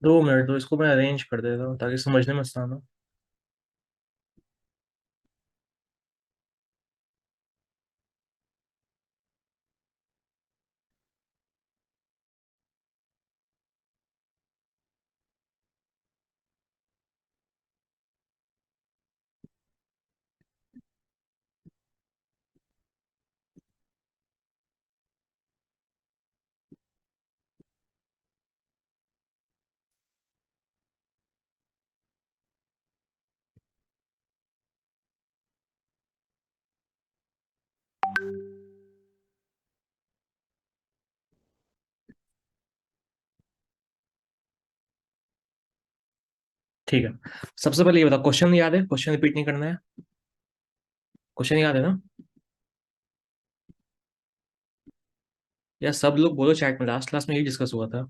2 minute तो इसको मैं अरेंज कर देता हूँ ताकि समझने में आसान हो। ठीक है। सबसे पहले ये बता, क्वेश्चन याद है? क्वेश्चन रिपीट नहीं करना है। क्वेश्चन याद है ना? या सब लोग बोलो चैट में, लास्ट क्लास में यही डिस्कस हुआ था।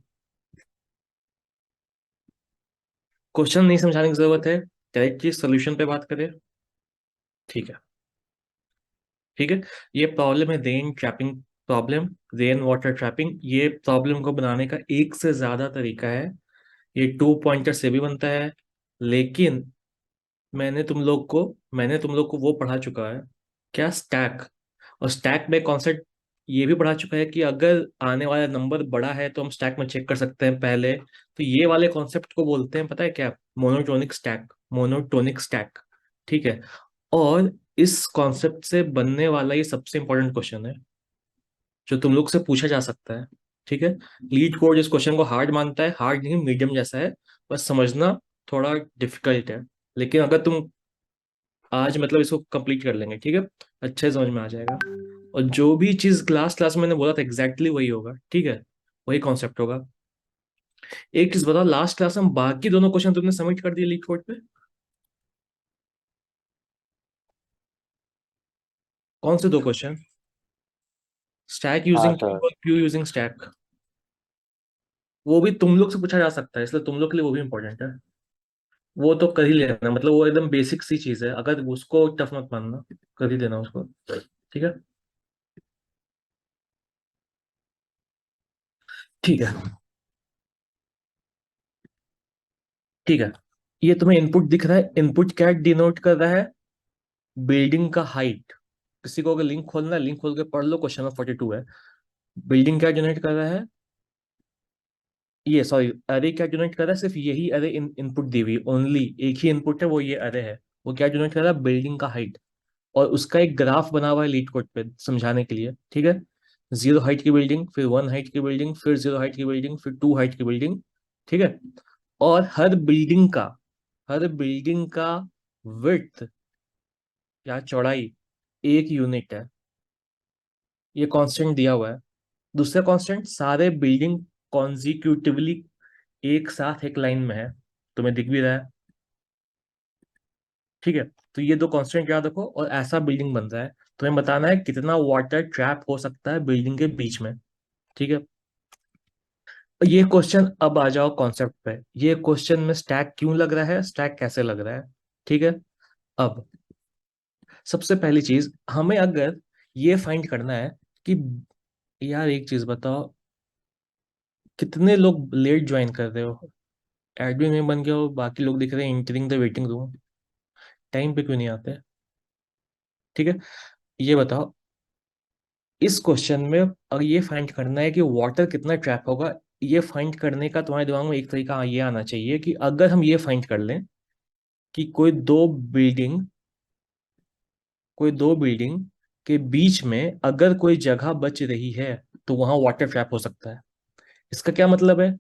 क्वेश्चन नहीं समझाने की जरूरत है, डायरेक्टली सोल्यूशन पे बात करें। ठीक है। ठीक है। ये प्रॉब्लम है rain trapping problem, rain water trapping. ये प्रॉब्लम को बनाने का एक से ज्यादा तरीका है। ये 2 पॉइंटर से भी बनता है, लेकिन मैंने तुम लोग को वो पढ़ा चुका है, क्या, स्टैक। और स्टैक में कॉन्सेप्ट ये भी पढ़ा चुका है कि अगर आने वाला नंबर बड़ा है तो हम स्टैक में चेक कर सकते हैं पहले। तो ये वाले कॉन्सेप्ट को बोलते हैं, पता है क्या? Monotonic stack. Monotonic stack. ठीक है। और इस कॉन्सेप्ट से बनने वाला ये सबसे इंपॉर्टेंट क्वेश्चन है जो तुम लोग से पूछा जा सकता है। ठीक है। लीड कोड इस क्वेश्चन को हार्ड मानता है, हार्ड नहीं, मीडियम जैसा है, बस समझना थोड़ा डिफिकल्ट है। लेकिन अगर तुम आज मतलब इसको कंप्लीट कर लेंगे, ठीक है, अच्छे समझ में आ जाएगा। और जो भी चीज क्लास क्लास में मैंने बोला था एग्जैक्टली वही होगा, ठीक है, वही कॉन्सेप्ट होगा। एक चीज बताओ, लास्ट क्लास में बाकी दोनों क्वेश्चन तुमने सबमिट कर दिए लीड कोड पे? कौन से 2 क्वेश्चन? स्टैक हाँ यूजिंग क्यू सर। और क्यू यूजिंग स्टैक। वो भी तुम लोग से पूछा जा सकता है, इसलिए तुम लोग के लिए वो भी इंपॉर्टेंट है। वो तो कर ही लेना, मतलब वो एकदम बेसिक सी चीज है, अगर उसको टफ मत मानना, कर ही देना उसको। ठीक है। ठीक है। ठीक है। ये तुम्हें इनपुट दिख रहा है, इनपुट क्या डिनोट कर रहा है? बिल्डिंग का हाइट। किसी को अगर लिंक खोलना है, लिंक खोल के पढ़ लो, क्वेश्चन नंबर 42 है। बिल्डिंग क्या जनरेट कर रहा है? ये सॉरी, अरे क्या जनरेट कर रहा है? सिर्फ यही अरे इनपुट दी हुई, ओनली एक ही इनपुट है, वो ये अरे है। वो क्या जनरेट कर रहा है? बिल्डिंग का हाइट। और उसका एक ग्राफ बना हुआ है लीड कोड पे समझाने के लिए, ठीक है। 0 हाइट की बिल्डिंग, फिर 1 हाइट की बिल्डिंग, फिर 0 हाइट की बिल्डिंग, फिर 2 हाइट की बिल्डिंग। ठीक है। और हर बिल्डिंग का विड्थ या चौड़ाई 1 यूनिट है। ये कांस्टेंट दिया हुआ है। दूसरा कांस्टेंट, सारे बिल्डिंग कॉन्जिक्यूटिवली एक साथ एक लाइन में है, तुम्हें दिख भी रहा है। ठीक है। तो ये 2 कांस्टेंट याद रखो, और ऐसा बिल्डिंग बन रहा है। तुम्हें बताना है कितना वाटर ट्रैप हो सकता है बिल्डिंग के बीच में। ठीक है। ये क्वेश्चन, अब आ जाओ कॉन्सेप्ट पे। ये क्वेश्चन में स्टैक क्यों लग रहा है, स्टैक कैसे लग रहा है? ठीक है। अब सबसे पहली चीज, हमें अगर ये फाइंड करना है कि, यार एक चीज बताओ, कितने लोग लेट ज्वाइन कर रहे हो? एडमिन में बन गए हो, बाकी लोग दिख रहे हैं entering the waiting room, time पे क्यों नहीं आते? ठीक है। ये बताओ, इस क्वेश्चन में अगर ये फाइंड करना है कि वाटर कितना ट्रैप होगा, ये फाइंड करने का तुम्हारे दिमाग में एक तरीका ये आना चाहिए कि अगर हम ये फाइंड कर लें कि बिल्डिंग कोई दो बिल्डिंग के बीच में अगर कोई जगह बच रही है तो वहां वाटर ट्रैप हो सकता है। इसका क्या मतलब है?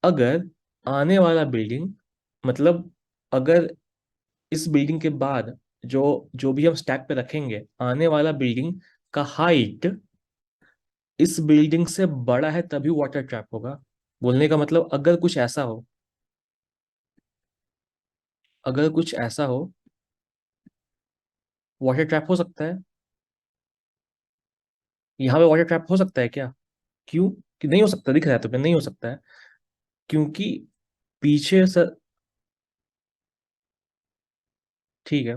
अगर आने वाला बिल्डिंग, मतलब अगर इस बिल्डिंग के बाद जो जो भी हम स्टैक पे रखेंगे, आने वाला बिल्डिंग का हाइट इस बिल्डिंग से बड़ा है तभी वाटर ट्रैप होगा। बोलने का मतलब, अगर कुछ ऐसा हो वाटर ट्रैप हो सकता है। यहाँ पे वाटर ट्रैप हो सकता है क्या? क्यों कि नहीं हो सकता? दिख रहा है तुम्हें नहीं हो सकता है, क्योंकि पीछे से, ठीक है।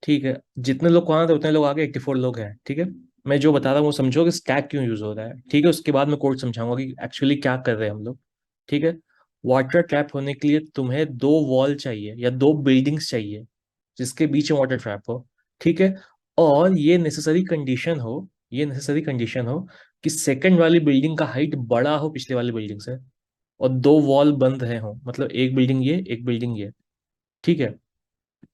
ठीक है। जितने लोग वहां थे उतने लोग आगे, 84 लोग हैं, ठीक है। मैं जो बता रहा हूँ वो समझो कि स्टैक क्यों यूज हो रहा है, ठीक है। उसके बाद मैं कोड समझाऊंगा कि एक्चुअली क्या कर रहे हैं हम लोग। ठीक है। वाटर ट्रैप होने के लिए तुम्हें दो वॉल चाहिए या दो बिल्डिंग्स चाहिए जिसके बीच में वाटर ट्रैप हो, ठीक है। और ये नेसेसरी कंडीशन हो कि सेकंड वाली बिल्डिंग का हाइट बड़ा हो पिछले वाली बिल्डिंग से, और दो वॉल बंद रहे हो, मतलब एक बिल्डिंग ये एक बिल्डिंग ये, ठीक है।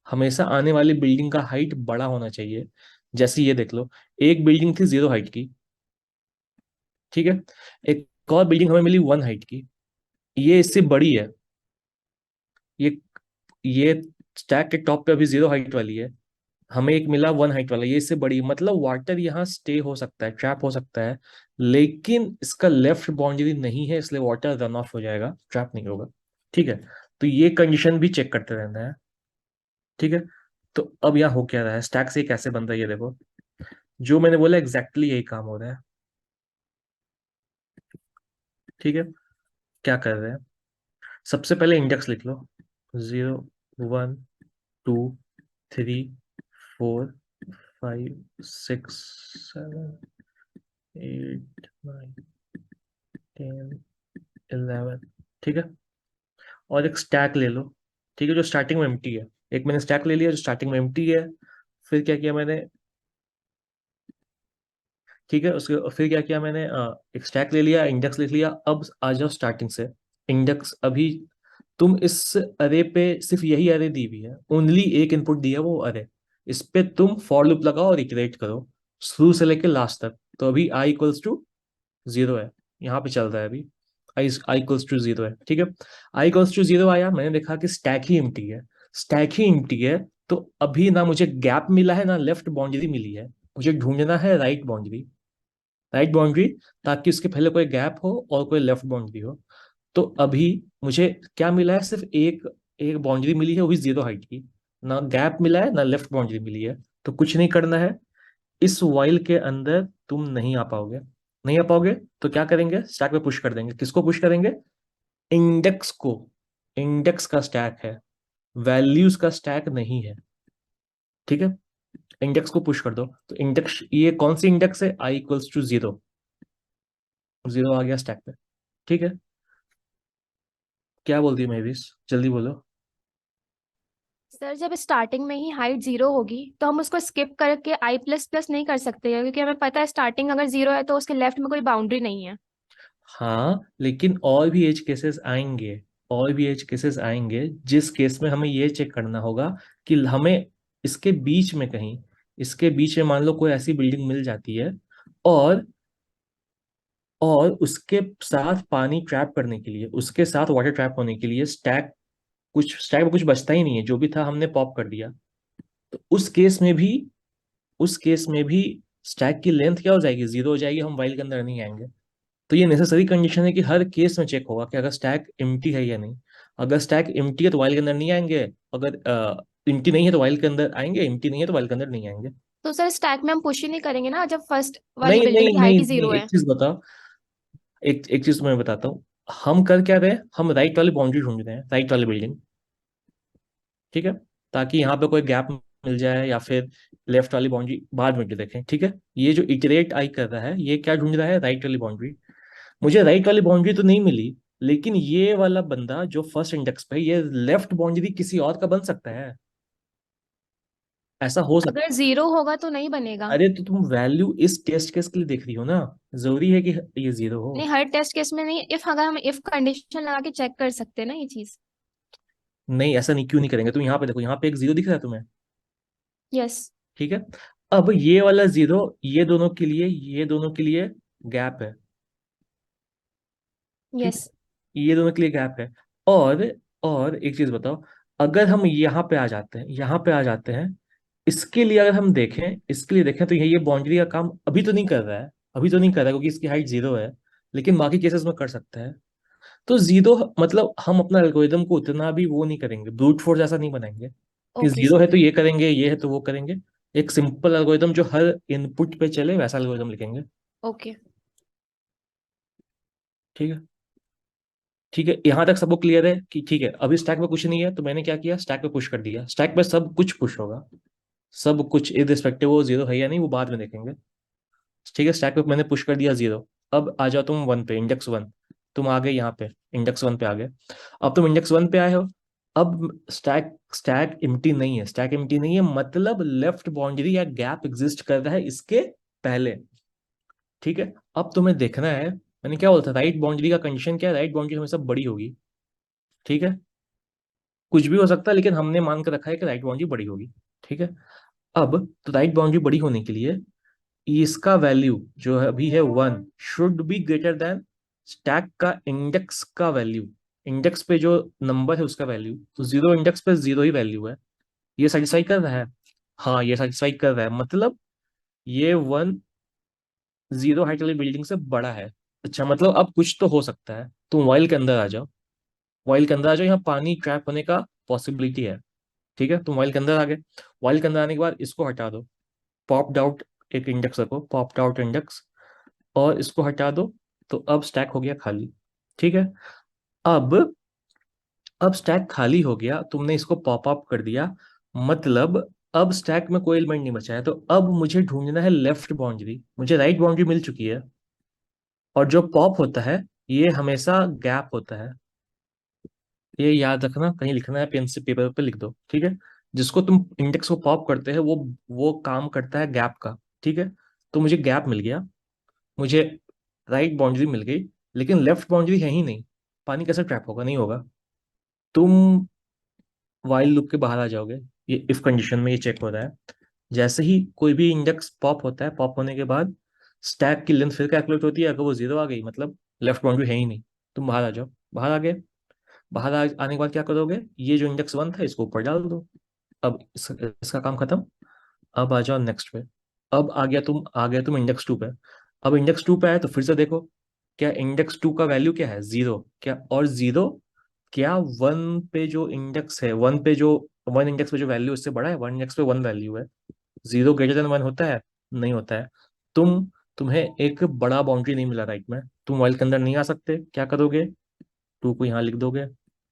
हमेशा आने वाली बिल्डिंग का हाइट बड़ा होना चाहिए। जैसे ये देख लो, एक बिल्डिंग थी 0 हाइट की, ठीक है। एक और बिल्डिंग हमें मिली 1 हाइट की, ये इससे बड़ी है। ये ये स्टैक के टॉप पे अभी 0 हाइट वाली है, हमें एक मिला 1 हाइट वाला, ये इससे बड़ी, मतलब वाटर यहाँ स्टे हो सकता है, ट्रैप हो सकता है, लेकिन इसका लेफ्ट बाउंड्री नहीं है, इसलिए वाटर रन ऑफ हो जाएगा, ट्रैप नहीं होगा, ठीक है। तो ये कंडीशन भी चेक करते रहना है, ठीक है। तो अब यहाँ हो क्या रहा है, स्टैक से कैसे बन रहा है ये देखो, जो मैंने बोला एग्जैक्टली यही काम हो रहा है, ठीक है। क्या कर रहे हैं, सबसे पहले इंडेक्स लिख लो, 0 1 2 3 4 5 6 7 8 9 10 11, ठीक है। और एक स्टैक ले लो, ठीक है, जो स्टार्टिंग में एम्प्टी है। एक मैंने स्टैक ले लिया जो स्टार्टिंग में एम्प्टी है। फिर क्या किया मैंने, ठीक है, उसके फिर क्या किया मैंने, एक स्टैक ले लिया, इंडेक्स लिख लिया। अब आ जाओ स्टार्टिंग से, इंडेक्स अभी तुम इस अरे पे सिर्फ यही अरे दी हुई है, ओनली एक इनपुट दिया है वो अरे, इस पे तुम फॉर लूप लगाओ और इटरेट करो शुरू से लेके लास्ट तक। तो अभी आई इक्वल्स टू 0 है, यहाँ पे चल रहा है अभी, आई आई इक्वल्स टू 0 है, ठीक है। आई इक्वल्स टू 0 आया, मैंने देखा कि स्टैक ही एम्प्टी है, स्टैक ही एम्प्टी है। तो अभी ना मुझे गैप मिला है ना लेफ्ट बाउंड्री मिली है, मुझे ढूंढना है राइट बाउंड्री, राइट बाउंड्री, ताकि उसके पहले कोई गैप हो और कोई लेफ्ट बाउंड्री हो। तो अभी मुझे क्या मिला है, सिर्फ एक एक बाउंड्री मिली है, वो भी 0 हाइट की, ना गैप मिला है ना लेफ्ट बाउंड्री मिली है। तो कुछ नहीं करना है, इस वाइल के अंदर तुम नहीं आ पाओगे, नहीं आ पाओगे। तो क्या करेंगे, स्टैक पे पुश कर देंगे, किसको पुश करेंगे, इंडेक्स को। इंडेक्स का स्टैक है, वैल्यूज का स्टैक नहीं है, ठीक है। इंडेक्स को पुश कर दो, तो इंडेक्स, ये कौन सी इंडेक्स है, आई इक्वल्स टू 0, 0 आ गया स्टैक पे, ठीक है। क्या बोलती है महविश, जल्दी बोलो। सर जब स्टार्टिंग में ही हाइट जीरो होगी तो हम उसको स्किप करके आई प्लस प्लस नहीं कर सकते हैं, क्योंकि हमें पता है स्टार्टिंग अगर जीरो है तो उसके लेफ्ट में कोई बाउंड्री नहीं है। हाँ, लेकिन और भी एज केसेस आएंगे, और भी एज केसेस आएंगे जिस केस में हमें ये चेक करना होगा कि हमें इसके बीच में कहीं, इसके बीच में मान लो कोई ऐसी बिल्डिंग मिल जाती है, और उसके साथ पानी ट्रैप करने के लिए, उसके साथ वाटर ट्रैप होने के लिए स्टैक में कुछ बचता ही नहीं है, जो भी था हमने पॉप कर दिया। तो उस केस में भी स्टैक की लेंथ क्या हो जाएगी, 0 हो जाएगी, हम वाइल के अंदर नहीं आएंगे। तो ये नेसेसरी कंडीशन है कि हर केस में चेक होगा कि अगर स्टैक एम्प्टी है या नहीं। अगर स्टैक एम्प्टी है तो वाइल के अंदर नहीं आएंगे, अगर एम्प्टी नहीं है तो वाइल के अंदर आएंगे, एम्प्टी नहीं है तो वाइल के अंदर नहीं आएंगे। तो सर स्टैक में हम पुश ही नहीं करेंगे ना जब फर्स्ट वाली नहीं बिल्डिंग नहीं की हाइट नहीं ही नहीं, जीरो एक है। चीज बताओ, एक चीज मैं बताता हूँ, हम कर क्या रहे हैं, हम राइट वाली बाउंड्री ढूंढ रहे हैं, राइट वाली बिल्डिंग, ठीक है, ताकि यहाँ पे कोई गैप मिल जाए, या फिर लेफ्ट वाली बाउंड्री बाद में देखें, ठीक है। ये जो इटरेट आई कर रहा है, ये क्या ढूंढ रहा है, राइट वाली बाउंड्री। मुझे राइट वाली बाउंड्री तो नहीं मिली, लेकिन ये वाला बंदा जो फर्स्ट इंडेक्स पे है, ये लेफ्ट बाउंड्री किसी और का बन सकता है, ऐसा हो अगर सकता है। जीरो होगा तो नहीं बनेगा। अरे तो तुम वैल्यू इस टेस्ट केस के लिए देख रही हो ना, जरूरी है कि ये 0 हो। नहीं, हर टेस्ट केस में नहीं, इफ अगर हम इफ कंडीशन लगा के चेक कर सकते हैं ना ये चीज। नहीं, ऐसा नहीं, क्यों नहीं करेंगे, तुम यहाँ पे देखो, यहाँ पे एक 0 दिख रहा है तुम्हें, यस। ठीक है। अब ये वाला 0, ये दोनों के लिए गैप है, ठीक है, यस। ये दोनों के लिए गैप है। और एक चीज बताओ, अगर हम यहाँ पे आ जाते हैं, यहाँ पे आ जाते हैं, इसके लिए अगर हम देखें, इसके लिए देखें, तो ये बाउंड्री का काम अभी तो नहीं कर रहा है, अभी तो नहीं कर रहा है क्योंकि इसकी हाइट 0 है, लेकिन बाकी केसेस में कर सकता है। तो 0 मतलब हम अपना एल्गोरिदम को उतना भी वो नहीं करेंगे, ब्रूट फोर्स ऐसा नहीं बनाएंगे कि ओके 0 है सर। तो ये करेंगे, ये है तो वो करेंगे। एक सिंपल एल्गोरिदम जो हर इनपुट पे चले वैसा एल्गोरिदम लिखेंगे, ओके। ठीक है। ठीक है, यहाँ तक सबको क्लियर है कि ठीक है, अभी स्टैक पे कुछ नहीं है, तो मैंने क्या किया, स्टैक पे पुश कर दिया, स्टैक पे सब कुछ पुश होगा, सब कुछ इररिस्पेक्टिव वो 0 है या नहीं वो बाद में देखेंगे, ठीक है। स्टैक पे मैंने पुश कर दिया 0। अब आ जाओ तुम 1 पे, इंडेक्स 1। तुम आ गए यहाँ पे, इंडेक्स वन पे आ गए। अब तुम इंडेक्स वन पे आए हो। अब स्टैक स्टैक एम्प्टी नहीं है, स्टैक एम्प्टी नहीं है, मतलब लेफ्ट बाउंड्री या गैप एग्जिस्ट कर रहा है इसके पहले। ठीक है। अब तुम्हें देखना है, मैंने क्या बोला था, राइट बाउंड्री का कंडीशन क्या है, राइट बाउंड्री हमेशा बड़ी होगी। ठीक है। कुछ भी हो सकता है, लेकिन हमने मान कर रखा है कि राइट बाउंड्री बड़ी होगी। ठीक है। अब तो राइट बाउंड्री बड़ी होने के लिए इसका वैल्यू जो है अभी है one, should be greater than stack का इंडेक्स का वैल्यू। इंडेक्स पे जो नंबर है उसका वैल्यू, तो जीरो इंडेक्स पे जीरो ही वैल्यू है। ये सेटिस्फाई कर रहा है? हाँ, ये सेटिस्फाई कर रहा है, मतलब ये वन जीरो हाइट वाली बिल्डिंग से बड़ा है। अच्छा, मतलब अब कुछ तो हो सकता है। तुम वाइल के अंदर आ जाओ। वाइल के अंदर आ जाओ, यहाँ पानी ट्रैप होने का पॉसिबिलिटी है। ठीक है, तुम वाइल के अंदर आ गए। वाइल के अंदर आने के बाद इसको हटा दो। पॉप्ड आउट एक इंडेक्स रखो, पॉप्ड आउट इंडेक्स, और इसको हटा दो। तो अब स्टैक हो गया खाली। ठीक है। अब अब स्टैक खाली हो गया, तुमने इसको पॉप अप कर दिया, मतलब अब स्टैक में कोई एलिमेंट नहीं बचा है। तो अब मुझे ढूंढना है लेफ्ट बाउंड्री। मुझे राइट बाउंड्री मिल चुकी है, और जो पॉप होता है ये हमेशा गैप होता है। ये याद रखना, कहीं लिखना है पेन से पेपर पे लिख दो। ठीक है। जिसको तुम इंडेक्स को पॉप करते हैं वो काम करता है गैप का। ठीक है। तो मुझे गैप मिल गया, मुझे राइट बाउंड्री मिल गई, लेकिन लेफ्ट बाउंड्री है ही नहीं। पानी कैसे ट्रैप होगा? नहीं होगा। तुम वाइल लूप के बाहर आ जाओगे। ये इफ कंडीशन में ये चेक हो रहा है। जैसे ही कोई भी इंडेक्स पॉप होता है, पॉप होने के बाद स्टैक की लेंथ फिर कैलकुलेट होती है। अगर वो जीरो आ गई, मतलब लेफ्ट बाउंड्री है ही नहीं। तुम बाहर आ जाओ। बाहर आ गए। आने के बाद क्या करोगे, ये जो इंडेक्स वन था इसको ऊपर डाल दो। अब इसका काम खत्म। अब आ जाओ नेक्स्ट पे। अब आ गया तुम इंडेक्स टू पे। अब इंडेक्स टू पे आए तो फिर से देखो, क्या इंडेक्स टू का वैल्यू क्या है, जीरो क्या, और जीरो क्या वन पे जो इंडेक्स है, वन इंडेक्स पे जो वैल्यू उससे बड़ा है, वन इंडेक्स पे वन वैल्यू है। जीरो ग्रेटर देन वन होता है? नहीं होता है। तुम्हें एक बड़ा बाउंड्री नहीं मिला राइट में, तुम वाइल के अंदर नहीं आ सकते। क्या करोगे, टू को यहाँ लिख दोगे।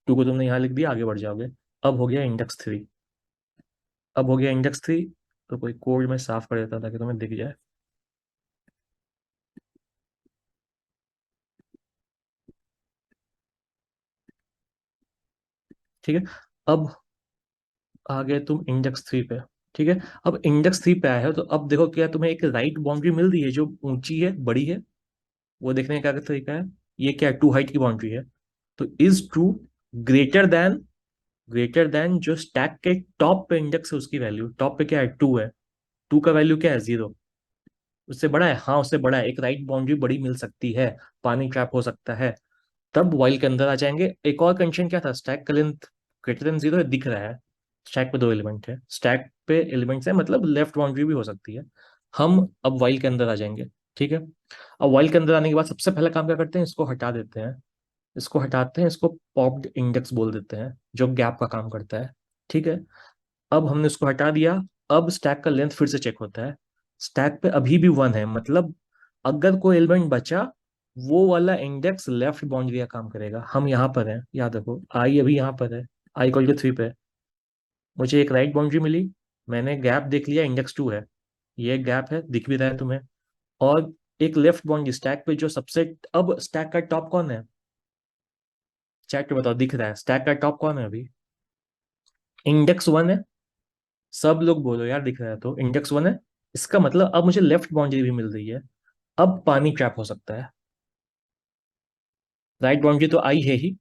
टू को तुमने यहाँ लिख दिया, आगे बढ़ जाओगे। अब हो गया इंडेक्स थ्री। अब हो गया इंडेक्स थ्री। तो कोई कोड में साफ कर देता ताकि तुम्हें दिख जाए। ठीक है। अब आ गए तुम इंडेक्स थ्री पे। ठीक है। अब इंडेक्स थ्री पे आए हो, तो अब देखो क्या तुम्हें एक राइट बाउंड्री मिल रही है जो ऊंची है, बड़ी है। वो देखने का क्या तरीका है, ये क्या टू हाइट की बाउंड्री है। तो is to greater than greater than जो स्टैक के टॉप पे इंडेक्स है उसकी वैल्यू, टॉप पे क्या है, टू है। टू का वैल्यू क्या है, जीरो। उससे बड़ा है? हाँ, उससे बड़ा है। एक राइट बाउंड्री बड़ी मिल सकती है, पानी ट्रैप हो सकता है। तब वाइल के अंदर आ जाएंगे। एक और कंडीशन क्या था, स्टैक का लेंथ ग्रेटर देन जीरो दिख रहा है। स्टैक पे दो एलिमेंट है, स्टैक पे एलिमेंट्स है, मतलब लेफ्ट बाउंड्री भी हो सकती है। हम अब वाइल के अंदर आ जाएंगे। ठीक है। अब वाइल के अंदर आने के बाद सबसे पहला काम क्या करते हैं, इसको हटा देते हैं। इसको हटाते हैं, इसको पॉप्ड इंडेक्स बोल देते हैं, जो गैप का काम करता है। ठीक है। अब हमने उसको हटा दिया। अब स्टैक का लेंथ फिर से चेक होता है। स्टैक पे अभी भी वन है, मतलब अगर कोई एलिमेंट बचा, वो वाला इंडेक्स लेफ्ट बाउंड्री का काम करेगा। हम यहाँ पर हैं, याद रखो, आई अभी यहाँ पर है, आई इक्वल टू थ्री पे है। मुझे एक राइट बाउंड्री मिली, मैंने गैप देख लिया, इंडेक्स टू है, ये गैप है, दिख भी रहा है तुम्हें। और एक लेफ्ट बाउंड्री स्टैक पे जो सबसे, अब स्टैक का टॉप कौन है, चैट पे बताओ, दिख रहा है स्टैक का टॉप कौन है अभी, इंडेक्स वन है। सब लोग बोलो यार, दिख रहा है तो इंडेक्स वन है। इसका मतलब अब मुझे लेफ्ट बाउंड्री भी मिल रही है। अब पानी ट्रैप हो सकता है। राइट बाउंड्री तो आई है ही,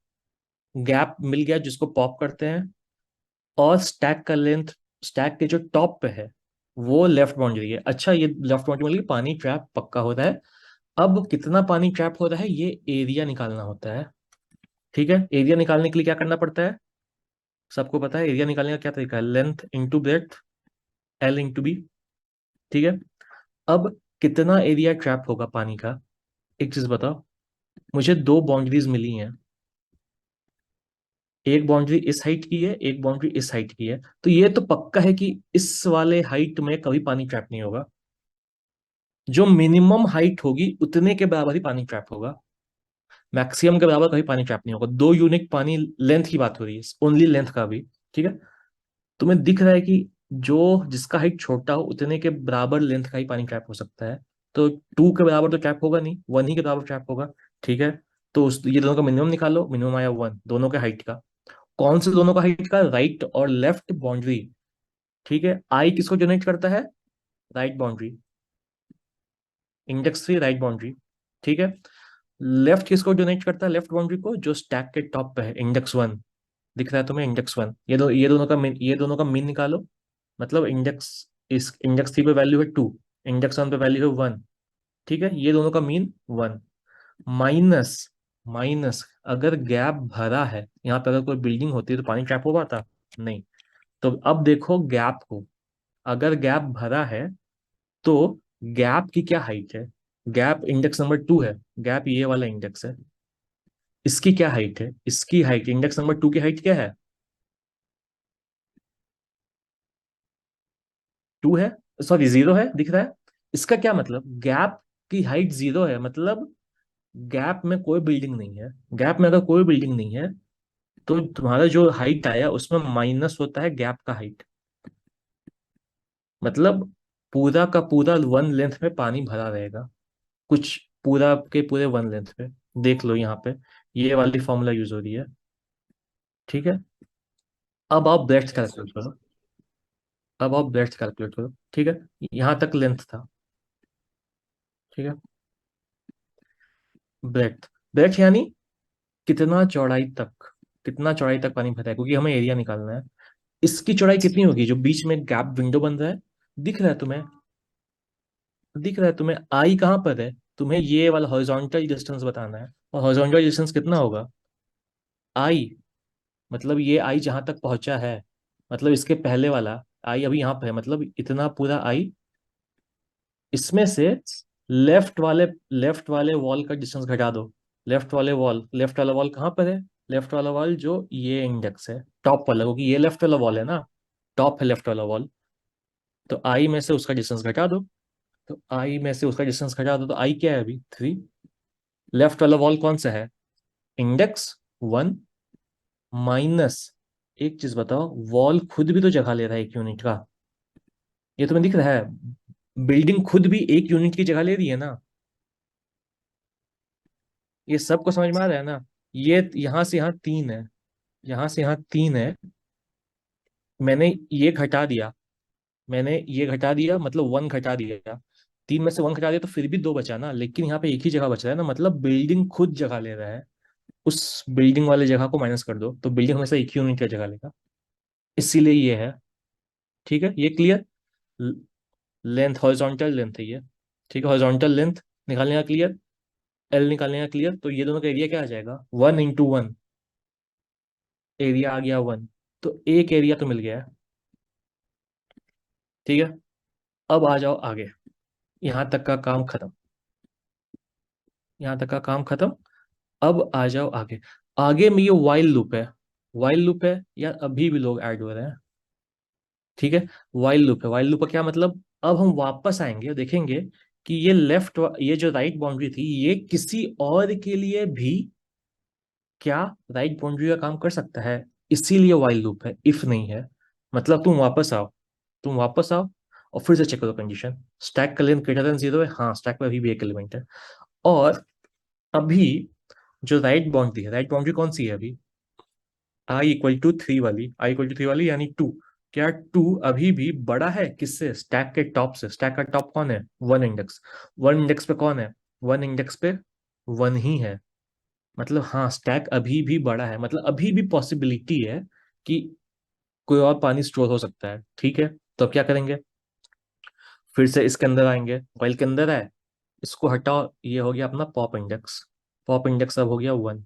गैप मिल गया जिसको पॉप करते हैं, और स्टैक का लेंथ स्टैक के जो टॉप पे है वो लेफ्ट बाउंड्री है। अच्छा, ये लेफ्ट बाउंड्री मतलब पानी ट्रैप पक्का होता है। अब कितना पानी ट्रैप हो रहा है ये एरिया निकालना होता है। ठीक है। एरिया निकालने के लिए क्या करना पड़ता है, सबको पता है एरिया निकालने का क्या तरीका है, length into breadth, L into B. ठीक है। अब कितना एरिया ट्रैप होगा पानी का, एक चीज बताओ। मुझे दो बाउंड्रीज मिली हैं, एक बाउंड्री इस हाइट की है, एक बाउंड्री इस हाइट की है। तो ये तो पक्का है कि इस वाले हाइट में कभी पानी ट्रैप नहीं होगा। जो मिनिमम हाइट होगी उतने के बराबर ही पानी ट्रैप होगा, मैक्सिमम के बराबर कभी पानी ट्रैप नहीं होगा। दो यूनिट पानी, लेंथ की बात हो रही है, ओनली लेंथ का भी। ठीक है। तुम्हें दिख रहा है कि जो जिसका हाइट छोटा हो उतने के बराबर लेंथ का ही पानी ट्रैप हो सकता है। तो टू के बराबर तो ट्रैप होगा नहीं, वन ही के बराबर ट्रैप होगा। ठीक है। तो उस ये दोनों का मिनिमम निकालो, मिनिमम आया 1 दोनों के हाइट का। कौन से दोनों का हाइट का? राइट और लेफ्ट बाउंड्री। ठीक है, आई किसको जनरेट करता है? Right boundary, index 3 right boundary. ठीक है, लेफ्ट किसको डोनेट करता है? लेफ्ट बाउंड्री को, जो स्टैक के टॉप पे है, इंडेक्स 1। दिख रहा है तुम्हें? इंडेक्स 1, ये दोनों का मीन निकालो। मतलब इंडेक्स 3 पे वैल्यू है 2, इंडेक्स 1 पे वैल्यू है 1। ठीक है, ये दोनों का मीन 1। माइनस, माइनस अगर गैप भरा है, यहाँ पे अगर कोई बिल्डिंग होती है तो पानी ट्रैप हो पाता? नहीं। तो अब देखो गैप को, अगर गैप भरा है तो गैप की क्या हाइट है? गैप इंडेक्स नंबर 2 है, गैप ये वाला इंडेक्स है। इसकी क्या हाइट है? इसकी हाइट, इंडेक्स नंबर 2 की हाइट क्या है? 2 है, सॉरी 0 है, दिख रहा है। इसका क्या मतलब? गैप की हाइट 0 है, मतलब गैप में कोई बिल्डिंग नहीं है। गैप में अगर कोई बिल्डिंग नहीं है तो तुम्हारा जो हाइट आया उसमें माइनस होता है गैप का हाइट। मतलब पूरा का पूरा 1 लेंथ में पानी भरा रहेगा, कुछ पूरा के पूरे 1 लेंथ पे। देख लो यहाँ पे, ये वाली फॉर्मूला यूज हो रही है। ठीक है, अब आप ब्रेथ कैलकुलेट करो। अब आप ब्रेथ कैलकुलेट करो। ठीक है, यहाँ तक लेंथ था। ठीक है, ब्रेथ, ब्रेथ यानी कितना चौड़ाई तक, कितना चौड़ाई तक पानी भरा है, क्योंकि हमें एरिया निकालना है। इसकी चौड़ाई कितनी होगी जो बीच में गैप विंडो बन रहा है? दिख रहा है तुम्हें? दिख रहा है तुम्हें? आई कहाँ पर है? तुम्हें ये वाला हॉरिजॉन्टल डिस्टेंस बताना है, और हॉरिजॉन्टल डिस्टेंस कितना होगा? आई, मतलब ये आई जहां तक पहुंचा है, मतलब इसके पहले वाला आई अभी यहाँ पे है, मतलब इतना पूरा आई। इसमें से लेफ्ट वाले वॉल का डिस्टेंस घटा दो। लेफ्ट वाला वॉल कहाँ पर है? लेफ्ट वाला वॉल जो ये इंडेक्स है, टॉप वाला, क्योंकि ये लेफ्ट वाला वॉल है ना, टॉप है लेफ्ट वाला वॉल। तो आई में से उसका डिस्टेंस घटा दो। तो आई में से उसका डिस्टेंस घटा दो, तो आई क्या है अभी? 3। लेफ्ट वाला वॉल कौन सा है? इंडेक्स 1 माइनस, एक चीज बताओ, वॉल खुद भी तो जगह ले रहा है 1 यूनिट का। ये तुम्हें दिख रहा है? बिल्डिंग खुद भी 1 यूनिट की जगह ले रही है ना। ये सबको समझ में आ रहा है ना? ये यहां से यहाँ 3 है, यहां से यहाँ 3 है। मैंने ये घटा दिया, मैंने ये घटा दिया, मतलब 1 घटा दिया। 3 में से 1 घटा दिया तो फिर भी 2 बचा ना, लेकिन यहाँ पे एक ही जगह बच रहा है ना, मतलब बिल्डिंग खुद जगह ले रहा है। उस बिल्डिंग वाले जगह को माइनस कर दो तो बिल्डिंग हमेशा 1 यूनिट की जगह लेगा, इसीलिए ये है। ठीक है, ये क्लियर? लेंथ, हॉरिजॉन्टल लेंथ है ये। ठीक है, हॉरिजॉन्टल लेंथ निकालने का क्लियर, एल निकालने का क्लियर। तो ये दोनों का एरिया क्या आ जाएगा? 1 × 1, एरिया आ गया 1। तो एक एरिया तो मिल गया है। ठीक है, अब आ जाओ आगे। यहाँ तक का काम खत्म, यहाँ तक का काम खत्म। अब आ जाओ आगे। आगे में ये वाइल लूप है, वाइल लूप है यार, अभी भी लोग ऐड हो रहे हैं। ठीक है, वाइल लूप है। वाइल लूप का क्या मतलब? अब हम वापस आएंगे और देखेंगे कि ये जो राइट बाउंड्री थी, ये किसी और के लिए भी क्या राइट बाउंड्री का काम कर सकता है। इसीलिए वाइल लूप है, इफ नहीं है। मतलब तुम वापस आओ, तुम वापस आओ और फिर से चेक करो कंडीशन। स्टैक का लेंथ ग्रेटर देन 0 है, हाँ स्टैक में अभी भी एक एलिमेंट है। और अभी जो राइट बाउंड्री है, राइट बाउंड्री कौन सी है अभी? I = 3 वाली, यानी 2। क्या 2 अभी भी बड़ा है किससे? स्टैक के टॉप से। स्टैक का टॉप कौन है? 1 इंडेक्स। 1 इंडेक्स पे कौन है? 1 इंडेक्स पे 1 ही है। मतलब हाँ, स्टैक अभी भी बड़ा है, मतलब अभी भी पॉसिबिलिटी है कि कोई और पानी स्टोर हो सकता है। ठीक है, तो अब क्या करेंगे? फिर से इसके अंदर आएंगे, वाइल के अंदर है, इसको हटाओ, ये हो गया अपना पॉप इंडेक्स। पॉप इंडेक्स अब हो गया 1।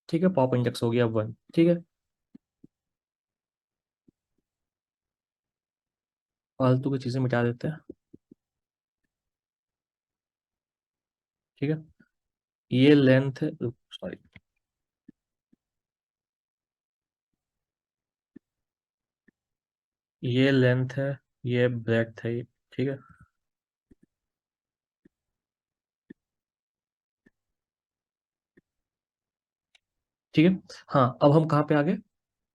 ठीक है, पॉप इंडेक्स हो गया 1। ठीक है, फालतू की चीजें मिटा देते हैं। ठीक है, ये लेंथ है, सॉरी, ये लेंथ है, ये ब्रेड्थ है, ठीक है। ठीक है, हाँ अब हम कहाँ पे आ गए?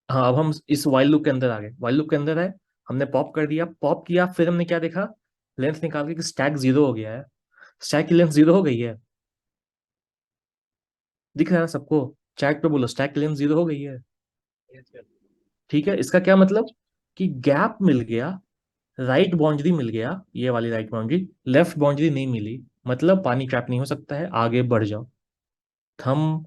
हाँ, अब हम इस वाइल लूप के अंदर आ गए। वाइल लूप के अंदर है, हमने पॉप कर दिया, पॉप किया, फिर हमने क्या देखा? लेंथ निकाल के कि स्टैक 0 हो गया है। स्टैक की लेंथ 0 हो गई है। दिख रहा है ना सबको? चैट पे बोलो स्टैक लेंथ 0 हो गई है। ठीक है, इसका क्या मतलब कि गैप मिल गया, राइट बाउंड्री मिल गया, ये वाली राइट बाउंड्री, लेफ्ट बाउंड्री नहीं मिली, मतलब पानी ट्रैप नहीं हो सकता है, आगे बढ़ जाओ। हम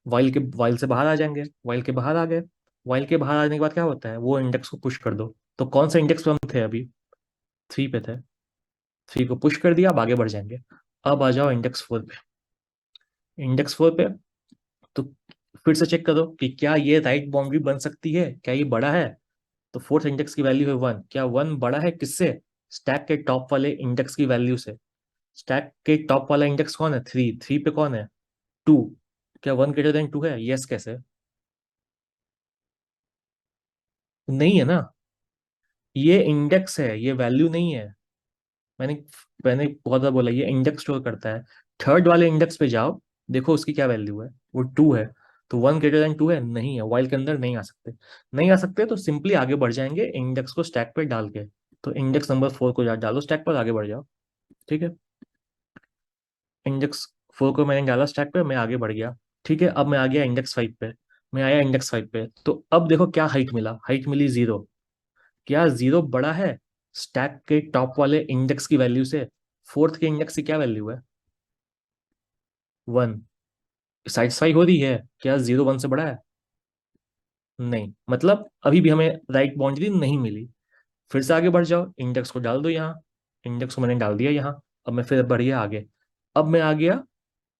वाइल से बाहर आ जाएंगे, वाइल के बाहर आ गए। वाइल के बाहर आने के बाद क्या होता है, वो इंडेक्स को पुश कर दो। तो कौन सा इंडेक्स पे हम थे अभी? 3 पे थे। 3 को पुश कर दिया, अब आगे बढ़ जाएंगे। अब आ जाओ इंडेक्स 4 पे। इंडेक्स 4 पे, तो फिर से चेक करो कि क्या ये राइट बाउंड्री बन सकती है, क्या ये बड़ा है? तो फोर्थ इंडेक्स की वैल्यू है 1, क्या 1 बड़ा है किससे? स्टैक के टॉप वाले इंडेक्स की वैल्यू से। स्टैक के टॉप वाला इंडेक्स कौन है? 3। 3 पे कौन है? 2। क्या 1 ग्रेटर देन 2 है? यस, कैसे? नहीं है ना, ये इंडेक्स है, ये वैल्यू नहीं है। मैंने मैंने बहुत बार बोला, ये इंडेक्स स्टोर करता है। थर्ड वाले इंडेक्स पे जाओ, देखो उसकी क्या वैल्यू है, वो 2 है। तो 1 ग्रेटर देन 2 है? नहीं है, वाइल के अंदर नहीं आ सकते। नहीं आ सकते तो सिंपली आगे बढ़ जाएंगे इंडेक्स को स्टैक पे डाल के। तो इंडेक्स नंबर 4 को डालो स्टैक पर, आगे बढ़ जाओ। ठीक है, इंडेक्स 4 को मैंने डाला स्टैक पे, मैं आगे बढ़ गया। ठीक है, अब मैं आ गया इंडेक्स 5 पे। मैं आया इंडेक्स 5 पे, तो अब देखो क्या हाइट मिला, हाइट मिली 0। क्या 0 बड़ा है स्टैक के टॉप वाले इंडेक्स की वैल्यू से? फोर्थ के इंडेक्स की क्या वैल्यू है? 1। सेटिस्फाई हो रही है? क्या 0 1 से बड़ा है? नहीं, मतलब अभी भी हमें राइट बाउंड्री नहीं मिली। फिर से आगे बढ़ जाओ, इंडेक्स को डाल दो यहाँ। इंडेक्स को मैंने डाल दिया यहाँ। अब मैं फिर बढ़ गया आगे। अब मैं आ गया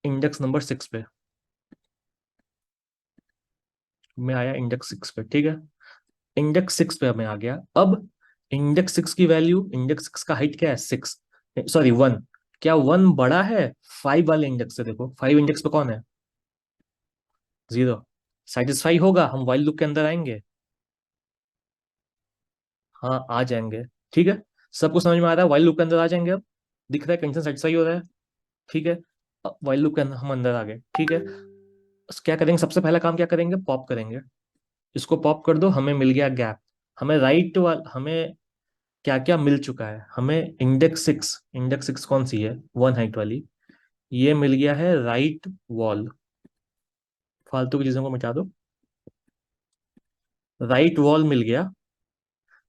इंडेक्स नंबर 6 पे। मैं आया इंडेक्स 6 पे, ठीक है। इंडेक्स 6 पे मैं आ गया। अब इंडेक्स 6 की वैल्यू, इंडेक्स 6 का हाइट क्या है? 6, सॉरी 1। क्या 1 बड़ा है 5 वाले इंडेक्स से? देखो 5 इंडेक्स पे कौन है? 0। सेटिस्फाई होगा, हम वाइल लूप के अंदर आएंगे। हाँ, आ जाएंगे। ठीक है, सबको समझ में आ रहा है, वाइल लूप के अंदर आ जाएंगे अब। दिख रहा है कंडीशन सेटिस्फाई हो रहा है। ठीक है, अब वाइल लूप के अंदर हम अंदर आ गए। ठीक है, बस क्या करेंगे, सबसे पहला काम क्या करेंगे, पॉप करेंगे। इसको पॉप कर दो, हमें मिल गया गैप। हमें क्या क्या मिल चुका है, हमें इंडेक्स 6, इंडेक्स 6 कौन सी है? 1 हाइट वाली। ये मिल गया है राइट वॉल। फालतू की चीजों को मिटा दो। राइट वॉल मिल गया।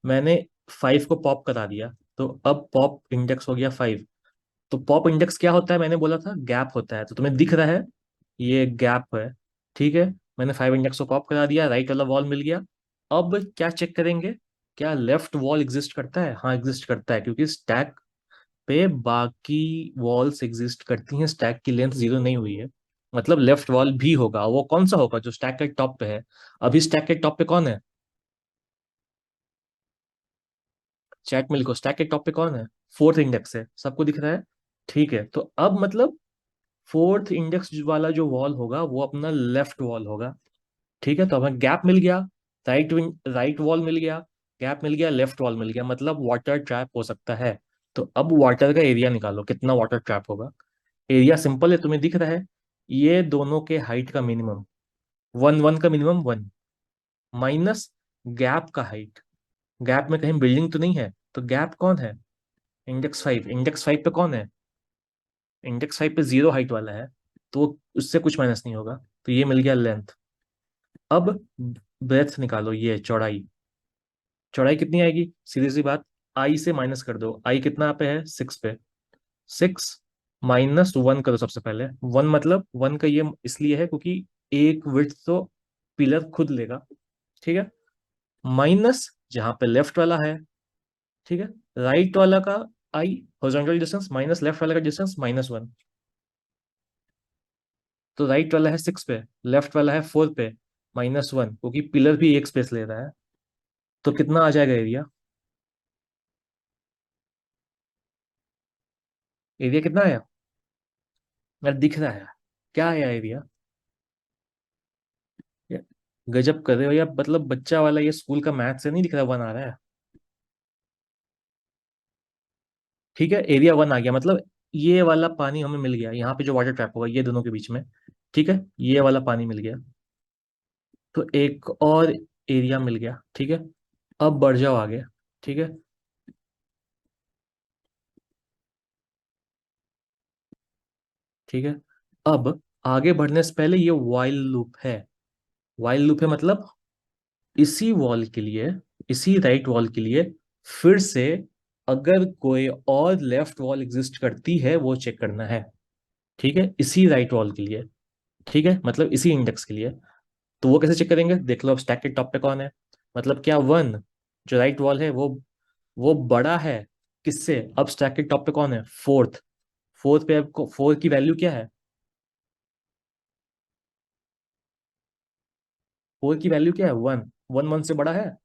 मैंने 5 को पॉप करा दिया, तो अब पॉप इंडेक्स हो गया 5। तो पॉप इंडेक्स क्या होता है, मैंने बोला था गैप होता है, तो तुम्हें दिख रहा है ये गैप है। ठीक है, मैंने 5 इंडेक्स को पॉप करा दिया, राइट वाला वॉल मिल गया। अब क्या चेक करेंगे, क्या लेफ्ट वॉल एग्जिस्ट करता है? हाँ, एग्जिस्ट करता है, क्योंकि स्टैक पे बाकी वॉल्स एग्जिस्ट करती हैं, स्टैक की लेंथ 0 नहीं हुई है। मतलब लेफ्ट वॉल भी होगा, वो कौन सा होगा? जो स्टैक के टॉप पे है। अभी स्टैक के टॉप पे कौन है? चैट में लिखो, स्टैक के टॉप पे कौन है? फोर्थ इंडेक्स है, सबको दिख रहा है। ठीक है, तो अब मतलब फोर्थ इंडेक्स वाला जो वॉल होगा वो अपना लेफ्ट वॉल होगा। ठीक है, तो हमें गैप मिल गया, राइट वॉल मिल गया, गैप मिल गया, लेफ्ट वॉल मिल गया, मतलब वाटर ट्रैप हो सकता है। तो अब वाटर का एरिया निकालो, कितना वाटर ट्रैप होगा। एरिया सिंपल है, तुम्हें दिख रहा है, ये दोनों के हाइट का मिनिमम, 1 1 का मिनिमम 1, माइनस गैप का हाइट। गैप में कहीं बिल्डिंग तो नहीं है, तो गैप कौन है? इंडेक्स 5। इंडेक्स 5 पे कौन है? इंडेक्स 5 पे 0 हाइट वाला है, तो उससे कुछ माइनस नहीं होगा। तो ये मिल गया लेंथ। अब ब्रेथ निकालो, ये चौड़ाई। चौड़ाई कितनी आएगी, सीधी सी बात, आई से माइनस कर दो। आई कितना पे है? 6 पे। 6 माइनस 1 करो सबसे पहले। 1 मतलब 1 का ये इसलिए है क्योंकि एक विड्थ तो पिलर खुद लेगा। ठीक है, माइनस जहां पे लेफ्ट वाला है। ठीक है, राइट वाला का आई हॉरिजॉन्टल डिस्टेंस माइनस लेफ्ट वाला का डिस्टेंस -1। तो राइट वाला है 6 पे, लेफ्ट वाला है 4 पे, -1, क्योंकि पिलर भी एक स्पेस ले रहा है। तो कितना आ जाएगा एरिया? एरिया कितना आया? यार दिख रहा है, क्या आया एरिया? यार, गजब कर रहे हो यार, मतलब बच्चा वाला ये स्कूल का मैथ से नहीं दिख रहा, 1 आ रहा है। ठीक है, एरिया 1 आ गया, मतलब ये वाला पानी हमें मिल गया, यहाँ पे जो वाटर ट्रैप होगा ये दोनों के बीच में। ठीक है, ये वाला पानी मिल गया, तो एक और एरिया मिल गया। ठीक है, अब बढ़ जाओ आगे। ठीक है, ठीक है, अब आगे बढ़ने से पहले ये वाइल लूप है। वाइल लूप है मतलब इसी वॉल के लिए, इसी राइट वॉल के लिए फिर से अगर कोई और लेफ्ट वॉल एग्जिस्ट करती है वो चेक करना है। ठीक है, इसी राइट वॉल के लिए। ठीक है, मतलब इसी इंडेक्स के लिए। तो वो कैसे चेक करेंगे, देख लो अब स्टैक के टॉप पे कौन है। मतलब क्या वन, जो राइट वॉल है वो बड़ा है किससे, अब स्टैक के टॉप पे कौन है, फोर्थ। फोर्थ पे आपको फोर की वैल्यू क्या है, फोर की वैल्यू क्या है, वन। वन वन से बड़ा है,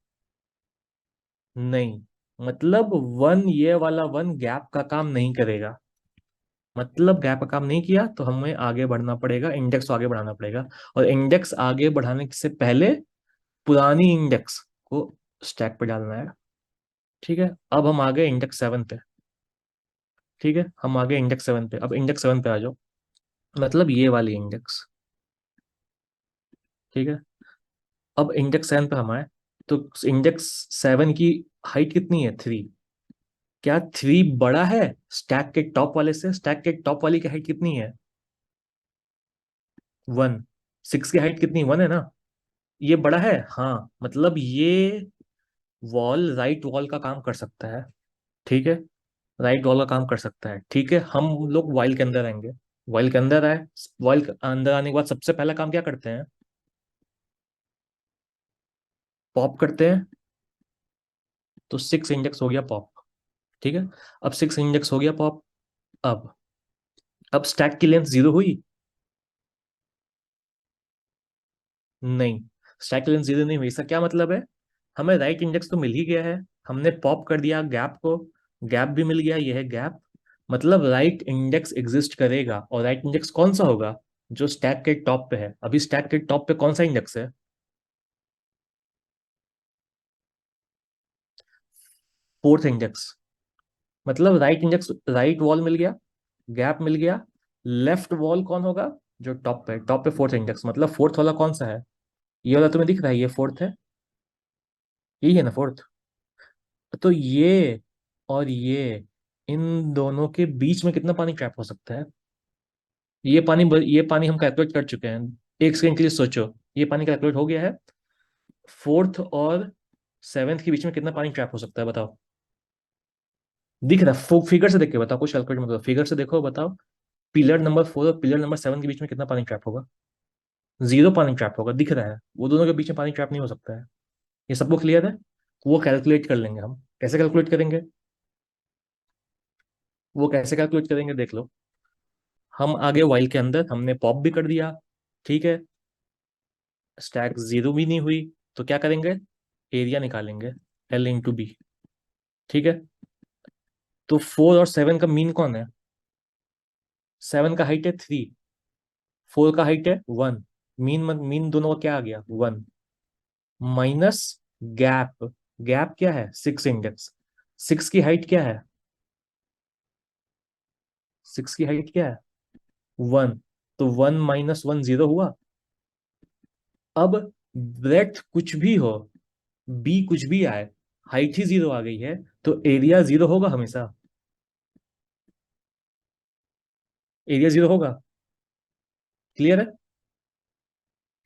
नहीं। मतलब वन, ये वाला वन गैप का काम नहीं करेगा। मतलब गैप का काम नहीं किया तो हमें आगे बढ़ना पड़ेगा, इंडेक्स को आगे बढ़ाना पड़ेगा। और इंडेक्स आगे बढ़ाने से पहले पुरानी इंडेक्स को स्टैक पे डालना है। ठीक है, अब हम आ गए इंडेक्स 7 पे। ठीक है, हम आ गए इंडेक्स 7 पे, अब इंडेक्स 7 पे आ जाओ। मतलब ये वाली इंडेक्स। ठीक है, अब इंडेक्स 7 पे हम आए। तो इंडेक्स 7 की हाइट कितनी है, 3। क्या 3 बड़ा है स्टैक के टॉप वाले से, स्टैक के टॉप वाली की हाइट कितनी है, 1। 6 की हाइट कितनी, 1 है ना। ये बड़ा है, हाँ, मतलब ये वॉल राइट वॉल का काम कर सकता है। ठीक है, राइट वॉल का काम कर सकता है। ठीक है, हम लोग वाइल के अंदर आएंगे। वाइल के अंदर आए, वाइल के अंदर आने के बाद सबसे पहला काम क्या करते हैं, पॉप करते हैं। तो 6 इंडेक्स हो गया पॉप। ठीक है, अब 6 इंडेक्स हो गया पॉप। अब स्टैक की लेंथ 0 हुई, नहीं। स्टैक की लेंथ 0 नहीं हुई, इसका क्या मतलब है, हमें राइट इंडेक्स तो मिल ही गया है। हमने पॉप कर दिया गैप को, गैप भी मिल गया, यह है गैप। मतलब राइट इंडेक्स एग्जिस्ट करेगा, और राइट इंडेक्स कौन सा होगा, जो स्टैक के टॉप पे है। अभी स्टैक के टॉप पे कौन सा इंडेक्स है, फोर्थ इंडेक्स। मतलब राइट इंडेक्स, राइट वॉल मिल गया, गैप मिल गया। लेफ्ट वॉल कौन होगा, जो टॉप पे, टॉप पे फोर्थ इंडेक्स, मतलब फोर्थ वाला कौन सा है, ये वाला तुम्हें दिख रहा है, ये फोर्थ है, यही है ना फोर्थ। तो ये और इन दोनों के बीच में कितना पानी ट्रैप हो सकता है, ये पानी हम कैलकुलेट कर चुके हैं। एक सेकंड के लिए सोचो, ये पानी कैलकुलेट हो गया है। फोर्थ और सेवेंथ के बीच में कितना पानी ट्रैप हो सकता है, बताओ। दिख रहा है, फिगर से देख के बताओ, कुछ कैलकुलेट मत करो, फिगर से देखो बताओ। पिलर नंबर 4 और पिलर नंबर 7 के बीच में कितना पानी ट्रैप होगा, 0 पानी ट्रैप होगा, दिख रहा है। वो दोनों के बीच में पानी ट्रैप नहीं हो सकता है। ये सबको क्लियर है। वो कैलकुलेट कर लेंगे हम, कैसे कैलकुलेट करेंगे, वो कैसे कैलकुलेट करेंगे देख लो। हम आगे वाइल के अंदर हमने पॉप भी कर दिया। ठीक है, स्टैक 0 भी नहीं हुई, तो क्या करेंगे, एरिया निकालेंगे, L/B। ठीक है, तो 4 और 7 का मीन कौन है, 7 का हाइट है 3, 4 का हाइट है 1। मीन दोनों का क्या आ गया, 1। माइनस गैप, गैप क्या है, 6 इंडेक्स। 6 की हाइट क्या है, 6 की हाइट क्या है, 1। तो 1 - 1 0 हुआ। अब ब्रेथ कुछ भी हो, बी कुछ भी आए, हाइट ही 0 आ गई है, तो एरिया 0 होगा हमेशा, एरिया 0 होगा। क्लियर है,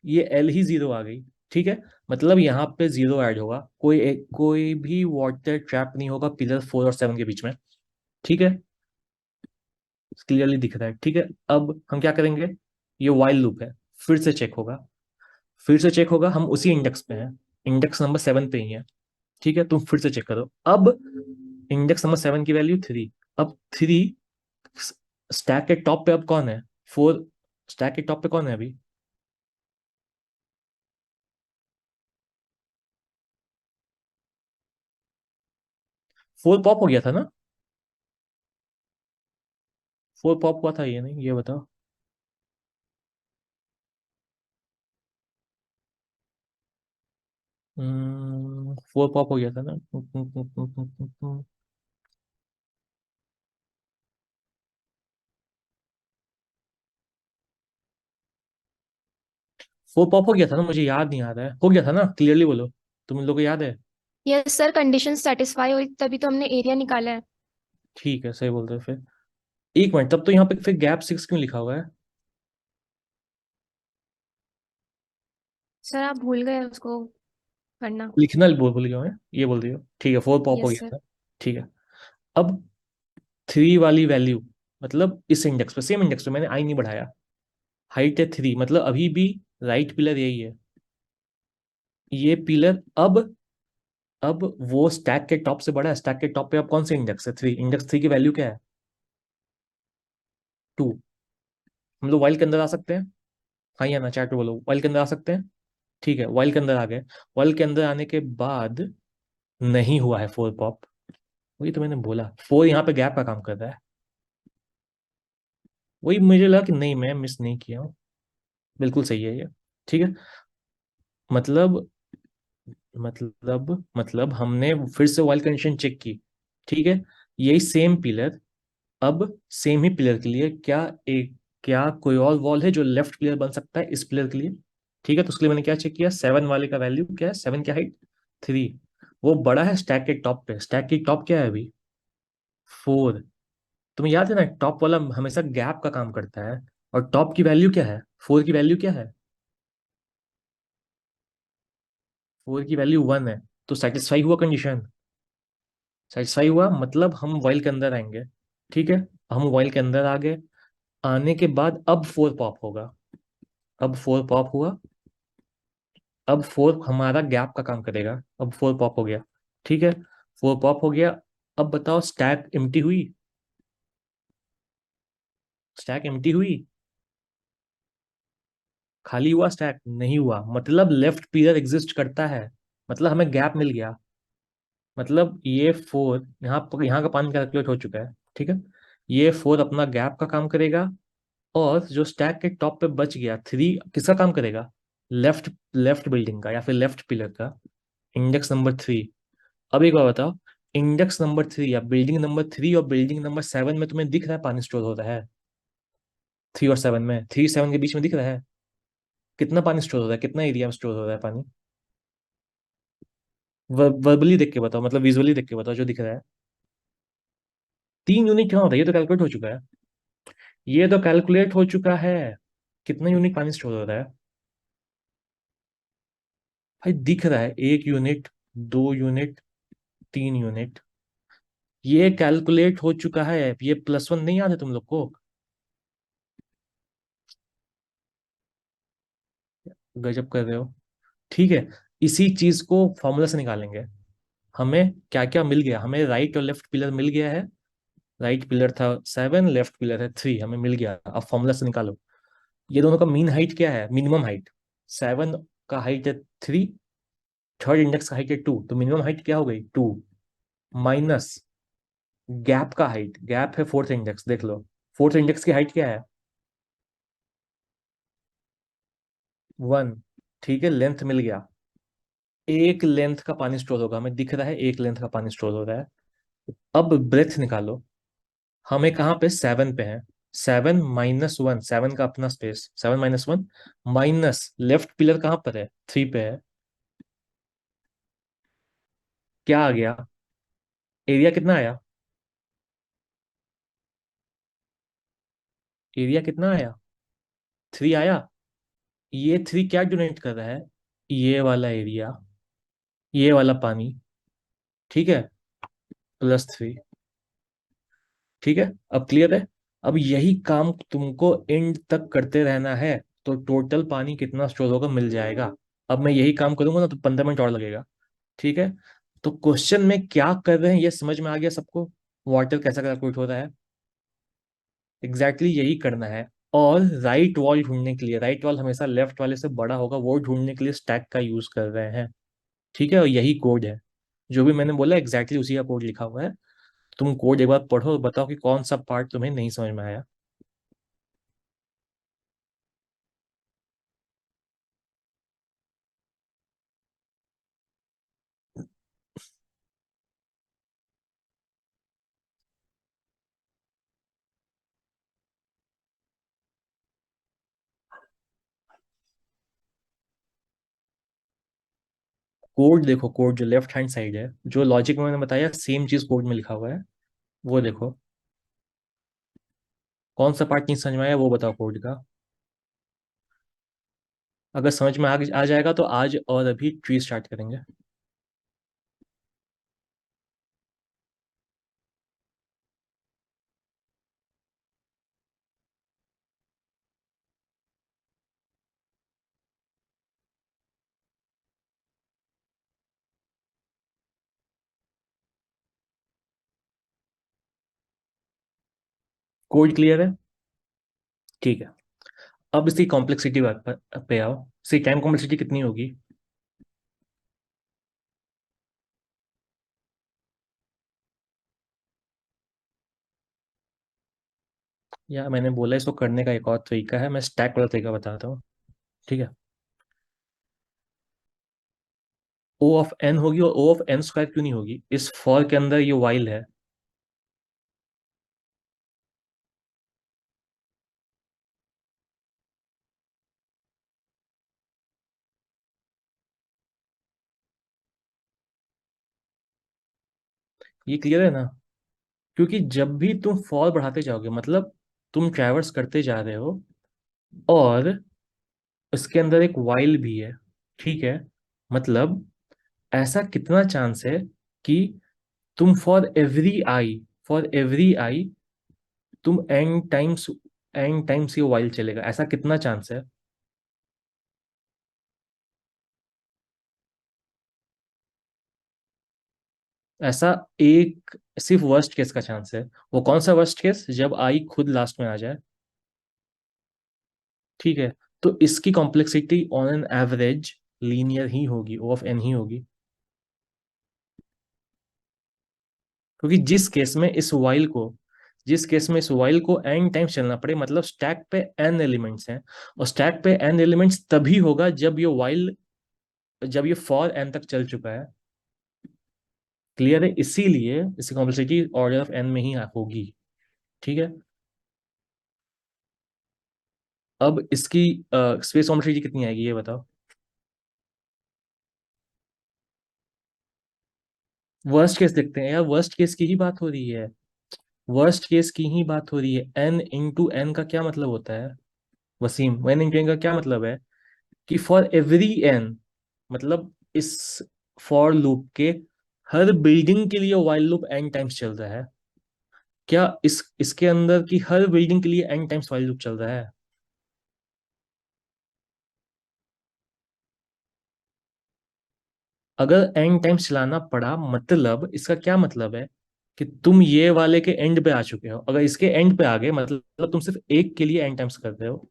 ये एल ही 0 आ गई। ठीक है, मतलब यहाँ पे 0 ऐड होगा, कोई भी वाटर ट्रैप नहीं होगा पिलर 4 और 7 के बीच में। ठीक है, क्लियरली दिख रहा है। ठीक है, अब हम क्या करेंगे, ये वाइल लूप है, फिर से चेक होगा, फिर से चेक होगा, हम उसी इंडेक्स पे हैं, इंडेक्स नंबर 7 पे ही है। ठीक है, तुम फिर से चेक करो। अब इंडेक्स नंबर 7 की वैल्यू 3। अब 3, स्टैक के टॉप पे अब कौन है, 4। स्टैक के टॉप पे कौन है अभी, 4 पॉप हो गया था ना, 4 पॉप हुआ था, ये नहीं, ये बताओ। 4 पॉप हो गया था ना। 4 पॉप हो गया था ना, मुझे याद नहीं आ रहा है, हो गया था ना, क्लियरली बोलो, तुम लोगों को याद है। यस सर, कंडीशन सेटिस्फाई हुई तभी तो हमने एरिया निकाला है। ठीक है, सही बोलते हो फिर। एक मिनट, तब तो यहाँ पे फिर गैप 6 क्यों लिखा हुआ है, सर आप भूल गए उसको करना। लिखना भूल गया मैं, ये बोल रही हो, ठीक है, फोर पॉप हो यस गया सर। था। ठीक है। अब थ्री वाली वैल्यू, मतलब इस इंडेक्स पे, सेम इंडेक्स पे मैंने आई नहीं बढ़ाया, हाइट है थ्री, मतलब अभी भी राइट पिलर यही है, ये पिलर अब वो स्टैक के टॉप से बड़ा है, स्टैक के टॉप पे अब कौन सा इंडेक्स है, थ्री, इंडेक्स थ्री की वैल्यू क्या है, टू। हम लोग वाइल के अंदर आ सकते हैं, हाँ या ना, चैट पे बोलो, वाइल के अंदर आ सकते हैं। ठीक है, वाइल के अंदर आ गए। वाइल के अंदर आने के बाद नहीं हुआ है फोर पॉप, वही तो मैंने बोला, फोर यहाँ पे गैप का काम कर रहा है, वही मुझे लगा कि नहीं मैं मिस नहीं किया हूँ, बिल्कुल सही है ये। ठीक है। मतलब मतलब हमने फिर से वाइल कंडीशन चेक की। ठीक है। यही सेम पिलर, अब सेम ही पिलर के लिए क्या कोई और वॉल है जो लेफ्ट पिलर बन सकता है इस पिलर के लिए। ठीक है, तो उसके लिए मैंने क्या चेक किया, सेवन वाले का वैल्यू क्या है, सेवन क्या हाइट, थ्री, वो बड़ा है स्टैक के टॉप पे, स्टैक की टॉप क्या है अभी, फोर। तुम्हें याद है ना, टॉप वाला हमेशा गैप का काम करता है, और टॉप की वैल्यू क्या है, फोर की वैल्यू क्या है, फोर की वैल्यू वन है। तो सेटिस्फाई हुआ कंडीशन, सेटिस्फाई हुआ, मतलब हम वाइल के अंदर आएंगे। ठीक है, हम वाइल के अंदर आ गए, आने के बाद अब फोर पॉप होगा, अब फोर पॉप हुआ, अब फोर हमारा गैप का काम करेगा, अब फोर पॉप हो गया। ठीक है, फोर पॉप हो गया। अब बताओ स्टैक एम्प्टी हुई, स्टैक एम्प्टी हुई, खाली हुआ स्टैक नहीं हुआ, मतलब लेफ्ट पिलर एग्जिस्ट करता है, मतलब हमें गैप मिल गया, मतलब ये फोर यहाँ का पानी कैलकुलेट हो चुका है। ठीक है, ये फोर अपना गैप का काम करेगा, और जो स्टैक के टॉप पे बच गया थ्री, किसका काम करेगा, लेफ्ट लेफ्ट बिल्डिंग का या फिर लेफ्ट पिलर का, इंडेक्स नंबर थ्री। अब एक बार बताओ, इंडेक्स नंबर थ्री या बिल्डिंग नंबर थ्री और बिल्डिंग नंबर सेवन में तुम्हें दिख रहा है पानी स्टोर हो रहा है, थ्री और सेवन में, थ्री सेवन के बीच में दिख रहा है कितना पानी स्टोर हो रहा है, कितना एरिया में स्टोर हो रहा है पानी, वर्बली देख के बताओ, मतलब विजुअली देख के बताओ जो दिख रहा है। तीन यूनिट कहाँ होता है, ये तो कैलकुलेट हो चुका है, ये तो कैलकुलेट हो चुका है, कितना यूनिट पानी स्टोर हो रहा है, भाई दिख रहा है, एक यूनिट, दो यूनिट, तीन यूनिट, ये कैलकुलेट हो चुका है, ये प्लस वन नहीं याद है तुम लोग को, गजब कर रहे हो। ठीक है, इसी चीज को फॉर्मूला से निकालेंगे, हमें क्या क्या मिल गया, हमें राइट और लेफ्ट पिलर मिल गया है, राइट पिलर था सेवन, लेफ्ट पिलर है थ्री, हमें मिल गया, अब फॉर्मूला से निकालो, ये दोनों का मीन हाइट क्या है, मिनिमम हाइट, सेवन का हाइट है थ्री, थर्ड इंडेक्स का हाइट है टू, तो मिनिमम हाइट क्या हो गई, टू, माइनस गैप का हाइट, गैप है फोर्थ इंडेक्स, देख लो, फोर्थ इंडेक्स की हाइट क्या है, वन। ठीक है, लेंथ मिल गया, एक लेंथ का पानी स्टोर होगा, हमें दिख रहा है एक लेंथ का पानी स्टोर हो रहा है। अब ब्रेथ निकालो, हमें कहाँ पे, सेवन पे है, सेवन माइनस वन, सेवन का अपना space, seven minus one, minus left pillar कहाँ पर है, थ्री पे है, क्या आ गया, एरिया कितना आया, एरिया कितना आया, थ्री आया। ये थ्री क्या डोनेट कर रहा है, ये वाला एरिया, ये वाला पानी, ठीक है, प्लस थ्री। ठीक है, अब क्लियर है, अब यही काम तुमको एंड तक करते रहना है, तो टोटल पानी कितना स्टोर होगा मिल जाएगा। अब मैं यही काम करूंगा ना तो 15 मिनट और लगेगा। ठीक है, तो क्वेश्चन में क्या कर रहे हैं ये समझ में आ गया सबको, वाटर कैसा कैलकुलेट हो रहा है, एग्जैक्टली यही करना है। और राइट वॉल ढूंढने के लिए, राइट वॉल हमेशा लेफ्ट वाले से बड़ा होगा, वो ढूंढने के लिए स्टैक का यूज कर रहे हैं। ठीक है, और यही कोड है, जो भी मैंने बोला एग्जैक्टली उसी का कोड लिखा हुआ है। तुम कोड एक बार पढ़ो और बताओ कि कौन सा पार्ट तुम्हें नहीं समझ में आया। कोड देखो, कोड जो लेफ्ट हैंड साइड है, जो लॉजिक में मैंने बताया सेम चीज कोड में लिखा हुआ है, वो देखो, कौन सा पार्ट नहीं समझ में आया वो बताओ कोड का। अगर समझ में आ जाएगा तो आज और अभी ट्री स्टार्ट करेंगे। कोड क्लियर है? ठीक है। अब इसकी कॉम्प्लेक्सिटी बात पर पे आओ। इसकी टाइम कॉम्प्लेक्सिटी कितनी होगी? या मैंने बोला इसको करने का एक और तरीका है, मैं स्टैक वाला तरीका बताता हूँ। ठीक है। ओ ऑफ एन होगी, और ओ ऑफ एन स्क्वायर क्यों नहीं होगी? इस फॉर के अंदर ये वाइल है। ये क्लियर है ना? क्योंकि जब भी तुम फॉर बढ़ाते जाओगे, मतलब तुम ट्रैवर्स करते जा रहे हो, और उसके अंदर एक वाइल भी है, ठीक है, मतलब ऐसा कितना चांस है कि तुम फॉर एवरी आई तुम एन टाइम्स ये वाइल चलेगा, ऐसा कितना चांस है? ऐसा एक सिर्फ वर्स्ट केस का चांस है। वो कौन सा वर्स्ट केस? जब आई खुद लास्ट में आ जाए। ठीक है। तो इसकी complexity on an average linear ही होगी, ओ ऑफ एन ही होगी। क्योंकि जिस केस में इस वाइल को एन टाइम्स चलना पड़े, मतलब स्टैक पे एन एलिमेंट्स हैं, और स्टैक पे एन एलिमेंट्स तभी होगा जब ये फॉर एन तक चल चुका है। क्लियर है? इसीलिए इसकी कॉम्प्लेक्सिटी ऑर्डर ऑफ एन में ही होगी। ठीक है। अब इसकी स्पेस कॉम्प्लेक्सिटी कितनी आएगी ये बताओ। वर्स्ट केस देखते हैं यार, वर्स्ट केस की ही बात हो रही है। वर्स्ट केस की ही बात हो रही है। एन इंटू एन का क्या मतलब होता है वसीम? एन इंटू एन का क्या मतलब है? कि फॉर एवरी एन, मतलब इस फॉर लूप के हर बिल्डिंग के लिए वाइल लूप एन टाइम्स चल रहा है। क्या इसके अंदर की हर बिल्डिंग के लिए एन टाइम्स वाइल लूप चल रहा है? अगर एन टाइम्स चलाना पड़ा, मतलब इसका क्या मतलब है? कि तुम ये वाले के एंड पे आ चुके हो। अगर इसके एंड पे आ गए, मतलब तुम सिर्फ एक के लिए एन टाइम्स कर रहे हो।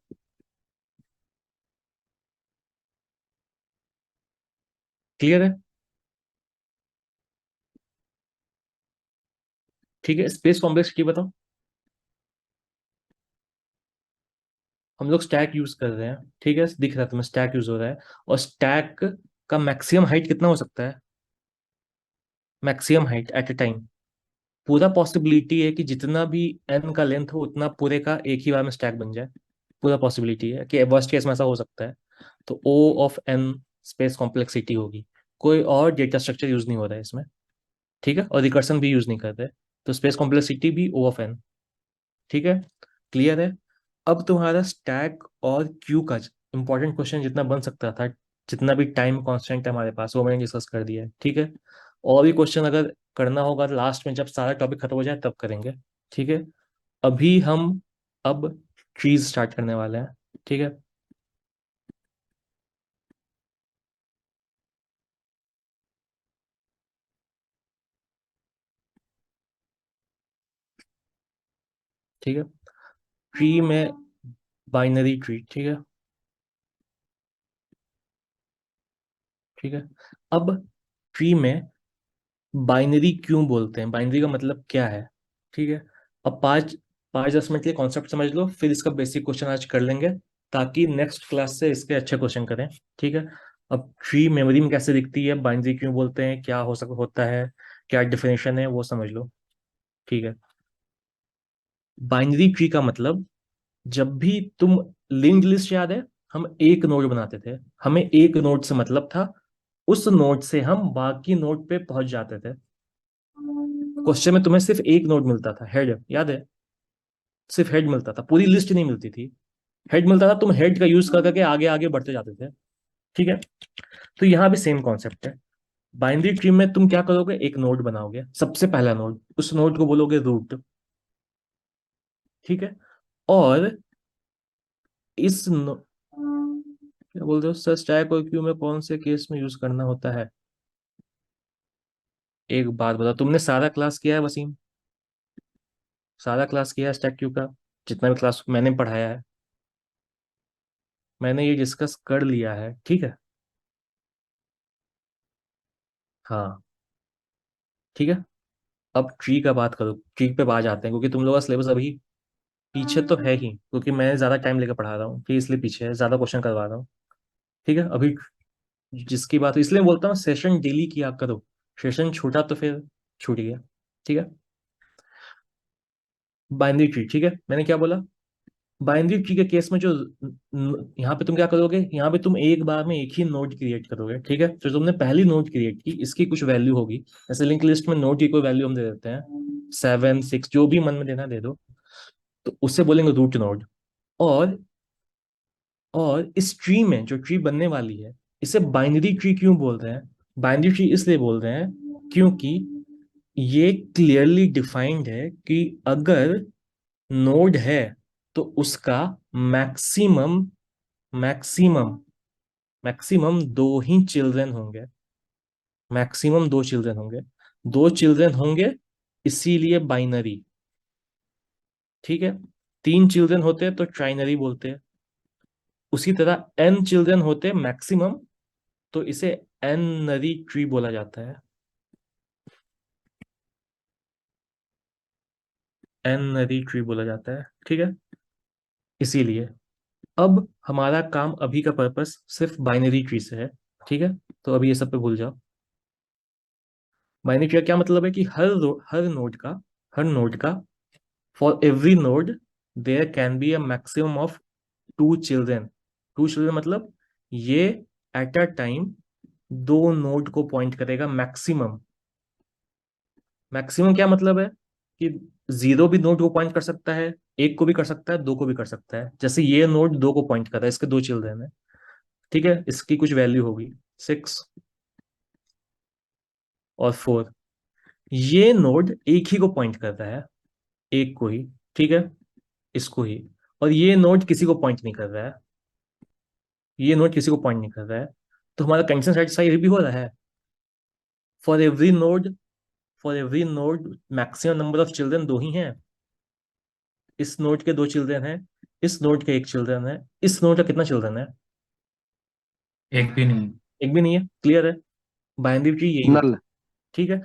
क्लियर है? ठीक है। स्पेस कॉम्प्लेक्सिटी बताओ। हम लोग स्टैक यूज कर रहे हैं, ठीक है, दिख रहा है तुम्हें स्टैक यूज हो रहा है। और स्टैक का मैक्सिमम हाइट कितना हो सकता है? Maximum height at a time, पूरा पॉसिबिलिटी है कि जितना भी एन का लेंथ हो उतना पूरे का एक ही बार में स्टैक बन जाए। पूरा पॉसिबिलिटी है कि वर्स्ट केस में ऐसा हो सकता है। तो ओ ऑफ एन स्पेस कॉम्प्लेक्सिटी होगी। कोई और डेटा स्ट्रक्चर यूज नहीं हो रहा है इसमें। ठीक है। और रिकर्सन भी यूज नहीं कर रहे। तो स्पेस कॉम्प्लेक्सिटी भी ओ ऑफ एन। ठीक है। क्लियर है? अब तुम्हारा स्टैक और क्यू का इंपॉर्टेंट क्वेश्चन जितना बन सकता था, जितना भी टाइम कांस्टेंट है हमारे पास, वो मैंने डिस्कस कर दिया है। ठीक है। और भी क्वेश्चन अगर करना होगा तो लास्ट में जब सारा टॉपिक खत्म हो जाए तब करेंगे। ठीक है। अभी हम अब ट्रीज स्टार्ट करने वाले हैं। ठीक है। ठीक है। ट्री में बाइनरी ट्री, ठीक है। ठीक है। अब ट्री में बाइनरी क्यों बोलते हैं? बाइनरी का मतलब क्या है? ठीक है। अब 5-10 मिनट के लिए कॉन्सेप्ट समझ लो, फिर इसका बेसिक क्वेश्चन आज कर लेंगे, ताकि नेक्स्ट क्लास से इसके अच्छे क्वेश्चन करें। ठीक है। अब ट्री मेमोरी में कैसे दिखती है, बाइनरी क्यों बोलते हैं, क्या होता है, क्या डिफिनेशन है, वो समझ लो। ठीक है। बाइनरी ट्री का मतलब, जब भी तुम लिंक्ड लिस्ट याद है, हम एक नोड बनाते थे, हमें एक नोड से मतलब था, उस नोड से हम बाकी नोड पे पहुंच जाते थे। क्वेश्चन में तुम्हें सिर्फ एक नोड मिलता था, हेड, याद है? सिर्फ हेड मिलता था, पूरी लिस्ट नहीं मिलती थी। हेड मिलता था, तुम हेड का यूज कर करके आगे आगे बढ़ते जाते थे। ठीक है, तो यहाँ भी सेम कॉन्सेप्ट है। बाइनरी ट्री में तुम क्या करोगे, एक नोड बनाओगे, सबसे पहला नोड, उस नोड को बोलोगे रूट। ठीक है, और इस क्या बोलते हो सर, स्टैक और क्यू में कौन से केस में यूज करना होता है? एक बात बताओ, तुमने सारा क्लास किया है वसीम? सारा क्लास किया है स्टैक क्यू का, जितना भी क्लास मैंने पढ़ाया है, मैंने ये डिस्कस कर लिया है, ठीक है। हाँ, ठीक है। अब ट्री का बात करो, ट्री पे आ जाते हैं, क्योंकि तुम लोगों का सिलेबस अभी पीछे तो है ही, क्योंकि मैं ज्यादा टाइम लेकर पढ़ा रहा हूँ, फिर इसलिए पीछे है, ज्यादा क्वेश्चन करवा रहा हूँ। ठीक है, अभी जिसकी बात, इसलिए बोलता हूँ सेशन डेली किया करो। सेशन छूटा तो फिर छूट गया। ठीक है, बाइनरी ट्री, ठीक है, मैंने क्या बोला? बाइनरी ट्री के केस में जो यहाँ पे तुम क्या करोगे, यहाँ पे तुम एक बार में एक ही नोड क्रिएट करोगे। ठीक है, तो तुमने पहली नोड क्रिएट की, इसकी कुछ वैल्यू होगी, जैसे लिंक लिस्ट में नोड की कोई वैल्यू हम दे देते हैं, 7 6, जो भी मन में देना दे दो, तो उससे बोलेंगे रूट नोड। और इस ट्री में जो ट्री बनने वाली है, इसे बाइनरी ट्री क्यों बोल रहे हैं? बाइनरी ट्री इसलिए बोल रहे हैं क्योंकि ये क्लियरली डिफाइंड है कि अगर नोड है तो उसका मैक्सिमम मैक्सिमम मैक्सिमम दो ही चिल्ड्रन होंगे। मैक्सिमम दो चिल्ड्रन होंगे, दो चिल्ड्रन होंगे, इसीलिए बाइनरी। ठीक है, तीन चिल्ड्रन होते हैं तो ट्राइनरी बोलते हैं। उसी तरह एन चिल्ड्रन होते मैक्सिमम, तो इसे एन नरी ट्री बोला जाता है। एन नरी ट्री बोला जाता है, ठीक है, इसीलिए। अब हमारा काम अभी का पर्पस सिर्फ बाइनरी ट्री से है। ठीक है, तो अभी ये सब पे भूल जाओ। बाइनरी ट्री का क्या मतलब है कि हर नोड का, for every node there can be a maximum of two children. Two children मतलब ये एट अ टाइम दो नोड को पॉइंट करेगा मैक्सिमम। मैक्सिमम क्या मतलब है कि जीरो भी नोड को पॉइंट कर सकता है, एक को भी कर सकता है, दो को भी कर सकता है। जैसे ये नोड दो को पॉइंट कर रहा है, इसके दो चिल्ड्रन है, ठीक है, इसकी कुछ वैल्यू होगी 6 और 4। ये नोड एक ही को पॉइंट कर रहा है, एक को ही, ठीक है, इसको ही। और ये नोड किसी को पॉइंट नहीं कर रहा है, ये नोड किसी को पॉइंट नहीं कर रहा है। तो हमारा कंडीशन सेटिस्फाई भी हो रहा है। For every node for every node maximum number of children दो ही हैं। इस नोड के दो चिल्ड्रन हैं, इस नोड के एक चिल्ड्रन है, इस नोड का कितना चिल्ड्रन है? एक भी नहीं। एक भी नहीं है, क्लियर है। बाइनरी ट्री यही होता नल। है। ठीक है,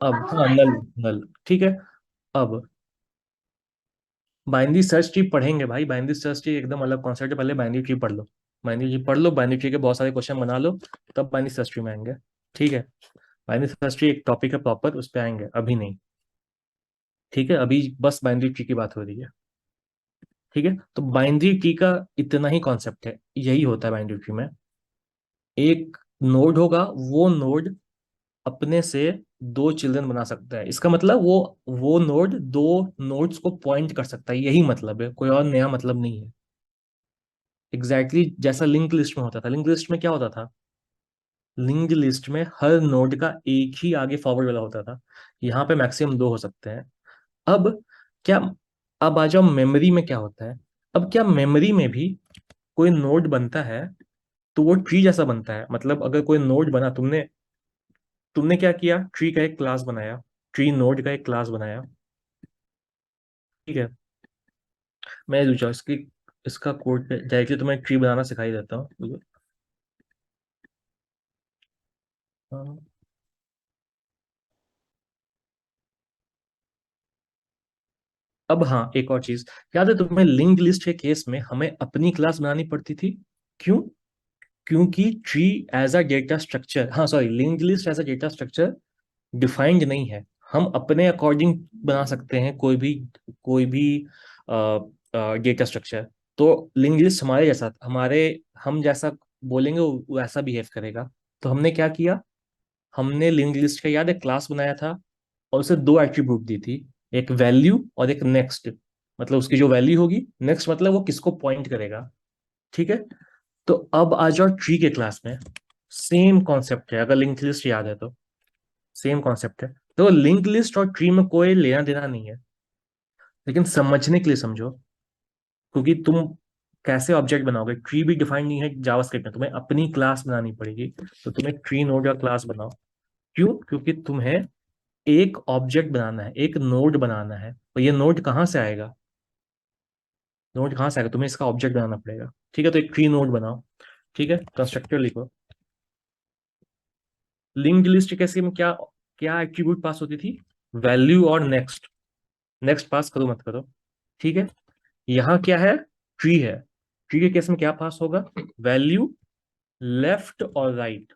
अब हाँ, नल। नल, ठीक है। अब बाइनरी सर्च ट्री पढ़ेंगे भाई, बाइनरी सर्च ट्री एकदम अलग कॉन्सेप्ट है, पहले बाइनरी ट्री पढ़ लो। बाइनरी ट्री पढ़ लो, बाइनरी ट्री के बहुत सारे क्वेश्चन बना लो, तब बाइनरी सर्च ट्री में आएंगे। ठीक है, बाइनरी सर्च ट्री एक टॉपिक है प्रॉपर, उस पर आएंगे, अभी नहीं। ठीक है, अभी बस बाइनरी ट्री की बात हो रही है। ठीक है, तो बाइनरी ट्री का इतना ही कॉन्सेप्ट है, यही होता है बाइनरी ट्री में। एक नोड होगा, वो नोड अपने से दो चिल्ड्रन बना सकता है, इसका मतलब वो नोड दो नोड्स को पॉइंट कर सकता है, यही मतलब है, कोई और नया मतलब नहीं है। एग्जैक्टली जैसा लिंक लिस्ट में होता था। लिंक लिस्ट में क्या होता था? लिंक लिस्ट में हर नोड का एक ही आगे फॉरवर्ड वाला होता था, यहाँ पे मैक्सिमम दो हो सकते हैं। अब क्या अब आ जाओ मेमोरी में क्या होता है। अब क्या मेमोरी में भी कोई नोड बनता है तो वो ट्री जैसा बनता है? मतलब अगर कोई नोड बना, तुमने तुमने क्या किया, ट्री का एक क्लास बनाया, ट्री नोड का एक क्लास बनाया, ठीक है। मैं रुचा इसकी इसका कोड पे डायरेक्टली तुम्हें ट्री बनाना सिखाई देता हूँ। हाँ। अब हाँ, एक और चीज याद है तुम्हें, लिंक्ड लिस्ट के केस में हमें अपनी क्लास बनानी पड़ती थी। क्यों? क्योंकि tree as a data structure, हाँ sorry, linked list as a data structure defined नहीं है। हम अपने अकॉर्डिंग बना सकते हैं कोई भी डेटा स्ट्रक्चर। तो लिंक्ड लिस्ट हमारे जैसा, हम जैसा बोलेंगे वो वैसा बिहेव करेगा। तो हमने क्या किया, हमने लिंक्ड लिस्ट का, याद है, क्लास बनाया था, और उसे दो एट्रीब्यूट दी थी, एक वैल्यू और एक नेक्स्ट। मतलब उसकी जो वैल्यू होगी, नेक्स्ट मतलब वो किसको पॉइंट करेगा। ठीक है, तो अब आ जाओ ट्री के क्लास में। सेम कॉन्सेप्ट है, अगर लिंक लिस्ट याद है तो सेम कॉन्सेप्ट है। तो लिंक लिस्ट और ट्री में कोई लेना देना नहीं है, लेकिन समझने के लिए समझो। क्योंकि तुम कैसे ऑब्जेक्ट बनाओगे, ट्री भी डिफाइन नहीं है जावास्क्रिप्ट में, तुम्हें अपनी क्लास बनानी पड़ेगी। तो तुम्हें ट्री नोड या क्लास बनाओ। क्यों? क्योंकि तुम्हें एक ऑब्जेक्ट बनाना है, एक नोड बनाना है, और ये नोड कहाँ से आएगा? नोड कहाँ से आएगा? तुम्हें इसका ऑब्जेक्ट बनाना पड़ेगा। ठीक है, तो एक ट्री नोड बनाओ। ठीक है, कंस्ट्रक्टर लिखो। लिंक्ड लिस्ट कैसे में क्या क्या एट्रीब्यूट पास होती थी? वैल्यू और नेक्स्ट। नेक्स्ट पास करो मत करो। ठीक है, यहाँ क्या है? ट्री है। ट्री के केस में क्या पास होगा? वैल्यू, लेफ्ट और राइट।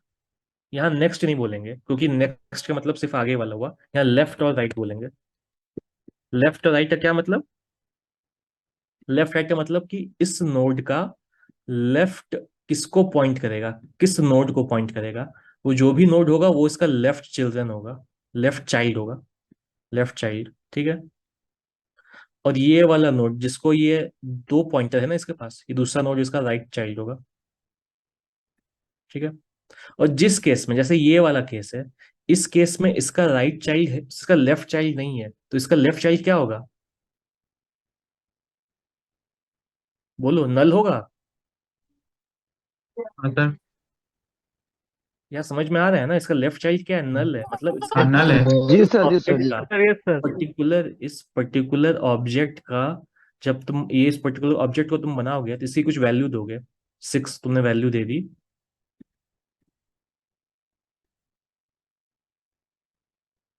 यहाँ नेक्स्ट नहीं बोलेंगे, क्योंकि नेक्स्ट का मतलब सिर्फ आगे वाला हुआ। यहाँ लेफ्ट और राइट बोलेंगे। लेफ्ट और राइट का क्या मतलब? लेफ्ट राइट का मतलब कि इस नोड का लेफ्ट किसको पॉइंट करेगा, किस नोड को पॉइंट करेगा। वो जो भी नोड होगा वो इसका लेफ्ट चिल्ड्रन होगा, लेफ्ट चाइल्ड होगा, लेफ्ट चाइल्ड। ठीक है, और ये वाला नोड जिसको ये दो पॉइंटर है ना इसके पास, ये दूसरा नोड इसका राइट चाइल्ड होगा। ठीक है, और जिस केस में, जैसे ये वाला केस है, इस केस में इसका राइट चाइल्ड है, इसका लेफ्ट चाइल्ड नहीं है, तो इसका लेफ्ट चाइल्ड क्या होगा? बोलो, नल होगा। हाँ सर। यहाँ समझ में आ रहा है ना? इसका लेफ्ट चाइल्ड क्या है? नल है। मतलब हाँ, नल है। जी सर, जी सर, ऑब्जेक्ट जी का सर, यस सर। इस पर्टिकुलर ऑब्जेक्ट का, जब तुम ये इस पर्टिकुलर ऑब्जेक्ट को तुम बनाओगे तो इसकी कुछ वैल्यू दोगे। 6 तुमने वैल्यू दे दी।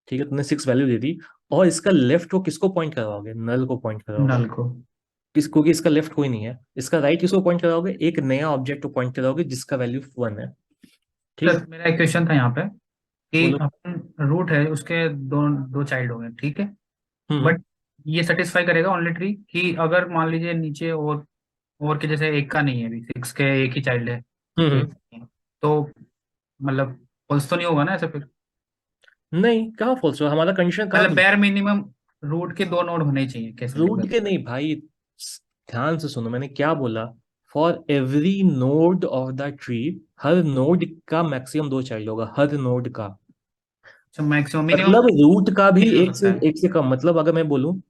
ठीक है, तुमने 6 वैल्यू दे दी, और इसका लेफ्ट को किसको पॉइंट करवाओगे? नल को पॉइंट करवाओगे। नल को। क्योंकि इसका लेफ्ट कोई नहीं है। इसका राइट किसको पॉइंट कराओगे? एक नया ऑब्जेक्ट को पॉइंट कराओगे जिसका वैल्यू 1 है। ठीक है, सर मेरा एक क्वेश्चन था यहाँ पे कि बोलो। अपन रूट है उसके दो दो चाइल्ड हो गए, ठीक है। हम्म बट ये सेटिस्फाई करेगा ओनली ट्री कि अगर मान लीजिए नीचे और के जैसे एक का नहीं है, अभी 6 के एक ही चाइल्ड है, हम्म एक हम्म। नहीं है, तो मतलब फॉल्स तो नहीं होगा ना ऐसे फिर? नहीं, कहाँ फॉल्स हुआ? हमारा कंडीशन कहाँ मतलब गलत? बेयर मिनिमम रूट के दो नोड होने ही चाहिए कैसे भी रूट कर। के नहीं भाई, ध्यान से सुनो मैंने क्या बोला। For every node of the tree, her node का मैक्सिमम 2 चाइल्ड होगा, हर नोड का। अच्छा, मैक्सिमम मिनिमम मतलब रूट का भी हो एक से सकता है। एक से कम। मतलब अगर मैं बोलूं,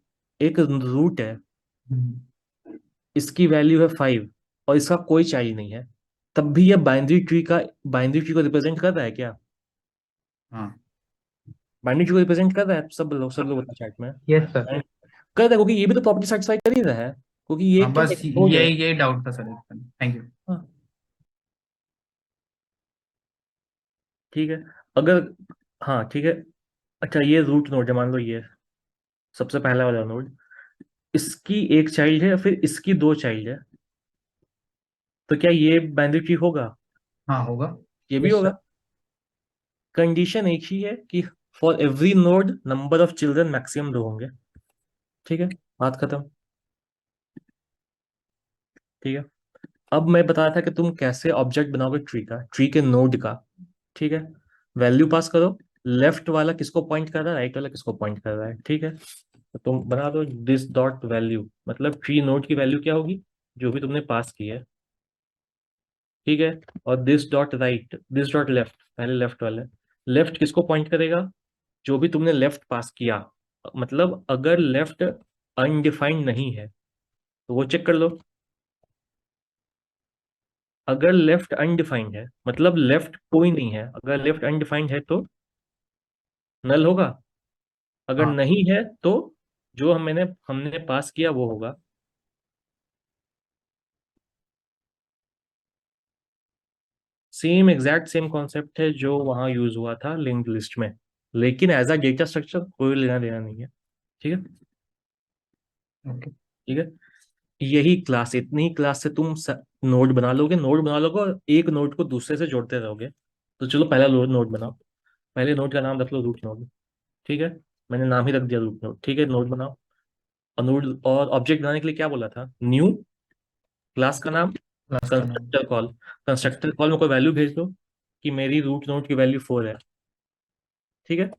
एक रूट है, हम्म, इसकी वैल्यू है 5, और इसका कोई चाइल्ड नहीं है, तब भी ये बाइनरी ट्री को रिप्रेजेंट कर रहा है क्या? हाँ। बाइनरी ट्री को रिप्रेजेंट कर रहा है, सब लोग होता चैट में यस सर। कर रहा है, क्योंकि ये भी तो प्रॉपर्टी सेटिस्फाई कर ही रहा है, क्योंकि ये हाँ, क्या है? बस नोड है। यही डाउट था सर। Thank you. हाँ, ठीक है। अगर, हाँ ठीक है, अच्छा ये रूट नोड है, मान लो ये सबसे पहला वाला नोड, इसकी एक चाइल्ड है, फिर इसकी 2 चाइल्ड है, तो क्या ये बाइनरी ट्री होगा? हाँ, होगा। ये भी यस सर। होगा। कंडीशन एक ही है कि for every node number of children maximum 2 होंगे। ठीक है, बात खत्म। ठीक है, अब मैं बता रहा था कि तुम कैसे ऑब्जेक्ट बनाओगे ट्री का, ट्री के नोड का। ठीक है, वैल्यू पास करो। लेफ्ट वाला किसको पॉइंट कर रहा है, राइट वाला किसको पॉइंट कर रहा है। ठीक है, तो तुम बना दो दिस डॉट वैल्यू, मतलब ट्री नोड की वैल्यू क्या होगी? जो भी तुमने पास की है। ठीक है, और this dot right, this dot left, पहले लेफ्ट वाले, लेफ्ट किसको पॉइंट करेगा? जो भी तुमने लेफ्ट पास किया। मतलब अगर लेफ्ट अनडिफाइंड नहीं है तो वो चेक कर लो। अगर लेफ्ट अनडिफाइंड है, मतलब लेफ्ट कोई नहीं है, अगर लेफ्ट अनडिफाइंड है तो नल होगा। अगर हाँ। नहीं है तो जो हमने हमने पास किया वो होगा। सेम एग्जैक्ट सेम कॉन्सेप्ट है जो वहां यूज हुआ था लिंक्ड लिस्ट में, लेकिन एज अ डेटा स्ट्रक्चर कोई लेना देना नहीं है। ठीक है, ओके। ठीक है। यही क्लास, इतनी ही क्लास से तुम नोड बना लोगे, नोड बना लोगे, और एक नोड को दूसरे से जोड़ते रहोगे। तो चलो पहला नोड बनाओ। पहले नोड का नाम रख लो रूट नोड। ठीक है, मैंने नाम ही रख दिया रूट नोड। ठीक है, नोड बनाओ। और नोड और ऑब्जेक्ट बनाने के लिए क्या बोला था? न्यू, क्लास का नाम, क्लास का नाम। Constructor call. कंस्ट्रक्टर कॉल में कोई वैल्यू भेज दो कि मेरी रूट नोड की वैल्यू 4 है। ठीक है,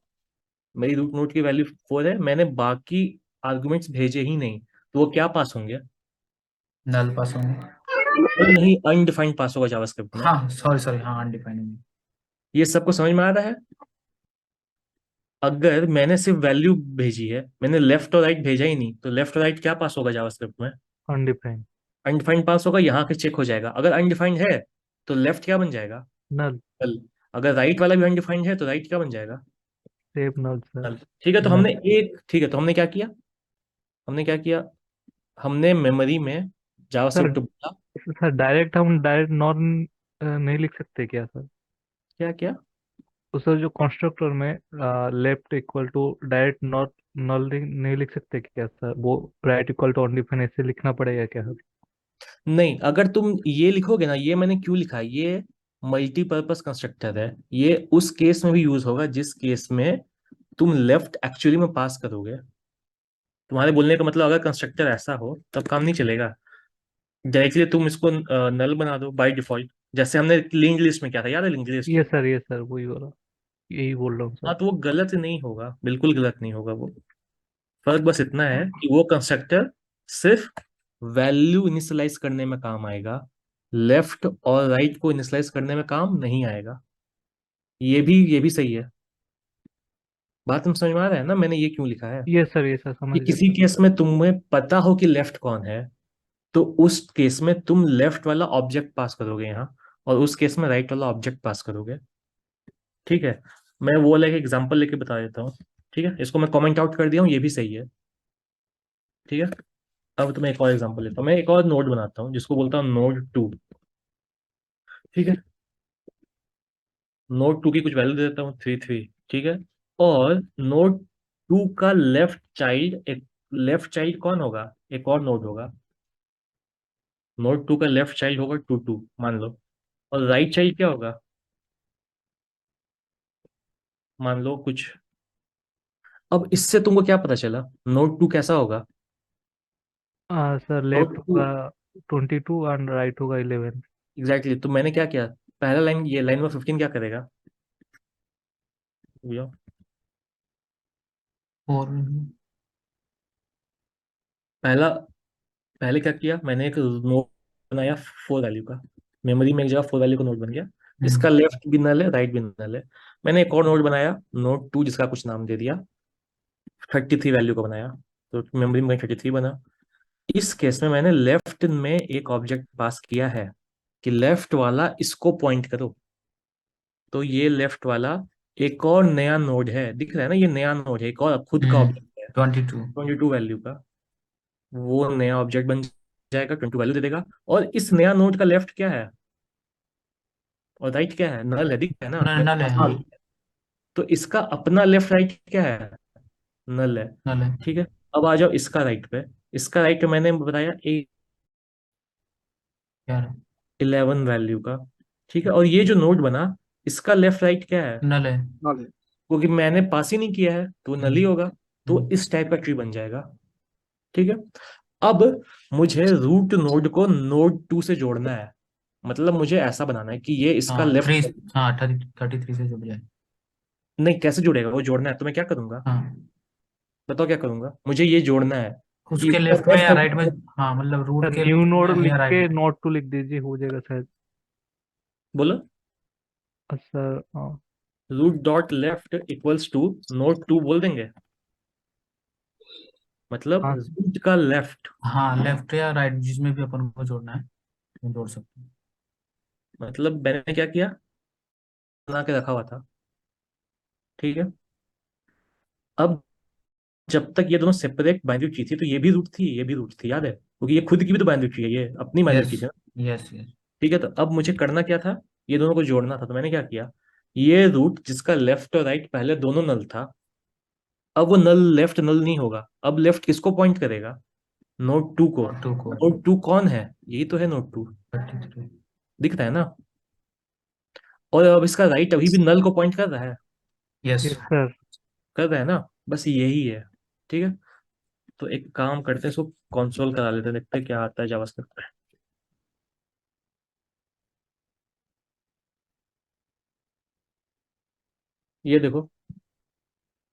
मेरी रूट नोड की वैल्यू 4 है, मैंने बाकी आर्गुमेंट्स भेजे ही नहीं। तो वो क्या पास होंगे? नल पास होंगे। नल नहीं, अनडिफाइंड पास होगा जावास्क्रिप्ट में। हाँ सॉरी सॉरी, हाँ अनडिफाइंड। ये सबको समझ में आ रहा है? अगर मैंने सिर्फ वैल्यू भेजी है, मैंने लेफ्ट और राइट भेजा ही नहीं, तो लेफ्ट और राइट क्या पास होगा जावास्क्रिप्ट में? अनडिफाइंड। अनडिफाइंड पास होगा, यहाँ के चेक हो जाएगा। अगर अनडिफाइंड है तो लेफ्ट क्या बन जाएगा? नल। नल। अगर राइट वाला भी अनडिफाइंड है तो राइट क्या बन जाएगा? सेम नल सर। नल। ठीक है, तो नल। हमने एक, ठीक है, तो हमने क्या किया? हमने क्या किया? हमने मेमोरी में सर जावास्क्रिप्ट बोला। सर डायरेक्ट हम डायरेक्ट नॉन नहीं लिख सकते क्या सर? क्या क्या? तो सर जो कंस्ट्रक्टर में left equal to direct not null नहीं लिख सकते क्या सर? वो राइट इक्वल टू अनडिफाइंड ऐसे लिखना पड़ेगा क्या सर? नहीं, अगर तुम ये लिखोगे ना, ये मैंने क्यों लिखा है, ये मल्टीपर्पज कंस्ट्रक्टर है। ये उस केस में भी यूज होगा जिस केस में तुम लेफ्ट एक्चुअली में पास करोगे। तुम्हारे बोलने का मतलब, अगर कंस्ट्रक्टर ऐसा हो तब काम नहीं चलेगा। डायरेक्टली तुम इसको नल बना दो बाय डिफॉल्ट, जैसे हमने लिंक्ड लिस्ट में किया था, याद है लिंक्ड लिस्ट? ये सर वही बोला, यही बोल रहा हूँ सर। हाँ, तो वो गलत नहीं होगा, बिल्कुल गलत नहीं होगा वो। फर्क बस इतना है कि वो कंस्ट्रक्टर सिर्फ वैल्यू इनिशियलाइज करने में काम आएगा, लेफ्ट और राइट को इनिशियलाइज करने में काम नहीं आएगा। ये भी सही है। बात हम समझ में आ रहा है ना, मैंने ये क्यों लिखा है? ये सर कि समझ गया किसी सर। केस में तुम्हें पता हो कि लेफ्ट कौन है, तो उस केस में तुम लेफ्ट वाला ऑब्जेक्ट पास करोगे यहाँ, और उस केस में राइट वाला ऑब्जेक्ट पास करोगे। ठीक है, मैं वो वाला एक एग्जांपल लेके बता देता हूँ। ठीक है, इसको मैं कमेंट आउट कर दिया हूँ, ये भी सही है। ठीक है, अब तुम्हें एक और एग्जांपल लेता हूँ, मैं एक और नोड बनाता हूँ जिसको बोलता हूँ नोड टू। ठीक है, नोड टू की कुछ वैल्यू दे देता हूँ, 3 3। ठीक है, और नोड टू का लेफ्ट चाइल्ड कौन होगा? एक और नोड होगा। नोड टू का लेफ्ट चाइल्ड होगा 2 2 मान लो, और राइट चाइल्ड क्या होगा? मान लो कुछ। अब इससे तुमको क्या पता चला नोड टू कैसा होगा? सर नोड लेफ्ट टू, होगा 22 एंड राइट होगा 11। एग्जैक्टली। तो मैंने क्या किया? पहला लाइन, ये लाइन नंबर 15 क्या करेगा भैया? और पहला, पहले क्या किया मैंने, एक नोड बनाया 4 वैल्यू का। मेमोरी में एक जगह 4 वैल्यू का नोड बन गया। इसका लेफ्ट भी नल है, राइट भी नल है। मैंने एक और नोड बनाया, नोड टू, जिसका कुछ नाम दे दिया, 33 वैल्यू का बनाया। तो मेमोरी में 33 बना। इस केस में मैंने लेफ्ट में एक ऑब्जेक्ट पास किया है कि लेफ्ट वाला इसको पॉइंट करो। तो ये लेफ्ट वाला एक और नया नोड है, दिख रहा है ना, ये नया नोड है, एक और खुद का ऑब्जेक्ट है। 22। 22 वैल्यू का वो नया ऑब्जेक्ट बन जाएगा, 20 वैल्यू दे देगा। और इस नया नोड का लेफ्ट क्या है और राइट क्या है? नल है, दिख रहा है ना, नल मेरे नल है पास हाँ। नल है। तो इसका अपना लेफ्ट राइट क्या है? नल है। नल है। ठीक है, अब आ जाओ इसका राइट पे। इसका राइट मैंने बताया 11। 11 वैल्यू का। ठीक है, और ये जो नोड बना, इसका लेफ्ट राइट क्या है? नल है। क्योंकि मैंने पास ही नहीं किया है तो नल ही हम्म, होगा। तो हम्म, इस टाइप का ट्री बन जाएगा। ठीक है, अब मुझे रूट नोड को नोड टू से जोड़ना है। मतलब मुझे ऐसा बनाना है कि ये इसका हाँ थ्री। लेफ्ट, हाँ 33 से जुड़ जाए। नहीं कैसे जुड़ेगा, वो जोड़ना है तो मैं क्या करूंगा? हाँ बताओ क्या करूंगा, मुझे ये जोड़ना है कि उसके इसका लेफ्ट में लेफ्ट या राइट में। और, हाँ मतलब सर रूट के न्यू लेफ्ट नोड में लिख या राइट के में। नोट टू लिख दीजिए, हो जाएगा शायद। बोलो। सर हाँ। Root dot left equals to node two बोल देंगे, मतलब हाँ रूट का लेफ्ट। हाँ लेफ्ट या राइट जिसमें भी अपन को जोड़ना है वो जोड़ सकते हैं। मतलब मैंने क्या किया, बना के रखा हुआ था। ठीक है, अब जब तक ये दोनों सेपरेट बाइनरी ट्री थी, तो ये भी रूट थी, ये भी रूट थी, याद है, क्योंकि ये खुद की भी तो बाइनरी ट्री है, ये अपनी बाइनरी यस ट्री थी ना। Yes yes. ठीक है, तो अब मुझे करना क्या था, ये दोनों को जोड़ना था। तो मैंने क्या किया, ये रूट जिसका लेफ्ट और राइट पहले दोनों नल था, अब वो नल लेफ्ट नल नहीं होगा। अब लेफ्ट किसको पॉइंट करेगा? नोड टू को। और टू को। नोड टू कौन है? यही तो है नोड टू, 33। दिख रहा है ना। और अब इसका राइट अभी भी नल को पॉइंट कर रहा है, यस। Yes sir. कर रहा है ना, बस यही है। ठीक है, तो एक काम करते हैं, इसको कंसोल करा लेते हैं, देखते हैं क्या आता है जावास्क्रिप्ट में। ये देखो,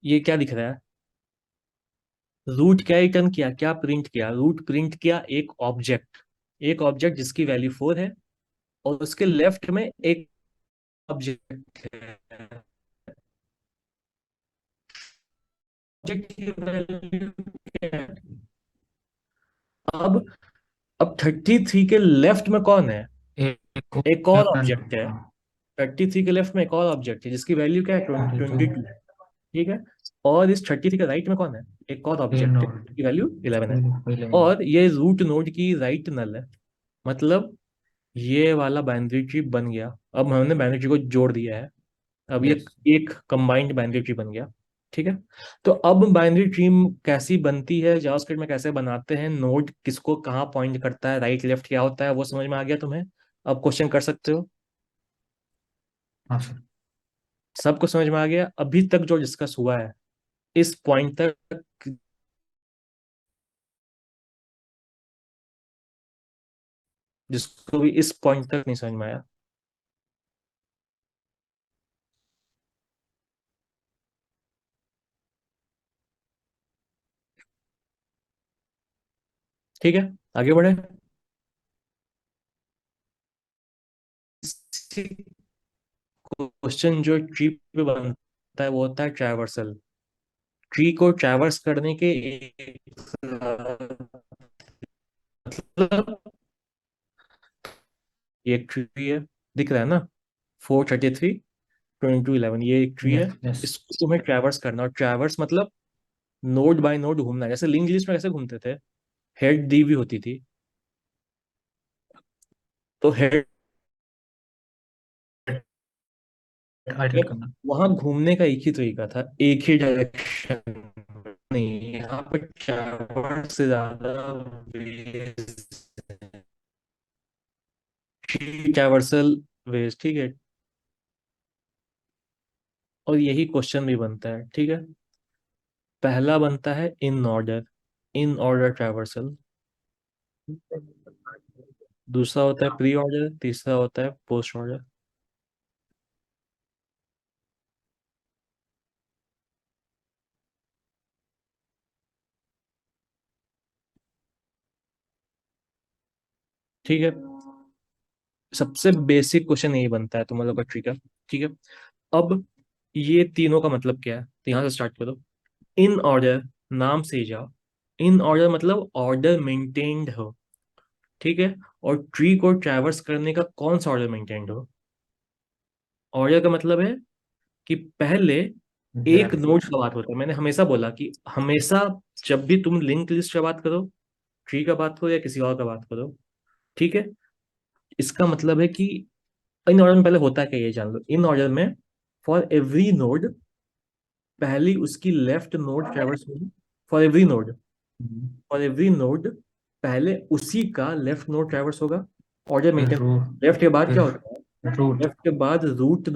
ये क्या दिख रहा है? रूट क्या रिटर्न किया, क्या प्रिंट किया? रूट प्रिंट किया एक ऑब्जेक्ट जिसकी वैल्यू 4 है, और उसके लेफ्ट में एक ऑब्जेक्ट है। ऑब्जेक्ट की वैल्यू क्या है? अब अब 33 के लेफ्ट में कौन है? एक एक और नल। ऑब्जेक्ट है। 33 के लेफ्ट में एक और ऑब्जेक्ट है जिसकी वैल्यू क्या है? 22। ठीक है। और इस 33 के राइट में कौन है? एक और टेन ऑब्जेक्ट है और जिसकी वैल्यू 11 है। पहले। और ये रूट नोड की राइट नल है। मतलब ये वाला बाइनरी ट्री बन गया। अब हमने बाइनरी ट्री को जोड़ दिया है। अब ये यस। एक कंबाइंड बाइनरी ट्री बन गया। ठीक है। तो अब बाइनरी ट्री कैसी बनती है, जावास्क्रिप्ट में कैसे बनाते हैं, नोड किसको कहाँ पॉइंट करता है, राइट लेफ्ट क्या होता है, वो समझ में आ गया तुम्हें? अब क्वेश्चन कर सकते हो। हाँ सर। सब कुछ समझ में आ गया अभी तक जो डिस्कस हुआ है इस पॉइंट तक? जिसको भी इस पॉइंट तक नहीं समझ में आया? ठीक है, आगे बढ़े। क्वेश्चन जो ट्री पे बनता है वो होता है ट्रैवर्सल। ट्री को ट्रैवर्स करने के मतलब ये एक ट्री है, दिख रहा है ना? 433 2211, ये एक ट्री है। Yes yes. इसको तुम्हें ट्रैवर्स करना, और ट्रैवर्स मतलब नोड बाय नोड घूमना है। जैसे लिंक लिस्ट में कैसे घूमते थे, हेड दी हुई होती थी, तो हेड हाईलाइट करना। वहां घूमने का एक ही तरीका था, एक ही डायरेक्शन। नहीं, यहाँ पर ट्रैवर्स से ज्यादा ways हैं। ट्रैवर्सल वेज, ठीक है। और यही क्वेश्चन भी बनता है, ठीक है। पहला बनता है इन ऑर्डर ट्रैवर्सल। दूसरा होता है प्री ऑर्डर, तीसरा होता है पोस्ट ऑर्डर। ठीक है। सबसे बेसिक क्वेश्चन यही बनता है तुम लोग का ट्री का। ठीक है। अब ये तीनों का मतलब क्या है, तो यहाँ से स्टार्ट करो। इन ऑर्डर, नाम से ही जाओ। इन ऑर्डर मतलब ऑर्डर मेंटेन्ड हो। ठीक है। और ट्री को ट्रैवर्स करने का कौन सा ऑर्डर मेंटेन्ड हो? ऑर्डर का मतलब है कि पहले एक नोड का बात होता है। मैंने हमेशा बोला कि हमेशा जब भी तुम लिंक लिस्ट का बात करो, ट्री का बात करो या किसी और का बात करो, ठीक है, इसका मतलब है कि इन ऑर्डर में पहले होता है क्या ये जान लो। इन ऑर्डर में फॉर एवरी नोड पहली उसकी लेफ्ट नोड ट्रैवर्स होगी। For every node, for every node पहले उसी का लेफ्ट नोड ट्रैवर्स होगा। ऑर्डर फिर मेंटेन। रूट। लेफ्ट के बाद क्या फिर होता है? रूट। लेफ्ट के बाद रूट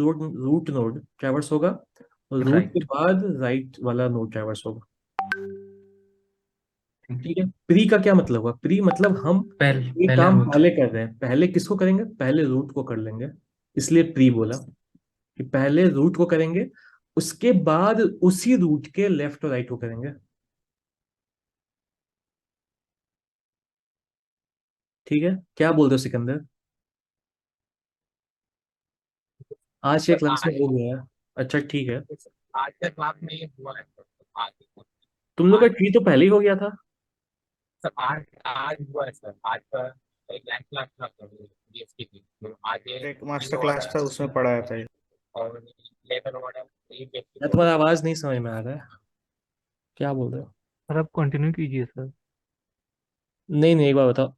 नोड ट्रैवर्स होगा, और रूट के राइट। बाद राइट वाला नोड ट्रैवर्स होगा। ठीक है। प्री का क्या मतलब हुआ? प्री मतलब हम ये पहले काम रूट। पहले कर रहे हैं। पहले किसको करेंगे? पहले रूट को कर लेंगे। इसलिए प्री बोला कि पहले रूट को करेंगे, उसके बाद उसी रूट के लेफ्ट और राइट को करेंगे। ठीक है। क्या बोलते हो सिकंदर? आज के सर क्लास में आज हो गया है। अच्छा ठीक है। आज का क्लास में ये हुआ है सर। आज तुम लोग का आज ट्री तो पहले ही हो गया था। सर आज आज हुआ है सर। आज का एक लाइव क्लास था सर बीएसपी की, तो आज ये एक मास्टर जीरो क्लास ऑर्डर था उसमें पढ़ाया था ये। और लेवल ऑर्डर ये बेसिक मैं, ऑर्डर। तुम्हारा आवाज नहीं समझ में आ रहा है, क्या बोल रहे हो? सर आप कंटिन्यू कीजिए सर। नहीं नहीं, एक बार बताओ।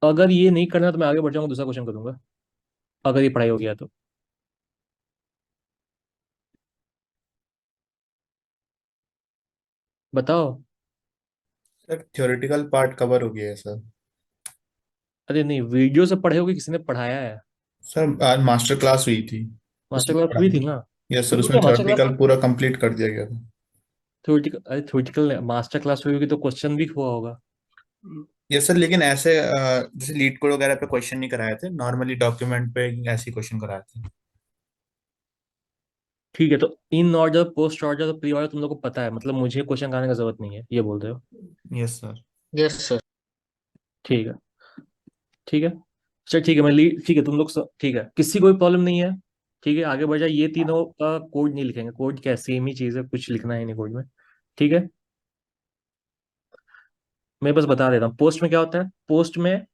अगर ये नहीं करना तो मैं आगे बढ़ जाऊंगा, दूसरा क्वेश्चन करूंगा, अगर ये पढ़ाई हो गया तो। बताओ। सर थ्योरेटिकल पार्ट कवर हो गया है सर। अरे नहीं, वीडियो से पढ़े हो कि किसी ने पढ़ाया है? सर आज मास्टर क्लास हुई थी, मास्टर उसमें क्लास हुई पढ़ाया। थी ना? यस तो सर, ठीक उसमें है, मास्टर क्लास थ्योरेटिकल में पूरा कंप्लीट कर दिया गया था। थ्योरेटिकल, अरे थ्योरेटिकल मास्टर क्लास हुई होगी तो क्वेश्चन भी हुआ होगा। यस सर, लेकिन ऐसे जैसे लीड कोड वगैरह पे क्वेश्चन नहीं कराए थे, नॉर्मली डॉक्यूमेंट पे ऐसे क्वेश्चन कराए थे। ठीक है, तो in order, post order, pre order तुम लोग को पता है, मतलब मुझे क्वेश्चन कराने की जरूरत नहीं है, ये बोल रहे हो? Yes sir. Yes sir. ठीक है। ठीक है, चल ठीक है, मैं लीड, ठीक है तुम लोग ठीक है, किसी को भी प्रॉब्लम नहीं है? ठीक है, आगे बढ़ जाए। ये तीनों का कोड नहीं लिखेंगे, कोड क्या सेम ही चीज है, कुछ लिखना है नहीं कोड में। ठीक है, मैं बस बता देता हूँ पोस्ट में क्या होता है। पोस्ट में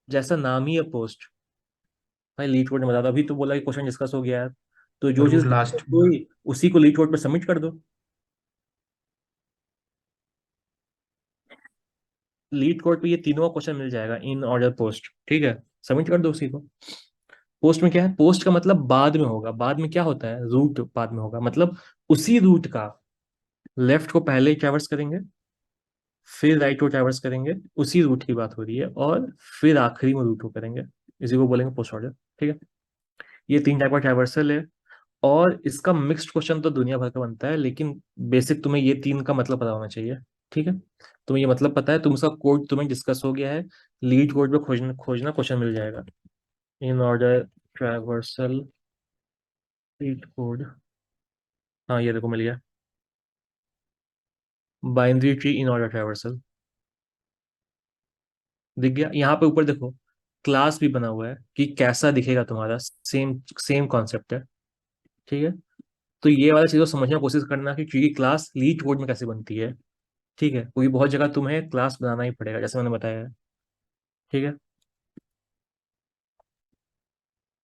जैसा नाम ही है पोस्ट, भाई लीड कोड में बता दो। अभी तो बोला कि क्वेश्चन डिस्कस हो गया है, तो जो चीज रूट लास्ट। discuss हुई उसी को लीड कोड पे सबमिट कर दो। लीड कोड पे ये तीनों का क्वेश्चन मिल जाएगा, इन ऑर्डर पोस्ट। ठीक है, सबमिट कर दो उसी को। पोस्ट में क्या है, पोस्ट का मतलब बाद में होगा। बाद में क्या होता है, रूट बाद में होगा, मतलब उसी रूट का लेफ्ट को पहले ट्रैवर्स करेंगे, फिर राइट को ट्रैवर्स करेंगे, उसी रूट की बात हो रही है, और फिर आखिरी में रूट को करेंगे। इसी को बोलेंगे पोस्ट ऑर्डर। ठीक है, ये तीन टाइप का ट्रैवर्सल है। और इसका मिक्स्ड क्वेश्चन तो दुनिया भर का बनता है, लेकिन बेसिक तुम्हें ये तीन का मतलब पता होना चाहिए। ठीक है, तुम्हें ये मतलब पता है, तुम उसका कोड तुम्हें डिस्कस हो गया है, लीड कोड पे खोजना खोजना क्वेश्चन मिल जाएगा। In order traversal leet code, हाँ ये देखो मिल गया। Binary tree in order traversal दिख गया। यहाँ पे ऊपर देखो क्लास भी बना हुआ है कि कैसा दिखेगा तुम्हारा, सेम सेम कॉन्सेप्ट है। ठीक है, तो ये वाला चीज़ को समझने की कोशिश करना कि ट्री की क्लास लीड कोड में कैसे बनती है। ठीक है, क्योंकि बहुत जगह तुम्हें क्लास बनाना ही पड़ेगा, जैसे मैंने बताया है। ठीक है,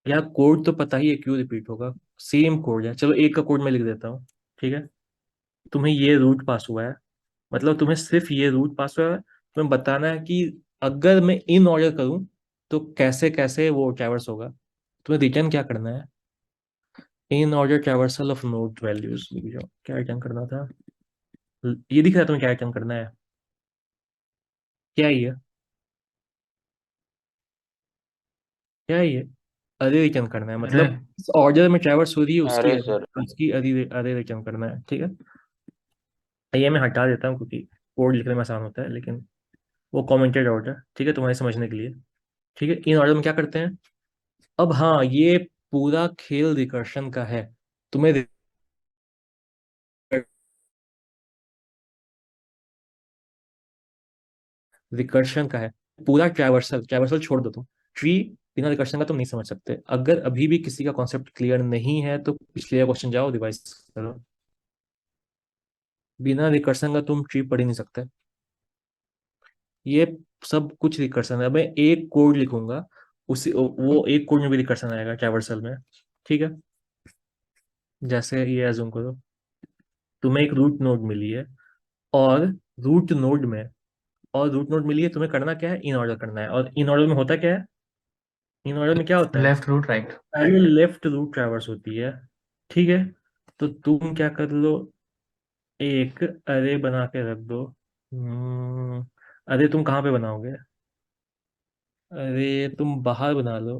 यार कोड तो पता ही है, क्यों रिपीट होगा, सेम कोड है। चलो एक का कोड मैं लिख देता हूँ। ठीक है, तुम्हें ये रूट पास हुआ है, मतलब तुम्हें सिर्फ ये रूट पास हुआ है। तुम्हें बताना है कि अगर मैं इन ऑर्डर करूँ तो कैसे कैसे वो ट्रैवर्स होगा। तुम्हें रिटर्न क्या करना है, in order traversal of node values. क्या रिटर्न करना था, ये दिख रहा है तुम्हें क्या रिटर्न करना है, क्या है ये, क्या है ये? अरे रिटर्न करना है, अरे मतलब इस ऑर्डर में ट्रैवर्स हो रही है उसकी अरे सर। उसकी अरे अरे रिटर्न करना है। ठीक है, ये मैं हटा देता हूँ क्योंकि कोड लिखने में आसान होता है, लेकिन वो कमेंटेड ऑर्डर। ठीक है, तुम्हारे समझने के लिए। ठीक है, इन ऑर्डर में क्या करते हैं। अब हाँ, ये पूरा खेल रिकर्शन का है। तुम्हें रिकर्शन का है, पूरा ट्रैवर्सल, ट्रैवर्सल छोड़ दो तुम, ट्री बिना रिकर्शन का तुम नहीं समझ सकते। अगर अभी भी किसी का कॉन्सेप्ट क्लियर नहीं है तो पिछले क्वेश्चन जाओ, रिवाइज करो। बिना रिकर्शन का तुम ट्री पढ़ ही नहीं सकते। ये सब कुछ रिकर्सन है। मैं एक कोड लिखूंगा, उसी वो एक कोड में भी रिकर्सन आएगा ट्रैवर्सल में। ठीक है, जैसे ये एज्यूम करो तुम्हें एक रूट नोड मिली है, और रूट नोड में और रूट नोड मिली है, तुम्हें करना क्या है, इन ऑर्डर करना है। और इन ऑर्डर में होता क्या है, इन ऑर्डर में क्या होता है, लेफ्ट रूट राइट। पहले लेफ्ट रूट ट्रैवर्स होती है। ठीक है, तो तुम क्या कर लो, एक अरे बना के रख दो। अरे तुम कहाँ पे बनाओगे, अरे तुम बाहर बना लो।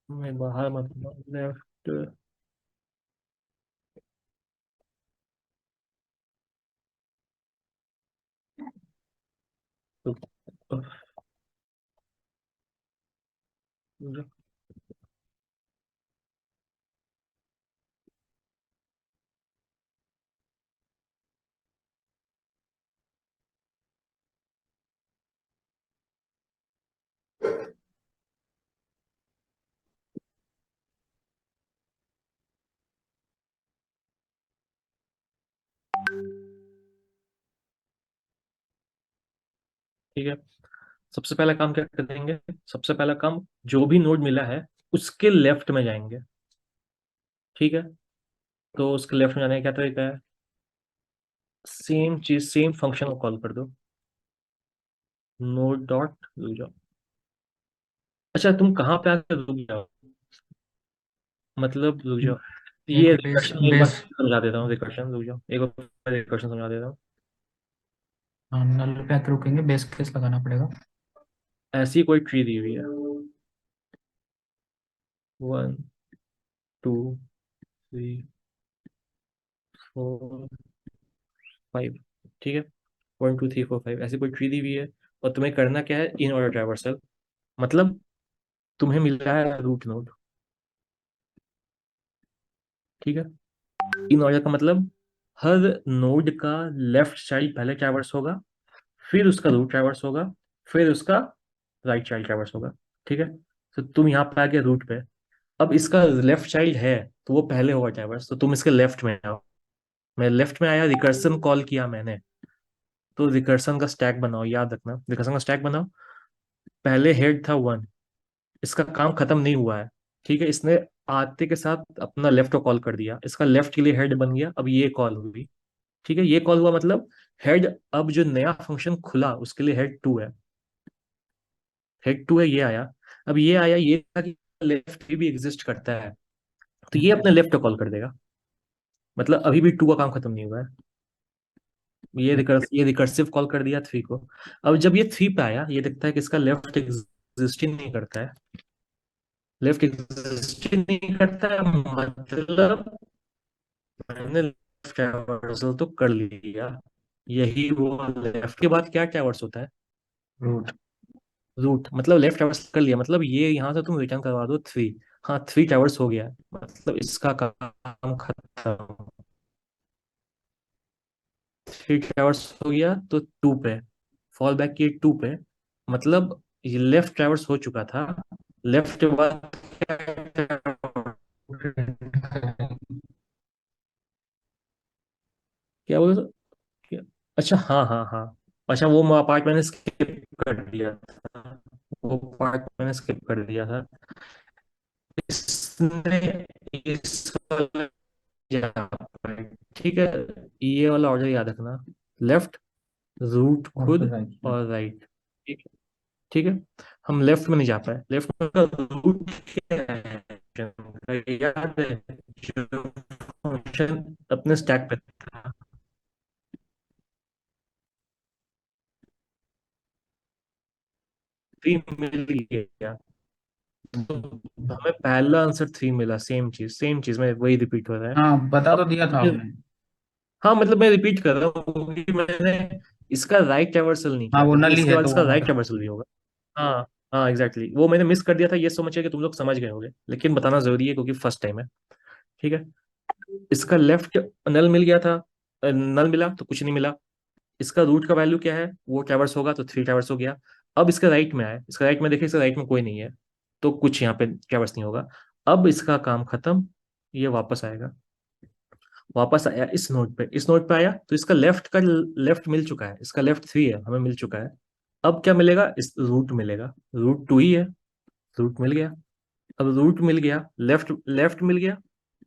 मैं बाहर मत, लेफ्ट, ठीक है। सबसे पहला काम क्या करेंगे, सबसे पहला काम, जो भी नोड मिला है उसके लेफ्ट में जाएंगे। ठीक है, तो उसके लेफ्ट में जाने का क्या तरीका है, सेम चीज, सेम फंक्शन को कॉल कर दो, नोड डॉट रुक जाओ। अच्छा तुम कहाँ पे आके रुक जाओ, मतलब रुक जाओ, ये एक बेस रिकर्शन एक बार बेस। समझा देता हूँ, रिकर्शन रुक जाओ, एक बार रिकर्शन समझा देता हूँ। हाँ, नल पे आके रुकेंगे, बेस केस लगाना पड़ेगा। ऐसी कोई ट्री दी हुई है, 1 2 3 4 5। ठीक है, 1 2 3 4 5 ऐसी कोई ट्री दी हुई है, और तुम्हें करना क्या है, इन ऑर्डर ट्रैवर्सल। मतलब तुम्हें मिला है रूट नोड। ठीक है, इन ऑर्डर का मतलब हर नोड का लेफ्ट चाइल्ड पहले ट्रैवर्स होगा, फिर उसका रूट ट्रैवर्स होगा, फिर उसका राइट चाइल्ड ट्रैवर्स होगा। ठीक है, तो तुम यहाँ पे आ गए रूट पे। अब इसका लेफ्ट चाइल्ड है तो वो पहले होगा ट्रैवर्स, तो तुम इसके लेफ्ट में आओ। मैं लेफ्ट में आया, रिकर्सन कॉल किया मैंने, तो रिकर्सन का स्टैक बनाओ, याद रखना रिकर्सन का स्टैक बनाओ। पहले हेड था 1, इसका काम खत्म नहीं हुआ है। ठीक है, इसने आते के साथ अपना लेफ्ट को कॉल कर दिया, इसका लेफ्ट के लिए हेड बन गया, अब ये कॉल हुई। ठीक है, ये कॉल हुआ मतलब हेड, अब जो नया फंक्शन खुला उसके लिए हेड 2 है, हेड 2 है, ये आया। अब ये आया, ये था कि लेफ्ट भी एग्जिस्ट करता है, तो ये अपने लेफ्ट को कॉल कर देगा, मतलब अभी भी 2 का काम खत्म नहीं हुआ है। ये रिकर्सिव कॉल कर दिया 3 को। अब जब ये 3 पे आया, ये देखता है कि इसका लेफ्ट एग्जिस्ट ही नहीं करता है, लेफ्ट एग्जिस्ट ही नहीं करता है, मतलब मैंने लेफ्ट ट्रैवर्सल तो कर लिया, यही वो लेफ्ट के बाद क्या ट्रैवर्स होता है, रूट। रूट। मतलब लेफ्ट ट्रैवर्स कर लिया, मतलब ये यहाँ से तुम रिटर्न करवा दो 3। हाँ, 3 ट्रैवर्स हो गया, मतलब इसका काम खत्म। 3 ट्रैवर्स हो गया तो 2 पे फॉल बैक किए, 2 पे, मतलब ये लेफ्ट ट्रैवर्स हो चुका था। लेफ्ट के बाद क्या बोले तो, अच्छा हाँ हाँ हाँ, अच्छा वो पार्ट मैंने स्किप कर दिया था, वो पार्ट मैंने स्किप कर दिया था। इसने इस वाला यहाँ पर, ठीक है, ये वाला ऑर्डर याद रखना, लेफ्ट, रूट और फिर खुद राइट। और राइट। ठीक है, ठीक है, हम लेफ्ट में नहीं जा पाए, लेफ्ट में का रूट क्या है, याद है, जो फंक्शन अपने स्टैक पे था, 3 मिल गया, तो हमें पहला आंसर 3 मिला, सेम चीज में वही रिपीट हो रहा है। हाँ, बता तो अब दिया था मुझे, आपने। हाँ मतलब मैं रिपीट कर रहा हूँ कि मैंने इसका राइट ट्रैवर्सल नहीं हाँ, किया वो था, तो नली इसके है बाद तो इसका वो राइट मतलब। ट्रैवर्सल भी होगा। हाँ हाँ एग्जैक्टली, वो मैंने मिस कर दिया था, ये समझिए कि तुम लोग समझ गए होंगे, लेकिन बताना जरूरी है क्योंकि फर्स्ट टाइम है। ठीक है, इसका लेफ्ट नल मिल गया था, नल मिला तो कुछ नहीं मिला। इसका रूट का वैल्यू क्या है, वो ट्रैवर्स होगा तो 3 ट्रैवर्स हो गया। अब इसका राइट में आया, इसका राइट में देखिए, इसका राइट में कोई नहीं है, तो कुछ यहाँ पे ट्रैवर्स नहीं होगा। अब इसका काम खत्म, ये वापस आएगा, वापस आया इस नोड पे, इस नोड पे आया तो इसका लेफ्ट का लेफ्ट मिल चुका है, इसका लेफ्ट 3 है, हमें मिल चुका है। अब क्या मिलेगा, इस रूट मिलेगा, रूट 2 ही है, रूट मिल गया। अब रूट मिल गया, लेफ्ट लेफ्ट मिल गया,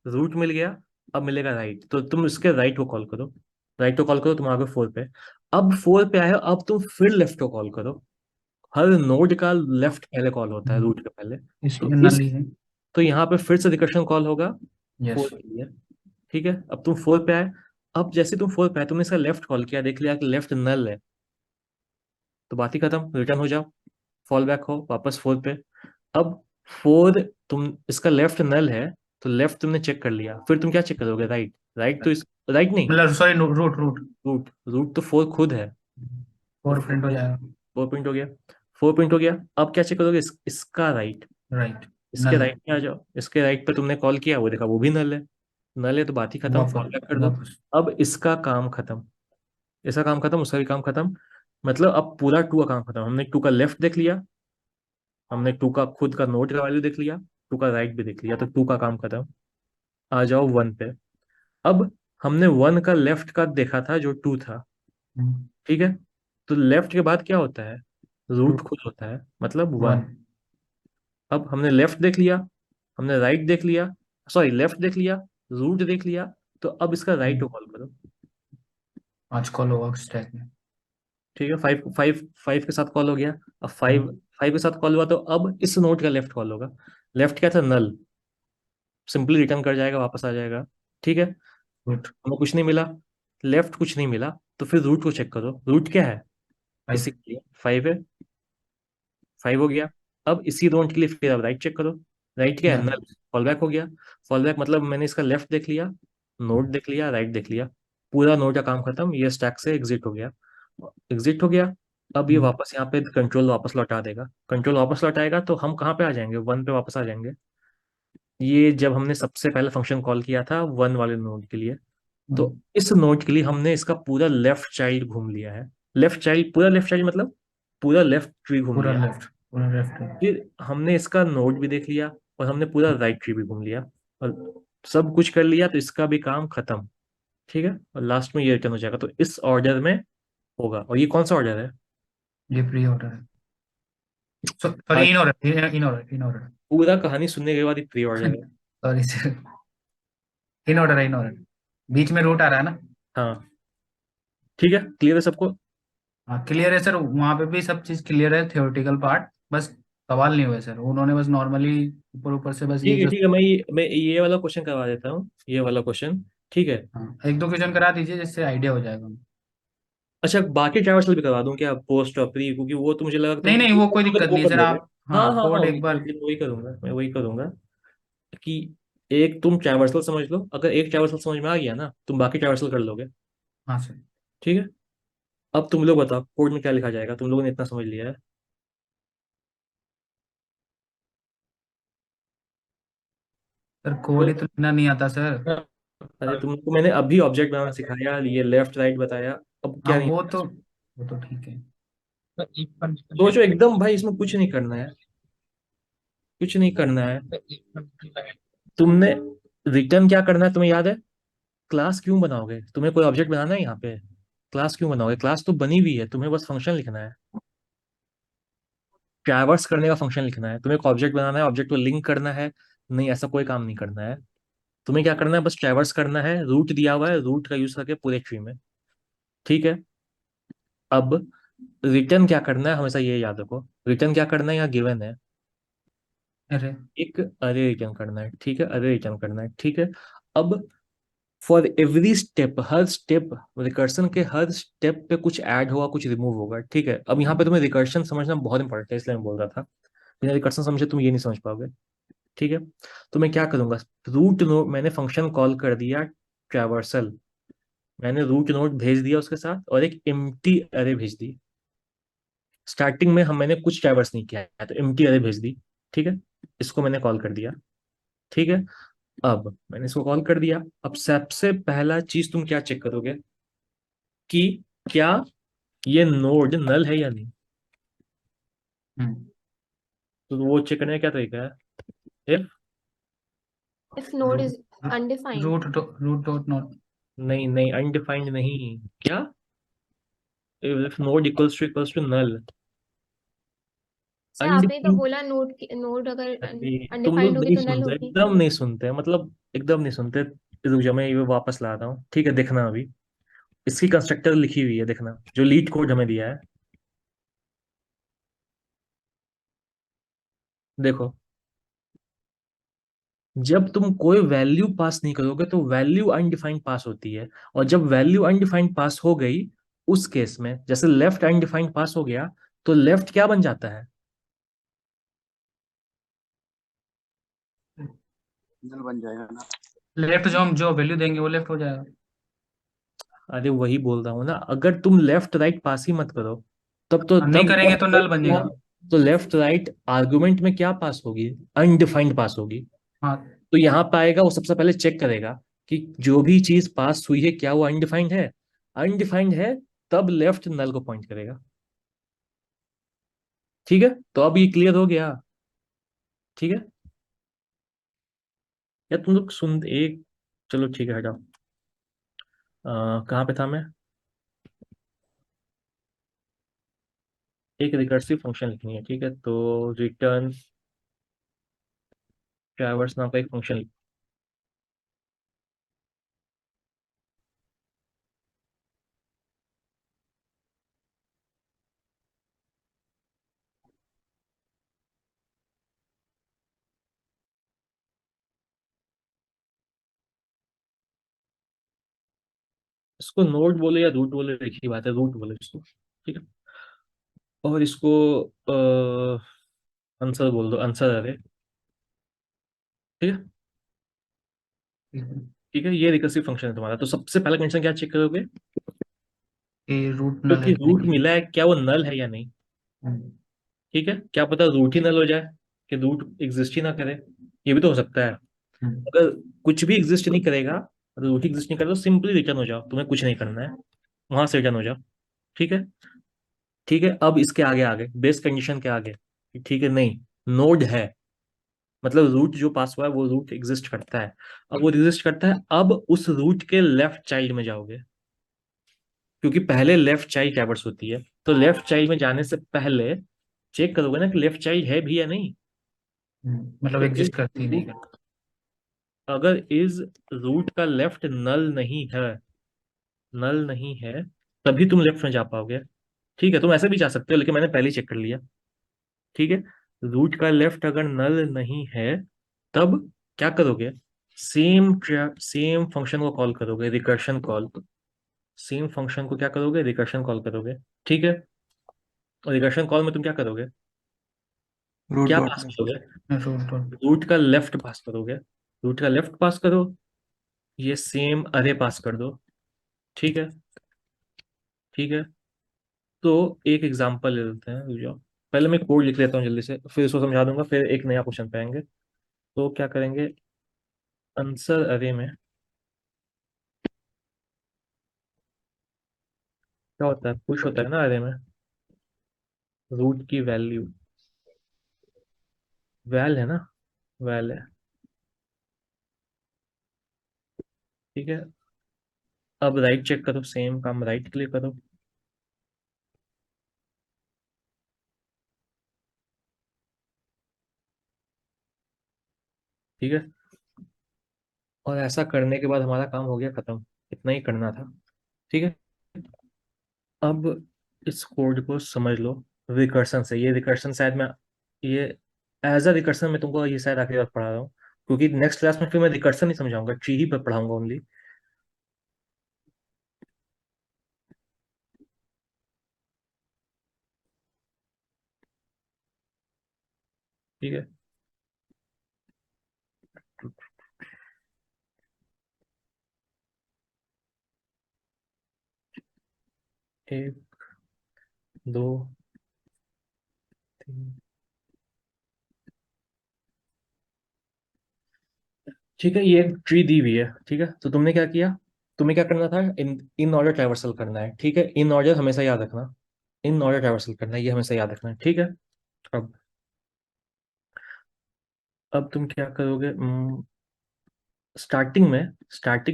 रूट मिल गया, अब मिलेगा राइट, तो तुम इसके राइट को कॉल करो, राइट को कॉल करो, तुम आ गए 4 पे। अब 4 पे आए हो, अब तुम फिर लेफ्ट को कॉल करो। हर नोड का लेफ्ट पहले कॉल होता है रूट के पहले, तो इसलिए इस, नली है। तो यहाँ पे फिर से रिकर्शन कॉल होगा यस। 4 के लिए। ठीक है, अब तुम 4 पे आए, अब जैसे तुम 4 पे आए, तुमने इसका लेफ्ट कॉल किया, देख लिया कि लेफ्ट नल है, तो बात ही खत्म, रिटर्न हो जाओ, फॉल बैक हो वापस 4 पे। अब 4, तुम इसका लेफ्ट नल है, तो लेफ्ट तुमने चेक कर लिया, फिर तुम क्या चेक करोगे, राइट, राइट तो इस, राइट नहीं, मतलब sorry, root root. Root, root तो 4 खुद है, तो फोर प्रिंट हो 4 जाएगा। 4 प्रिंट हो गया, 4 प्रिंट हो गया। अब क्या चेक करोगे, इसका राइट, राइट। इसके नल। राइट में आ जाओ, इसके राइट पे तुमने कॉल किया, वो देखा वो भी नल है, नल है तो बात ही खत्म, फॉल वापस बैक कर दो। वापस। अब इसका काम खत्म, इसका काम खत्म, उसका भी काम खत्म, मतलब अब पूरा 2 का काम खत्म। हमने 2 का लेफ्ट देख लिया, हमने 2 का खुद का नोट का वैल्यू देख लिया, 2 का राइट भी देख लिया, तो 2 का काम खत्म। आ जाओ 1 पे। अब हमने 1 का लेफ्ट का देखा था जो 2 था, ठीक है, तो लेफ्ट के बाद क्या होता है, रूट खुद होता है, मतलब 1। वन। अब हमने लेफ्ट देख लिया, हमने राइट देख लिया, सॉरी लेफ्ट देख लिया, रूट देख लिया, तो अब इसका राइट को कॉल करो। आज कॉल होगा स्टैक में। ठीक है, 5 5 5 के साथ कॉल हो गया। अब 5 के साथ कॉल हुआ, तो अब इस नोट का लेफ्ट कॉल होगा। लेफ्ट क्या था, नल, सिंपली रिटर्न कर जाएगा, वापस आ जाएगा। ठीक है, रूट। हमें कुछ नहीं मिला, लेफ्ट कुछ नहीं मिला, तो फिर रूट को चेक करो, रूट क्या है, इसी फाइव। के लिए 5 है, 5 हो गया। अब इसी नोट के लिए फिर अब राइट चेक करो, राइट क्या है, नल। नल, फॉल बैक हो गया। फॉल बैक मतलब मैंने इसका लेफ्ट देख लिया, नोट देख लिया, राइट देख लिया, पूरा नोट का काम खत्म, ये स्टैक से एग्जिट हो गया, एग्जिट हो गया। अब ये वापस यहाँ पे कंट्रोल वापस लौटा देगा, कंट्रोल वापस लौटाएगा तो हम कहाँ पे आ जाएंगे, वन पे वापस आ जाएंगे। ये जब हमने सबसे पहले फंक्शन कॉल किया था वन वाले नोड के लिए, तो इस नोड के लिए हमने इसका पूरा लेफ्ट चाइल्ड घूम लिया है। लेफ्ट चाइल्ड, पूरा लेफ्ट चाइल्ड मतलब पूरा लेफ्ट ट्री घूम पूरा लिया। लेफ्ट, पूरा लेफ्ट। फिर हमने इसका नोड भी देख लिया और हमने पूरा राइट ट्री भी घूम लिया और सब कुछ कर लिया, तो इसका भी काम खत्म। ठीक है, और लास्ट में ये रिटर्न हो जाएगा, तो इस ऑर्डर में होगा। और ये कौन सा ऑर्डर है? ये प्री ऑर्डर है, आज sorry in order, in order, in order. पूरा कहानी सुनने के बाद ये प्री ऑर्डर है। सॉरी सर, इन ऑर्डर है, इन ऑर्डर। बीच में रूट आ रहा है ना। हाँ ठीक है, क्लियर है सबको? हाँ क्लियर है सर, वहाँ पे भी सब चीज क्लियर है, थियोरेटिकल पार्ट बस सवाल नहीं हुए सर, उन्होंने बस नॉर्मली ऊपर ऊपर से बस ये ठीक है जो। ठीक है, मैं ये वाला क्वेश्चन करवा देता हूँ, ये वाला क्वेश्चन। ठीक है। हाँ एक दो क्वेश्चन करा दीजिए जिससे आइडिया हो जाएगा। अच्छा, बाकी ट्रैवर्सल भी करवा दूं क्या, पोस्ट और प्री? क्योंकि वो तो मुझे लगा नहीं तुम नहीं, वो कोई दिक्कत वो नहीं कर सर, लोगे। आप हाँ हाँ हाँ हाँ, कोड एक बार। वही करूंगा, मैं वही करूंगा कि एक तुम ट्रैवर्सल समझ लो, अगर एक ट्रैवर्सल समझ में आ गया ना, तुम बाकी ट्रैवर्सल कर लोगे। हाँ सर। ठीक है। अब तुम लोग बताओ कोड में क्या लिखा जाएगा, तुम लोगों ने इतना समझ लिया है। सर कोड ही तो लिखना नहीं आता सर। हाँ, अरे तुमको मैंने अभी ऑब्जेक्ट बनाना सिखाया, ये लेफ्ट राइट बताया, अब हाँ क्या नहीं? वो तो ठीक है। तो if condition सोचो है, एकदम भाई, इसमें कुछ नहीं करना है, कुछ नहीं करना है। तो if condition लगा। तुमने रिटर्न क्या करना है तुम्हें याद है? क्लास क्यों बनाओगे? तुम्हें कोई ऑब्जेक्ट बनाना है यहाँ पे? क्लास क्यों बनाओगे? क्लास तो बनी हुई है, तुम्हें बस फंक्शन लिखना है। ट्रैवर्स करने का फंक्शन लिखना है, तुम्हें एक ऑब्जेक्ट बनाना है, ऑब्जेक्ट को लिंक करना है। नहीं, ऐसा कोई काम नहीं करना है। तुम्हें क्या करना है, बस ट्रैवर्स करना है, रूट दिया हुआ है, रूट का यूज करके पूरे ट्री में। ठीक है। अब रिटर्न क्या करना है, हमेशा ये याद रखो, रिटर्न क्या करना है यहाँ गिवन है, अरे एक अरे रिटर्न करना है। ठीक है, अरे रिटर्न करना है। ठीक है। अब for every step, her step, recursion के हर स्टेप पे कुछ ऐड होगा, कुछ रिमूव होगा। ठीक है। अब यहाँ पे तुम्हें रिकर्शन समझना बहुत इंपॉर्टेंट है, इसलिए मैं बोल रहा था, बिना रिकर्शन समझे तुम ये नहीं समझ पाओगे। ठीक है। तो मैं क्या करूंगा, रूट नोड मैंने फंक्शन कॉल कर दिया ट्रैवर्सल, मैंने रूट नोड भेज दिया उसके साथ, और एक एम्प्टी अरे भेज दी। स्टार्टिंग में मैंने कुछ ट्रैवर्स नहीं किया है, तो एम्प्टी अरे भेज दी। ठीक है। इसको मैंने कॉल कर दिया। ठीक है। अब मैंने इसको कॉल कर दिया, अब सबसे पहला चीज तुम क्या चेक करोगे कि क्या ये नोड नल है या नहीं। हम्म। तो वो चेक करने का क्या तरीका है? If, if node is root undefined. Root dot not. नहीं नहीं, अनडिफाइंड नहीं, क्या, if node equals to null. Sir आपने तो बोला नोड अगर तुम लोग अनडिफाइंड होगी नहीं तो नल सुनते, होगी। एकदम नहीं सुनते, मतलब एकदम नहीं सुनते। रुक जाओ, मैं ये वापस ला रहा हूँ। ठीक है, देखना अभी इसकी कंस्ट्रक्टर लिखी हुई है, देखना जो लीड कोड हमें दिया है। देखो, जब तुम कोई वैल्यू पास नहीं करोगे तो वैल्यू अनडिफाइंड पास होती है, और जब वैल्यू अनडिफाइंड पास हो गई, उस केस में जैसे लेफ्ट अनडिफाइंड पास हो गया, तो लेफ्ट क्या बन जाता है? नल बन जाएगा ना। लेफ्ट जो हम जो वैल्यू देंगे वो लेफ्ट हो जाएगा। अरे वही बोल रहा हूँ ना, अगर तुम लेफ्ट राइट पास ही मत करो, तब तो नहीं तब करेंगे तो नल बन जाएगा। तो लेफ्ट राइट आर्गुमेंट में क्या पास होगी? अनडिफाइंड पास होगी। हाँ। तो यहाँ पे आएगा, वो सबसे पहले चेक करेगा कि जो भी चीज पास हुई है क्या वो अनडिफाइंड है। अनडिफाइंड है, तब लेफ्ट नल को पॉइंट करेगा। ठीक है, तो अब ये क्लियर हो गया। ठीक है। या तुम लोग सुन एक, चलो ठीक है, हटाओ। कहाँ पे था मैं? एक रिकर्सिव फंक्शन लिखनी है। ठीक है, तो रिटर्न ट्रैवर्स नाम का एक फंक्शन। इसको नोड बोले या रूट बोले, एक ही बात है, रूट बोले इसको। ठीक है। और इसको आंसर बोल दो, आंसर अरे। ठीक है। ठीक है, ये रिकर्सिव फंक्शन है तुम्हारा, तो सबसे पहला कंडीशन क्या चेक करोगे? कि रूट नल क्योंकि है कि रूट नहीं। मिला है, क्या वो नल है या नहीं? हम्म, ठीक है, क्या पता रूट ही नल हो जाए, कि रूट एग्जिस्ट ही ना करे, ये भी तो हो सकता है। हम्म, अगर कुछ भी एग्जिस्ट नहीं करेगा, अगर रूट एग्जिस्ट नहीं करेगा तो सिंपली रिटर्न हो जाओ, तुम्हें कुछ नहीं करना है, वहां से रिटर्न हो जाओ। ठीक है। ठीक है, अब इसके आगे आगे बेस कंडीशन के आगे, ठीक है, नहीं, नोड है, मतलब रूट जो पास हुआ है वो रूट एग्जिस्ट करता है। अब वो एग्जिस्ट करता है, अब उस रूट के लेफ्ट चाइल्ड में जाओगे, क्योंकि पहले लेफ्ट चाइल्ड ट्रैवर्स होती है, तो लेफ्ट चाइल्ड में जाने से पहले चेक करोगे ना कि लेफ्ट चाइल्ड है भी या नहीं। मतलब तो इस एग्जिस्ट करती ही नहीं रूट, करती। अगर इस रूट का लेफ्ट नल नहीं है, नल नहीं है, तभी तुम लेफ्ट में जा पाओगे। ठीक है, तुम ऐसे भी जा सकते हो, लेकिन मैंने पहले ही चेक कर लिया। ठीक है, रूट का लेफ्ट अगर नल नहीं है, तब क्या करोगे? सेम फंक्शन को कॉल करोगे, रिकर्शन कॉल। सेम फंक्शन को क्या करोगे? रिकर्शन कॉल करोगे। ठीक है, और रिकर्शन कॉल में तुम क्या करोगे? रूट क्या डॉट पास में। करोगे? Root dot. रूट का लेफ्ट पास करोगे, रूट का लेफ्ट पास करो, ये सेम अरे पास कर दो। ठीक है। ठीक है, तो एक एग्जांपल ले लेते हैं, रुक जाओ, पहले मैं कोड लिख लेता हूँ जल्दी से, फिर इसको समझा दूंगा, फिर एक नया क्वेश्चन पे आएंगे। तो क्या करेंगे, आंसर अरे में क्या होता है, पुश होता है ना अरे में, रूट की वैल्यू, वैल है ना, वैल है। ठीक है, अब राइट चेक करो, सेम काम राइट क्लिक करो। ठीक है, और ऐसा करने के बाद हमारा काम हो गया खत्म, इतना ही करना था। ठीक है, अब इस कोड को समझ लो रिकर्सन से, ये रिकर्सन शायद मैं, ये एज अ रिकर्सन मैं तुमको ये शायद आखिरी बार पढ़ा रहा हूँ, क्योंकि नेक्स्ट क्लास में फिर मैं रिकर्सन नहीं समझाऊंगा, ट्री ही पर पढ़ाऊंगा ओनली। ठीक है, 1 2 3। ठीक है, ये एक ट्री दी हुई है, ठीक है, तो तुमने क्या किया, तुम्हें क्या करना था, इन ऑर्डर ट्रैवर्सल करना है। ठीक है, इन ऑर्डर हमेशा याद रखना, इन ऑर्डर ट्रैवर्सल करना है, ये हमेशा याद रखना है। ठीक है, अब अब तुम क्या करोगे, स्टार्टिंग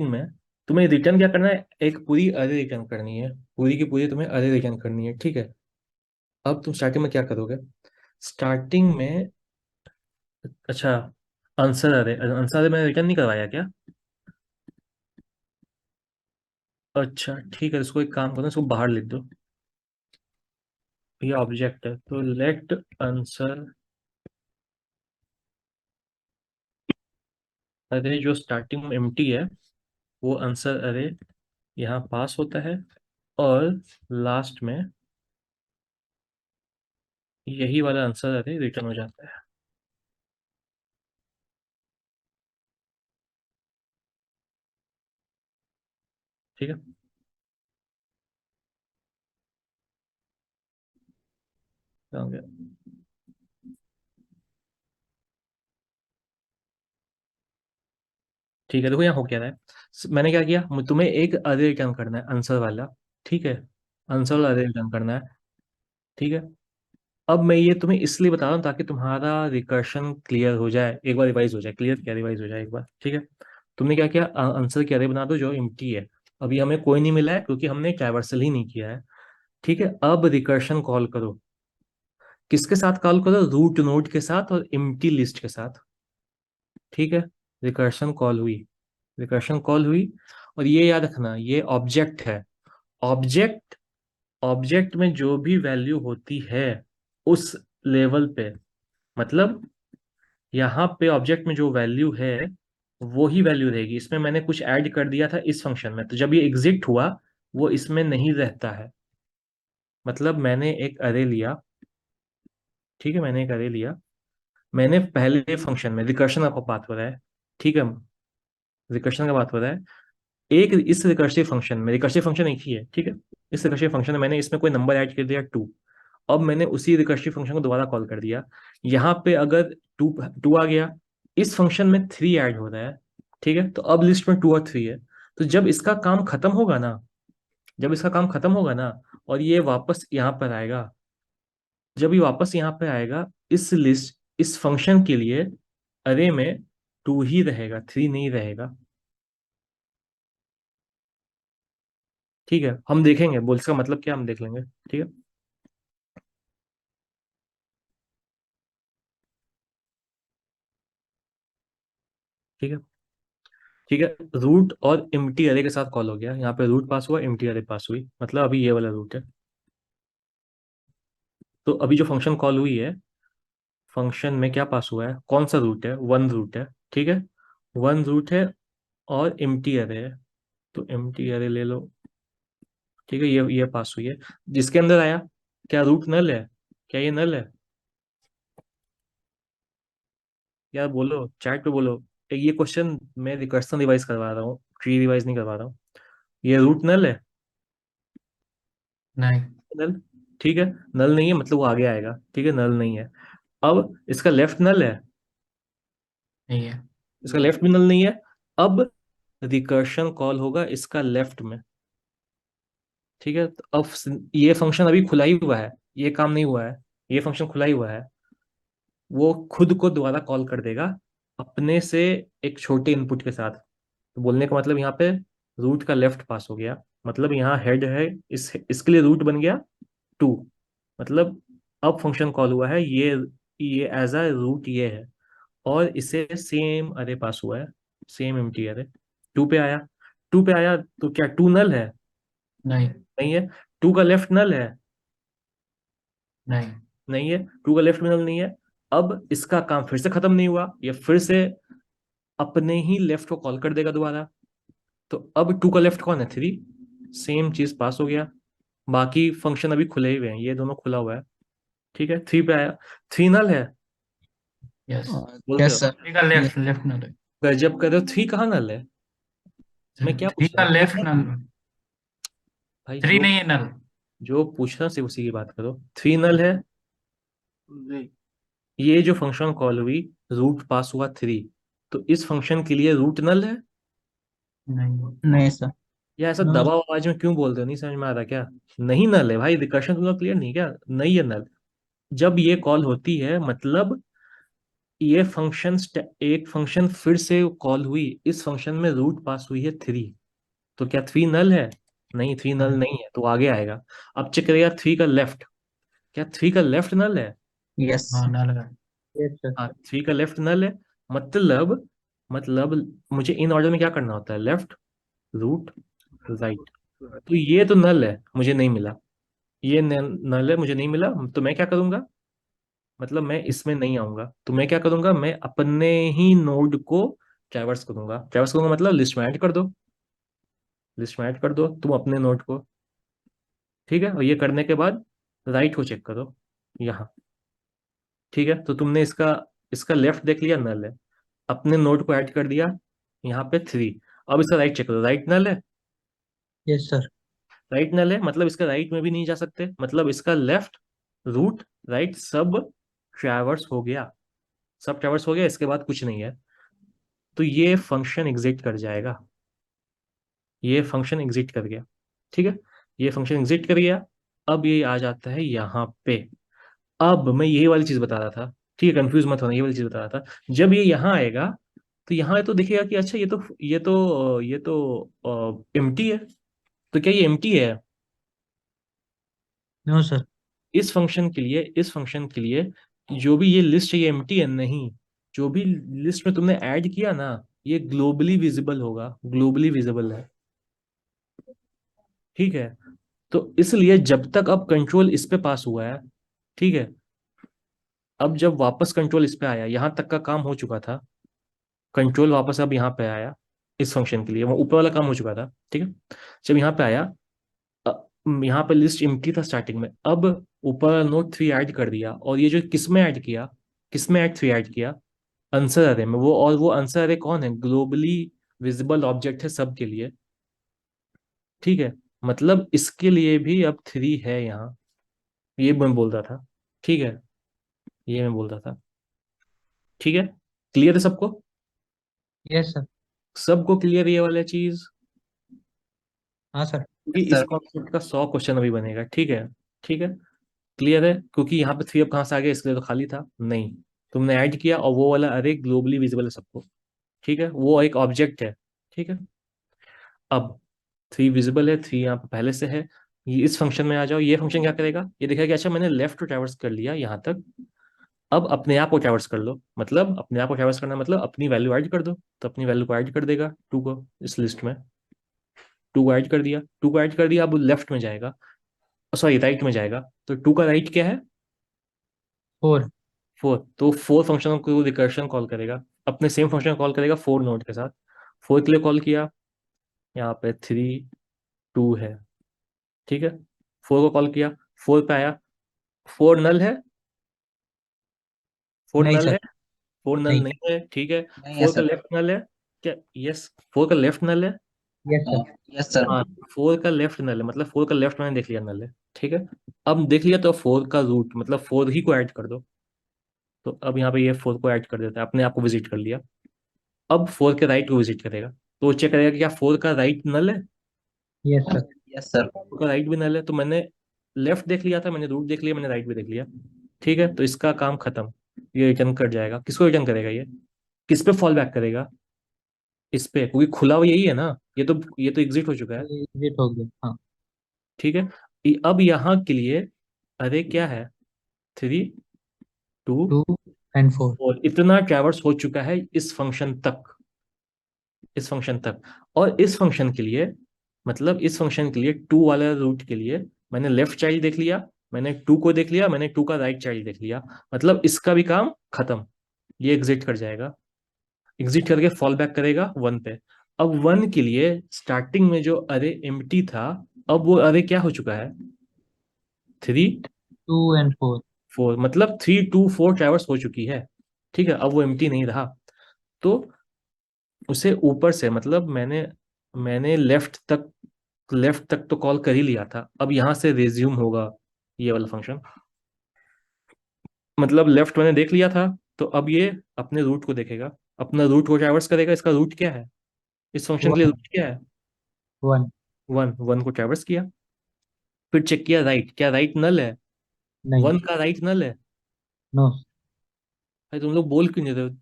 में तुम्हें रिटर्न क्या करना है, एक पूरी अरे रिटर्न करनी है, पूरी की पूरी तुम्हें अरे रिटर्न करनी है। ठीक है, अब तुम स्टार्टिंग में क्या करोगे, स्टार्टिंग में, अच्छा, आंसर अरे मैंने रिटर्न नहीं करवाया क्या? अच्छा ठीक है, इसको एक काम करो, इसको बाहर लिख दो, ये ऑब्जेक्ट है, तो लेट आंसर अरे जो स्टार्टिंग में एम्प्टी है, वो आंसर अरे यहाँ पास होता है, और लास्ट में यही वाला आंसर अरे रिटर्न हो जाता है। ठीक है, हो गया। ठीक है, देखो यहाँ हो क्या रहा है, मैंने क्या किया, तुम्हें एक अरे रिटर्न करना है, आंसर वाला। ठीक है, आंसर वाला अरे रिटर्न करना है। ठीक है, अब मैं ये तुम्हें इसलिए बता रहा हूँ ताकि तुम्हारा रिकर्शन क्लियर हो जाए, एक बार रिवाइज हो जाए, क्लियर क्या, रिवाइज हो जाए एक बार। ठीक है, तुमने क्या किया, आंसर की अरे बना दो जो एम्प्टी है, अभी हमें कोई नहीं मिला है क्योंकि हमने ट्रैवर्सल ही नहीं किया है। ठीक है, अब रिकर्शन कॉल करो, किसके साथ कॉल करो, रूट नोड के साथ और एम्प्टी लिस्ट के साथ। ठीक है, रिकर्शन कॉल हुई, रिकर्शन कॉल हुई, और ये याद रखना ये ऑब्जेक्ट है, ऑब्जेक्ट, ऑब्जेक्ट में जो भी वैल्यू होती है उस लेवल पे, मतलब यहाँ पे ऑब्जेक्ट में जो वैल्यू है वो ही वैल्यू रहेगी, इसमें मैंने कुछ ऐड कर दिया था इस फंक्शन में, तो जब ये एग्जिट हुआ वो इसमें नहीं रहता है। मतलब मैंने एक अरे लिया, ठीक है, मैंने एक अरे लिया, मैंने पहले फंक्शन में, रिकर्शन का बात हो रहा है, ठीक है, रिकर्शन का बात हो रहा है, एक इस रिकर्सिव फंक्शन में, रिकर्सिव फंक्शन एक ही है, ठीक है, इस रिकर्सिव फंक्शन में मैंने इसमें कोई नंबर ऐड कर दिया 2। अब मैंने उसी रिकर्सिव फंक्शन को दोबारा कॉल कर दिया। यहाँ पे अगर टू टू आ गया, इस फंक्शन में 3 ऐड हो रहा है, ठीक है, तो अब लिस्ट में 2 और 3 है। तो जब इसका काम खत्म होगा ना, जब इसका काम खत्म होगा ना, और ये वापस यहाँ पर आएगा, जब ये वापस यहाँ पे आएगा, इस फंक्शन के लिए अरे में 2 ही रहेगा, 3 नहीं रहेगा। ठीक है, हम देखेंगे बोल इसका मतलब क्या, हम देख लेंगे। ठीक है, ठीक है, ठीक है। रूट और एम्प्टी अरे के साथ कॉल हो गया, यहाँ पे रूट पास हुआ, एम्प्टी अरे पास हुई, मतलब अभी ये वाला रूट है। तो अभी जो फंक्शन कॉल हुई है, फंक्शन में क्या पास हुआ है, कौन सा रूट है, 1 रूट है, ठीक है, 1 रूट है और एम्प्टी अरे है। तो एम्प्टी अरे ले लो, ठीक है, ये पास हुई है। जिसके अंदर आया, क्या रूट नल है, क्या ये नल है? यार बोलो, चैट पे बोलो। ये क्वेश्चन मैं रिकर्सन रिवाइज करवा रहा हूँ, ट्री रिवाइज नहीं करवा रहा हूँ। ये रूट नल है? नहीं। नल, ठीक है, नल नहीं है मतलब वो आगे आएगा, ठीक है, नल नहीं है। अब इसका लेफ्ट नल है, नहीं है। इसका लेफ्ट भी नल नहीं है। अब रिकर्शन कॉल होगा इसका लेफ्ट में, ठीक है। तो अब ये फंक्शन अभी खुला ही हुआ है, ये काम नहीं हुआ है, ये फंक्शन खुला ही हुआ है। वो खुद को दोबारा कॉल कर देगा अपने से, एक छोटे इनपुट के साथ। तो बोलने का मतलब यहाँ पे रूट का लेफ्ट पास हो गया, मतलब यहाँ हेड है, इसके लिए रूट बन गया 2। मतलब अब फंक्शन कॉल हुआ है, ये एज अ रूट ये है, और इसे सेम अरे पास हुआ है, सेम एम्प्टी अरे। 2 पे आया, 2 पे आया तो क्या 2 नल है? नहीं। नहीं है। 2 का लेफ्ट नल है? नहीं। नहीं है। 2 का लेफ्ट में नल नहीं है। अब इसका काम फिर से खत्म नहीं हुआ, ये फिर से अपने ही लेफ्ट को कॉल कर देगा दोबारा। तो अब 2 का लेफ्ट कौन है, 3। सेम चीज पास हो गया। बाकी फंक्शन अभी खुले हुए हैं, ये दोनों खुला हुआ है, ठीक है। 3 पे आया, 3 नल है, यस। बोलते यस हो? सर। थ्री का लेफ्ट लेफ्ट नल है। गजब कर रहे हो, 3 कहाँ नल है? मैं क्या थ्री पूछ रहा का हूँ, 3 लेफ्ट नल। भाई थ्री जो नहीं है नल। जो पूछ रहा सिर्फ उसी की बात करो। 3 नल है। ये जो फंक्शन कॉल हुई, रूट पास हुआ 3, तो इस फंक्शन के लिए रूट नल है? नहीं। नहीं सर। या ऐसा नो। दबाव आवाज में क्यों बोल रहे हो, नहीं समझ में आ रहा क्या? नहीं नल है भाई, रिकर्शन तुम लोग क्लियर नहीं क्या, नहीं है नल। जब ये कॉल होती है मतलब ये फंक्शन एक फंक्शन फिर से कॉल हुई, इस फंक्शन में रूट पास हुई है 3। तो क्या 3 नल है? नहीं, 3 नल नहीं है, तो आगे आएगा। अब चेक करेगा 3 का लेफ्ट, क्या 3 का लेफ्ट नल है? यस। हाँ नल है। Yes sir. हाँ, 3 का लेफ्ट नल है। मतलब मुझे इन ऑर्डर में क्या करना होता है, लेफ्ट, रूट, राइट। तो ये तो नल है, मुझे नहीं मिला। ये नल है, मुझे नहीं मिला, तो मैं क्या करूंगा, मतलब मैं इसमें नहीं आऊंगा, तो मैं क्या करूंगा, मैं अपने ही नोड को ट्रैवर्स करूंगा मतलब लिस्ट में ऐड कर दो, लिस्ट में ऐड कर दो तुम अपने नोड को, ठीक है। और ये करने के बाद राइट को चेक करो यहाँ, ठीक है। तो तुमने इसका इसका लेफ्ट देख लिया, नल है। अपने नोड को ऐड कर दिया यहाँ पे 3। अब इसका राइट चेक करो, राइट नल है? Yes sir. राइट नल है मतलब इसका राइट में भी नहीं जा सकते, मतलब इसका लेफ्ट, रूट, राइट सब ट्रैवर्स हो गया, सब ट्रैवर्स हो गया, इसके बाद कुछ नहीं है। तो ये फंक्शन एग्जिट कर जाएगा, ये फंक्शन एग्जिट कर गया, ठीक है, ये फंक्शन एग्जिट कर गया। अब ये आ जाता है यहाँ पे। अब मैं यही वाली चीज बता रहा था, ठीक है, कंफ्यूज मत होना, ये वाली चीज बता रहा था। जब ये यहाँ आएगा तो यहाँ तो दिखेगा कि अच्छा ये तो एम्प्टी है। तो क्या ये एम्प्टी है? No sir. इस फंक्शन के लिए जो भी ये लिस्ट है ये एम्प्टी है नहीं। जो भी लिस्ट में तुमने ऐड किया ना, ये ग्लोबली विजिबल होगा, ग्लोबली विजिबल है, ठीक है। तो इसलिए जब तक अब कंट्रोल इस पे पास हुआ है, ठीक है, अब जब वापस कंट्रोल इस पे आया, यहां तक का काम हो चुका था, कंट्रोल वापस अब यहाँ पे आया, इस फंक्शन के लिए वो ऊपर वाला काम हो चुका था, ठीक है। जब यहाँ पे आया, यहाँ पे लिस्ट एम्प्टी था स्टार्टिंग में, अब ऊपर नोट 3 ऐड कर दिया, और ये जो किस में ऐड किया, किस में ऐड 3 ऐड किया, आंसर अरे में। वो आंसर अरे कौन है, ग्लोबली विजिबल ऑब्जेक्ट है सबके लिए, ठीक है। मतलब इसके लिए भी अब 3 है यहाँ, ये मैं बोल रहा था। ठीक है, ये मैं बोल रहा था। ठीक है, क्लियर है सबको? Yes sir. सबको क्लियर ये वाला चीज? हाँ सर। क्योंकि इस कॉन्सेप्ट का 100 क्वेश्चन अभी बनेगा। ठीक है, ठीक है, क्लियर है? क्योंकि यहाँ पे 3 अब कहाँ से आ गया, इसलिए तो खाली था नहीं। तुमने ऐड किया और वो वाला अरे ग्लोबली विजिबल है सबको। ठीक है, वो एक ऑब्जेक्ट है। ठीक है, अब 3 विजिबल है, 3 यहाँ पे पहले से है। ये इस फंक्शन में आ जाओ, ये फंक्शन क्या करेगा, ये देखेगा कि अच्छा मैंने लेफ्ट को ट्रैवर्स कर लिया यहाँ तक, अब अपने आप को ट्रैवर्स कर लो। मतलब अपने आप को ट्रैवर्स करना मतलब अपनी वैल्यू ऐड कर दो, तो अपनी वैल्यू को ऐड कर देगा 2 को इस लिस्ट में। 2 को ऐड कर दिया, 2 को ऐड कर दिया, अब लेफ्ट में जाएगा, सॉरी राइट में जाएगा। तो 2 का राइट क्या है? 4। 4। तो 4 फंक्शन को रिकर्शन कॉल करेगा, अपने सेम फंक्शन कॉल करेगा 4 नोड के साथ। 4 के लिए कॉल किया, यहाँ पे 3 2 है। ठीक है, 4 को कॉल किया, 4 पे आया, 4 नल है, 4 नहीं नल सर। है, 4 नल नहीं। नहीं है। ठीक है, नहीं है 4 का सर। लेफ्ट नल है क्या? यस, 4 का लेफ्ट नल है। Yes sir. Yes sir. हाँ, 4 का लेफ्ट नल है, मतलब 4 का लेफ्ट मैंने देख लिया नल है। ठीक है, अब देख लिया तो 4 का रूट मतलब 4 ही को ऐड कर दो। तो अब यहाँ पे ये 4 को ऐड कर देता है, अपने आप को विजिट कर लिया। अब 4 के राइट को विजिट करेगा, तो वो चेक करेगा कि क्या 4 का राइट नल है। Yes sir. Yes sir. 4 का राइट भी नल है, तो मैंने लेफ्ट देख लिया था, मैंने रूट देख लिया, मैंने राइट भी देख लिया। ठीक है, तो इसका काम खत्म। ये रिटर्न कर जाएगा, किसको रिटर्न करेगा ये? किस पे फॉल बैक करेगा? इस पे, क्योंकि खुला हुआ यही है ना, ये तो एग्जिट हो चुका है। ये एग्जिट हो गया। हाँ। ठीक है, अब यहाँ के लिए अरे क्या है, 3 2 2 एंड 4। और इतना ट्रैवर्स हो चुका है इस फंक्शन तक, इस फंक्शन तक। और इस फंक्शन के लिए, मतलब इस फंक्शन के लिए 2 वाला रूट के लिए मैंने लेफ्ट चाइल्ड देख लिया, मैंने 2 को देख लिया, मैंने 2 का राइट चाइल्ड देख लिया। मतलब इसका भी काम खत्म, ये एग्जिट कर जाएगा। एग्जिट करके फॉल बैक करेगा 1 पे। अब 1 के लिए स्टार्टिंग में जो अरे एम्प्टी था, अब वो अरे क्या हो चुका है, 3 2 एंड 4। 4, मतलब 3 2 4 ट्रैवर्स हो चुकी है। ठीक है, अब वो एम्प्टी नहीं रहा। तो उसे ऊपर से, मतलब मैंने मैंने लेफ्ट तक तो कॉल कर ही लिया था, अब यहाँ से रिज्यूम होगा ये वाला फंक्शन। मतलब लेफ्ट मैंने देख लिया था, तो अब ये अपने रूट को देखेगा, अपना रूट को ट्रैवर्स करेगा। इसका रूट क्या है, इस फंक्शन के लिए 1। रूट क्या है? 1। 1, 1 को ट्रैवर्स किया। फिर चेक किया राइट, क्या राइट नल है? नहीं। 1 का राइट नल है? नो। भाई तुम लोग बोल क्यों नहीं रहे हो?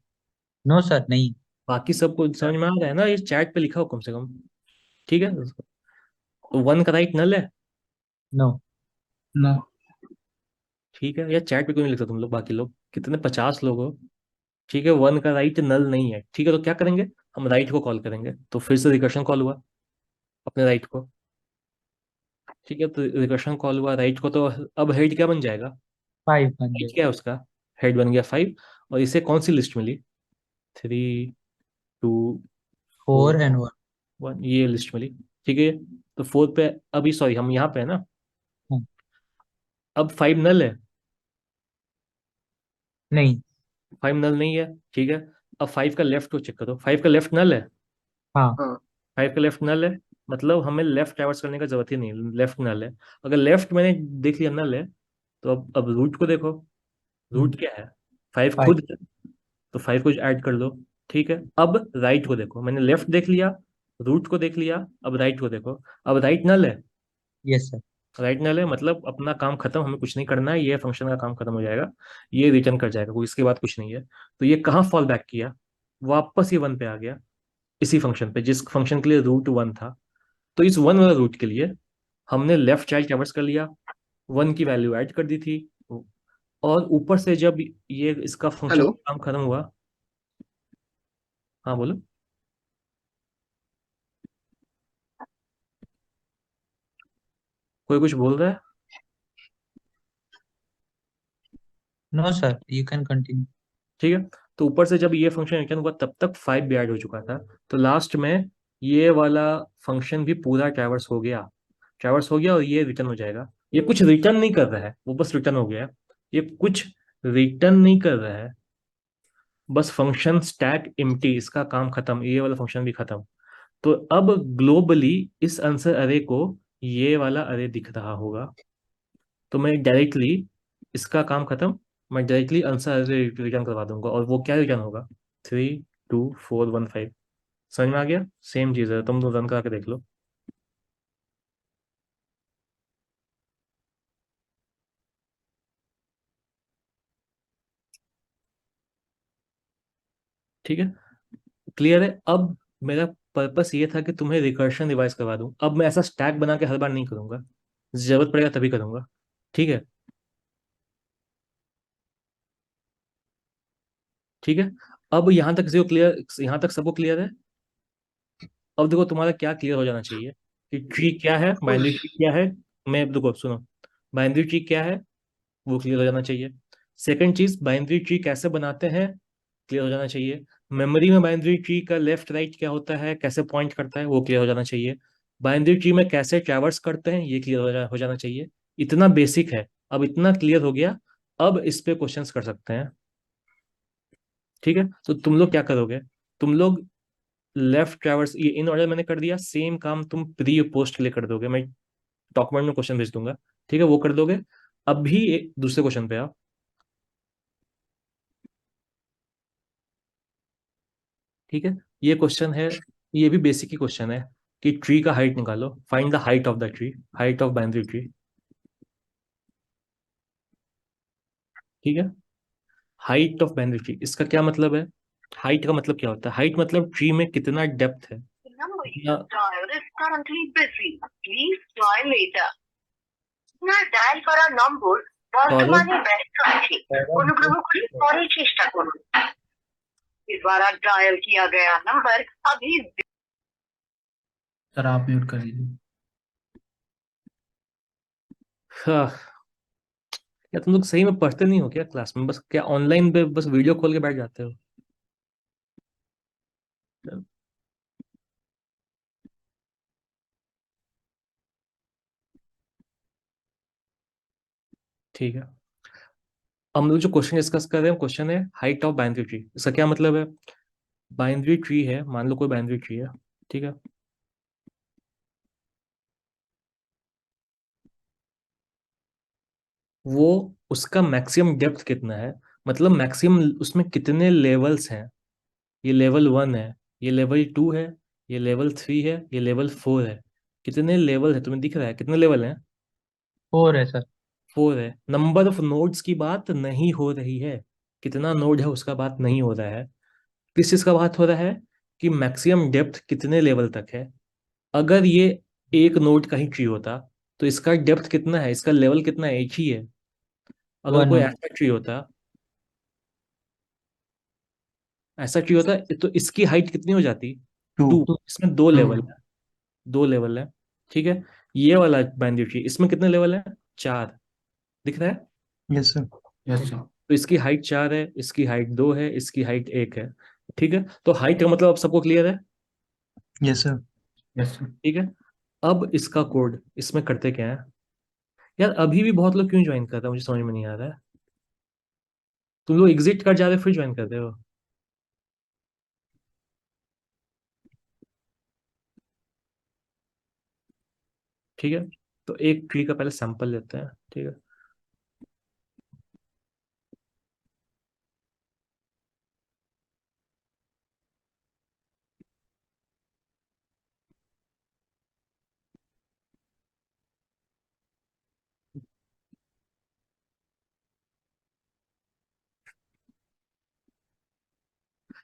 नो सर नहीं। बाकी सबको समझ में आ रहा है ना, ये चैट पे लिखा हो कम से कम। ठीक है, 1 का राइट नल है? नो। नो। ठीक है, या चैट पे क्यों नहीं लिखता तुम लोग, बाकी लोग कितने, 50 लोग हो। ठीक है, 1 का राइट नल नहीं है। ठीक है, तो क्या करेंगे, हम राइट को कॉल करेंगे, तो फिर से रिकर्शन कॉल हुआ अपने राइट को। ठीक है, तो रिकर्शन कॉल हुआ राइट को, तो अब हेड क्या बन जाएगा? 5 बन हेड गए। क्या है उसका? हेड बन गया 5। और इसे कौन सी लिस्ट मिली? 3 2 4 4 एंड 1। 1, ये लिस्ट मिली। ठीक है, तो 4 पे, अभी सॉरी हम यहाँ पे है ना, हाँ। अब 5 नल है? नहीं। 5 नल नहीं है। ठीक है, अब 5 का लेफ्ट को चेक करो, 5 का लेफ्ट नल है? हाँ। 5 का लेफ्ट नल है, मतलब हमें लेफ्ट ट्रैवर्स करने का जरूरत ही नहीं, लेफ्ट नल है। अगर लेफ्ट मैंने देख लिया नल है, तो अब रूट को देखो, रूट क्या है? 5 5। खुद है, तो 5 को ऐड कर दो। ठीक है, अब राइट को देखो, मैंने लेफ्ट देख लिया, रूट को देख लिया, अब राइट को देखो। अब राइट नल है? Yes sir. राइट नल है, मतलब अपना काम खत्म, हमें कुछ नहीं करना है, ये फंक्शन का काम खत्म हो जाएगा, ये रिटर्न कर जाएगा, कोई इसके बाद कुछ नहीं है। तो ये कहाँ फॉल बैक किया, वापस ये 1 पे आ गया, इसी फंक्शन पे जिस फंक्शन के लिए रूट 1 था। तो इस 1 वाला रूट के लिए हमने लेफ्ट चाइल्ड ट्रैवर्स कर लिया, 1 की वैल्यू ऐड कर दी थी, और ऊपर से जब ये इसका फंक्शन हेलो। काम खत्म हुआ। हाँ बोलो। कोई कुछ बोल रहा है? No sir you can continue. ठीक है, तो ऊपर से जब ये फंक्शन रिटर्न हुआ तब तक 5 भी ऐड हो चुका था। तो लास्ट में ये वाला फंक्शन भी पूरा ट्रैवर्स हो गया और ये रिटर्न हो जाएगा। ये कुछ रिटर्न नहीं कर रहा है, वो बस रिटर्न हो गया है। ये कुछ रिटर्न नहीं कर रहा है, बस फंक्शन स्टैक एम्प्टी, इसका काम खत्म, ये वाला फंक्शन भी खत्म। तो अब ग्लोबली इस आंसर अरे को ये वाला अरे दिख रहा होगा, तो मैं डायरेक्टली इसका काम खत्म, मैं डायरेक्टली आंसर रिटर्न करवा दूंगा। और वो क्या रिटर्न होगा? 32415। समझ में आ गया? सेम चीज़ है, तुम रन करा के देख लो। ठीक है, क्लियर है? अब मेरा पर्पस ये था कि तुम्हें रिकर्शन रिवाइज करवा दूं। अब मैं ऐसा स्टैक बना के हर बार नहीं करूंगा, जरूरत पड़ेगा तभी करूंगा। ठीक है, ठीक है। अब यहाँ तक जो क्लियर, यहाँ तक सबको क्लियर है? अब देखो तुम्हारा क्या क्लियर हो जाना चाहिए कि ट्री क्या है, बाइनरी ट्री क्या है। मैं देखो सुनो, बाइनरी ट्री क्या है वो क्लियर हो जाना चाहिए। सेकंड चीज, बाइनरी ट्री कैसे बनाते हैं क्लियर हो जाना चाहिए। मेमोरी में बाइनरी ट्री का लेफ्ट राइट क्या होता है, कैसे पॉइंट करता है, वो क्लियर हो जाना चाहिए। बाइनरी ट्री में कैसे ट्रैवर्स करते हैं ये क्लियर हो जाना चाहिए। इतना बेसिक है, अब इतना क्लियर हो गया। अब इस पे क्वेश्चंस कर सकते हैं। ठीक है, तो तुम लोग क्या करोगे? तुम लोग लेफ्ट ट्रैवर्स, ये इन ऑर्डर मैंने कर दिया, सेम काम तुम प्री और पोस्ट के लिए कर दोगे। मैं डॉक्यूमेंट में क्वेश्चन भेज दूंगा, ठीक है, वो कर दोगे। अभी एक दूसरे क्वेश्चन पे आओ। ठीक है, ये क्वेश्चन है, ये भी बेसिक ही क्वेश्चन है कि ट्री का हाइट निकालो, find the height of the tree, height of binary tree. ठीक है, हाइट ऑफ बाइनरी ट्री, इसका क्या मतलब है? हाइट का मतलब क्या होता है? हाइट मतलब ट्री में कितना डेप्थ है, The number you कितना। have dialed is currently busy. Please try later. আপনার ডায়াল করা নম্বর বর্তমানে ব্যস্ত আছে অনুগ্রহ করে পরে চেষ্টা করুন दोबारा डायल किया गया नंबर अभी सर आप म्यूट कर दीजिए। हाँ, क्या तुम लोग सही में पढ़ते नहीं हो क्या क्लास में? बस क्या ऑनलाइन पे बस वीडियो खोल के बैठ जाते हो? ठीक है, हम लोग जो क्वेश्चन डिस्कस कर रहे हैं क्वेश्चन है हाइट ऑफ बाइनरी ट्री। इसका क्या मतलब है? बाइनरी ट्री है, मान लो कोई बाइनरी ट्री है, ठीक है। वो उसका मैक्सिमम डेप्थ कितना है, मतलब मैक्सिमम उसमें कितने लेवल्स हैं। ये लेवल 1 है, ये लेवल 2 है, ये लेवल 3 है, ये लेवल 4 है। कितने लेवल है तुम्हें दिख रहा है? कितने लेवल हैं? 4 है सर। 4 है। नंबर ऑफ नोड्स की बात नहीं हो रही है, कितना नोड है उसका बात नहीं हो रहा है। किस चीज का बात हो रहा है कि मैक्सिमम डेप्थ कितने लेवल तक है। अगर ये एक नोड का ही ट्री होता तो इसका डेप्थ कितना है, इसका लेवल कितना है, एक ही है। अगर 1 कोई है। ऐसा ट्री होता, ऐसा ट्री होता तो इसकी हाइट कितनी हो जाती? 2। 2। इसमें दो लेवल 2। है, 2 लेवल है। ठीक है, ये वाला बाइनरी ट्री इसमें कितने लेवल है? 4। दिख रहा है? Yes sir. Yes sir. तो इसकी हाइट 4 है, इसकी हाइट 2 है, इसकी हाइट 1 है। ठीक है, तो हाइट का मतलब अब सबको क्लियर है? Yes sir. Yes sir. ठीक है, अब इसका कोड इसमें करते क्या है यार? अभी भी बहुत लोग क्यों ज्वाइन कर रहे हैं मुझे समझ में नहीं आ रहा है। तुम लोग एग्जिट कर जा रहे हो फिर ज्वाइन कर रहे हो। ठीक है, तो एक ट्री का पहले सैंपल लेते हैं। ठीक है,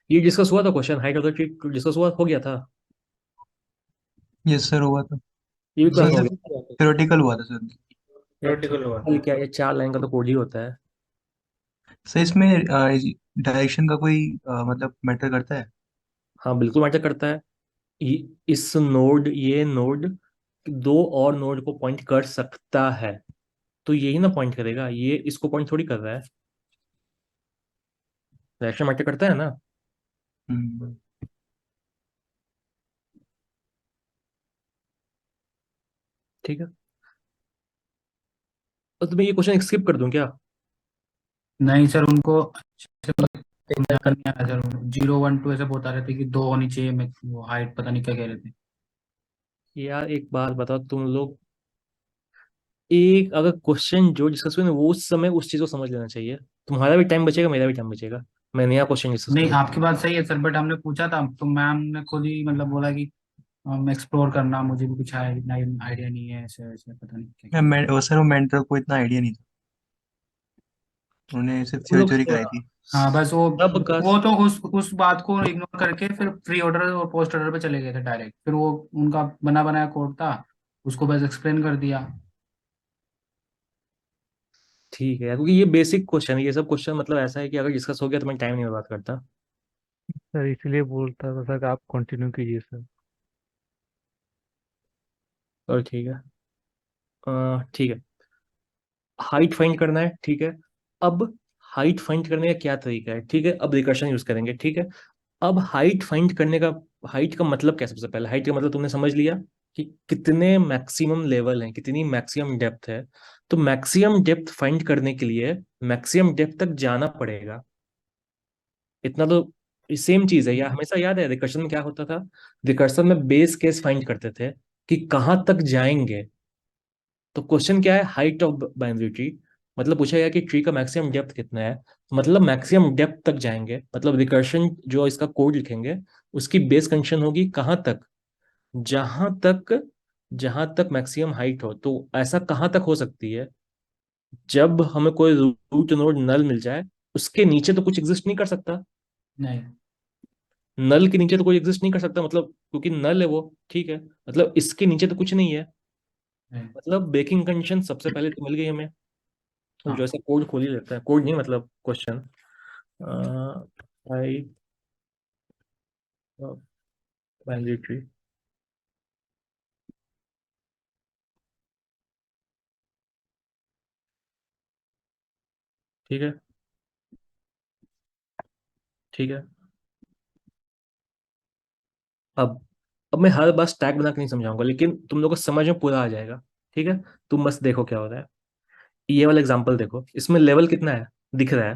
ये डिस्कस हुआ था question, height of the tree discuss हुआ हो गया था। यस सर हुआ था। ये भी क्लास नहीं हो सर, गया। थ्योरेटिकल हुआ था सर। थ्योरेटिकल हुआ। कल क्या, ये 4 लाइन का तो कोड ही होता है। सर इसमें डायरेक्शन का कोई मतलब मैटर करता है? हाँ बिल्कुल मैटर करता है। इस नोड, ये नोड दो और नोड को पॉइंट कर सकता है, तो यही ना पॉइंट करेगा, ये इसको पॉइंट थोड़ी कर रहा है। डायरेक्शन मैटर करता है ना। हम्म। ठीक है, तो तुम्हें ये क्वेश्चन स्किप कर दूं क्या? नहीं सर, उनको अच्छे से समझा नहीं आया सर। 0 1 2 ऐसे बता रहे थे कि 2 होनी चाहिए, मैं वो हाइट पता नहीं क्या कह रहे थे। यार एक बात बताओ, तुम लोग एक अगर क्वेश्चन जो डिस्कस हुआ ना वो उस समय उस चीज को समझ लेना चाहिए। तुम्हारा भी टाइम बचेगा, मेरा भी टाइम बचेगा। मैं नया क्वेश्चन डिस्कस नहीं, करूँ। आपकी बात सही है सर, बट हमने पूछा था तो मैम ने खुद ही मतलब बोला कि एक्सप्लोर करना, मुझे भी कुछ आइडिया नहीं है, ऐसे वैसे पता नहीं क्या क्या। वो सर वो मेंटर को इतना आइडिया नहीं था, उन्होंने सिर्फ तुम थ्योरी लोग थ्योरी कराई थी। हाँ बस सब का वो तो उस बात को इग्नोर करके फिर प्री ऑर्डर और पोस्ट ऑर्डर पे चले गए थे डायरेक्ट, फिर वो उनका बना बनाया कोड था, उसको बस एक्सप्लेन कर दिया। ठीक है यार, क्योंकि ये बेसिक क्वेश्चन है, ये सब क्वेश्चन मतलब ऐसा है कि अगर डिस्कस हो गया तो मैं टाइम नहीं बर्बाद करता। सर इसलिए बोलता था सर, आप कंटिन्यू कीजिए सर। और ठीक है। ठीक है। हाइट फाइंड करना है, ठीक है। अब हाइट फाइंड करने का क्या तरीका है, ठीक है, अब रिकर्शन यूज करेंगे, ठीक है। अब हाइट फाइंड करने का, हाइट का मतलब क्या है? सबसे पहले हाइट का मतलब तुमने समझ लिया कि कितने मैक्सिमम लेवल हैं, कितनी मैक्सिमम डेप्थ है। तो मैक्सिमम डेप्थ फाइंड करने के लिए मैक्सिमम डेप्थ तक जाना पड़ेगा। इतना तो सेम चीज है यार, हमेशा याद है रिकर्शन में क्या होता था। रिकर्शन में बेस केस फाइंड करते थे कि कहाँ तक जाएंगे। तो क्वेश्चन क्या है, हाइट ऑफ बाइनरी ट्री। मतलब पूछा गया कि ट्री का मैक्सिमम डेप्थ कितना है, मतलब मैक्सिमम डेप्थ तक जाएंगे, मतलब रिकर्शन जो इसका कोड लिखेंगे उसकी बेस कंडीशन होगी कहाँ तक, जहां तक, जहां तक मैक्सिमम हाइट हो। तो ऐसा कहाँ तक हो सकती है, जब हमें कोई रूट नोड नल मिल जाए, उसके नीचे तो कुछ एग्जिस्ट नहीं कर सकता। नहीं नल के नीचे तो कोई एग्जिस्ट नहीं कर सकता, मतलब क्योंकि नल है वो, ठीक है। मतलब इसके नीचे तो कुछ नहीं है। नहीं। मतलब बेकिंग कंडीशन सबसे पहले तो मिल गई हमें। तो हाँ जो ऐसा कोड खोल ही लेते हैं, कोड नहीं मतलब question. Height of binary tree, ठीक है। ठीक है। अब अब मैं हर बार स्टैक बना के नहीं समझाऊंगा, लेकिन तुम लोग को समझ में पूरा आ जाएगा, ठीक है। तुम बस देखो क्या हो रहा है। ये वाला एग्जांपल देखो, इसमें लेवल कितना है दिख रहा है?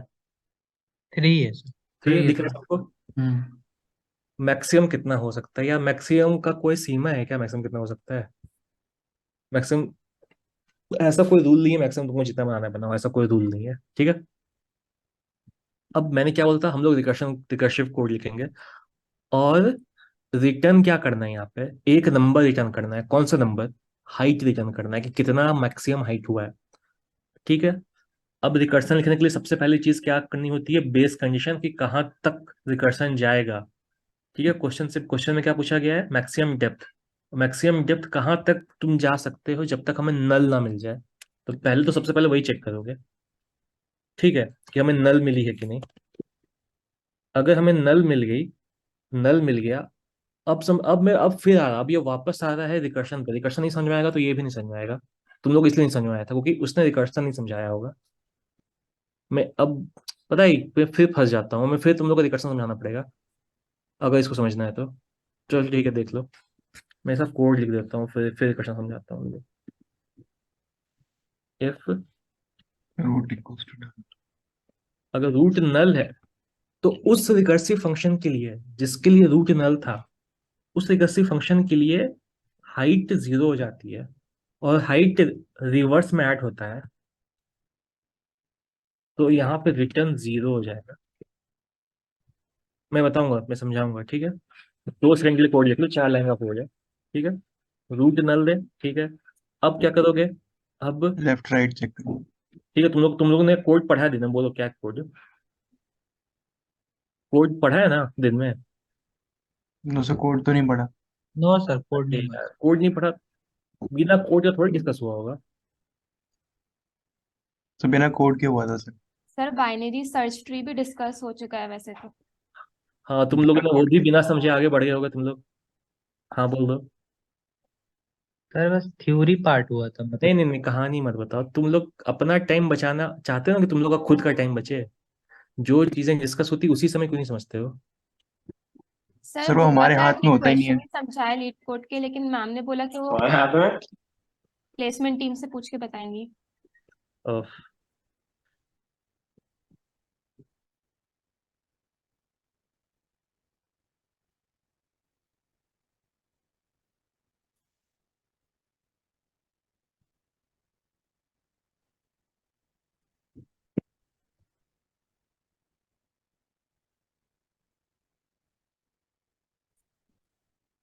3 है सर। ठीक है, सही है दिख रहा सर। है सबको। हम्म। मैक्सिमम कितना हो सकता है, या मैक्सिमम का कोई सीमा है क्या, मैक्सिमम कितना हो सकता है? मैक्सिमम ऐसा कोई रूल नहीं है, मैक्सिमम तुमको जितना बनाना है बनाओ, ऐसा कोई रूल नहीं है, ठीक है। अब मैंने क्या बोलता, हम लोग रिकर्सिव कोड लिखेंगे, और रिटर्न क्या करना है यहाँ पे, एक नंबर रिटर्न करना है। कौन सा नंबर? हाइट रिटर्न करना है कि कितना मैक्सिमम हाइट हुआ है, ठीक है। अब रिकर्सन लिखने के लिए सबसे पहली चीज क्या करनी होती है, बेस कंडीशन, कि कहाँ तक रिकर्सन जाएगा, ठीक है। क्वेश्चन में क्या पूछा गया है, मैक्सिमम डेप्थ। मैक्सिमम डेप्थ कहाँ तक तुम जा सकते हो जब तक हमें नल ना मिल जाए। तो पहले तो सबसे पहले वही चेक करोगे, ठीक है, कि हमें नल मिली है कि नहीं। अगर हमें नल मिल गई, नल मिल गया, अब मैं अब फिर आ रहा, अब ये वापस आ रहा है रिकर्शन पे। रिकर्शन नहीं समझ में आएगा तो ये भी नहीं समझ में आएगा। तुम लोग इसलिए नहीं समझ में आया था क्योंकि उसने रिकर्शन नहीं समझाया होगा। मैं अब, पता है, मैं फिर फंस जाता हूँ, मैं फिर तुम लोग को रिकर्शन समझाना पड़ेगा अगर इसको समझना है तो। चल ठीक है, देख लो। मैं सब कोड लिख देता हूँ, फिर रिकर्शन समझाता हूँ। इफ रूट इक्वल्स टू अगर रूट नल है, तो उस रिकर्सिव फंक्शन के लिए जिसके लिए रूट नल था, उस रिकर्सिव फंक्शन के लिए हाइट 0 हो जाती है, और हाइट रिवर्स में ऐड होता है, तो यहाँ पे रिटर्न 0 हो जाएगा। मैं बताऊंगा, मैं समझाऊंगा, ठीक है। 2 सेकंड के लिए कोड लिख लो, 4 लाइन का कोड है, ठीक है। रूट नल दे, ठीक है। अब क्या करोगे? अब लेफ्ट राइट चेक करो। ठीक है, तुम लोग ने कोड पढ़ा है दिन में, बोलो क्या कोड? कोड पढ़ा है ना दिन में? नो से कोड तो नहीं पढ़ा। नो सर, कोड अरे नहीं हुआ। यार, कोड नहीं पढ़ा? बिना कोड का थोड़ी डिस्कस हुआ होगा। तो बिना कोड के हुआ था sir. Sir binary search tree भी डिस्कस हो चुका है वैसे तो। हाँ, तुम लोगों ने वो भी बिना समझे आगे बढ़ गए होगे तुम लोग। हाँ, बोल दो। सर बस थ्योरी पार्ट हुआ था नहीं मतलब। नहीं नहीं, कहानी मत बताओ। तुम लोग अपना टाइम बचाना चाहते हो ना, कि तुम लोग का खुद का टाइम बचे। जो चीजें डिस्कस होती उसी समय क्यों नहीं समझते हो? सर सर वो बोला हमारे था हाथ कि में होता ही नहीं क्वेश्चन है। ही समझाए लीड कोड के, लेकिन मैम ने बोला कि वो तुम्हारे हाथ में। प्लेसमेंट टीम से पूछ के बताएंगी। अ,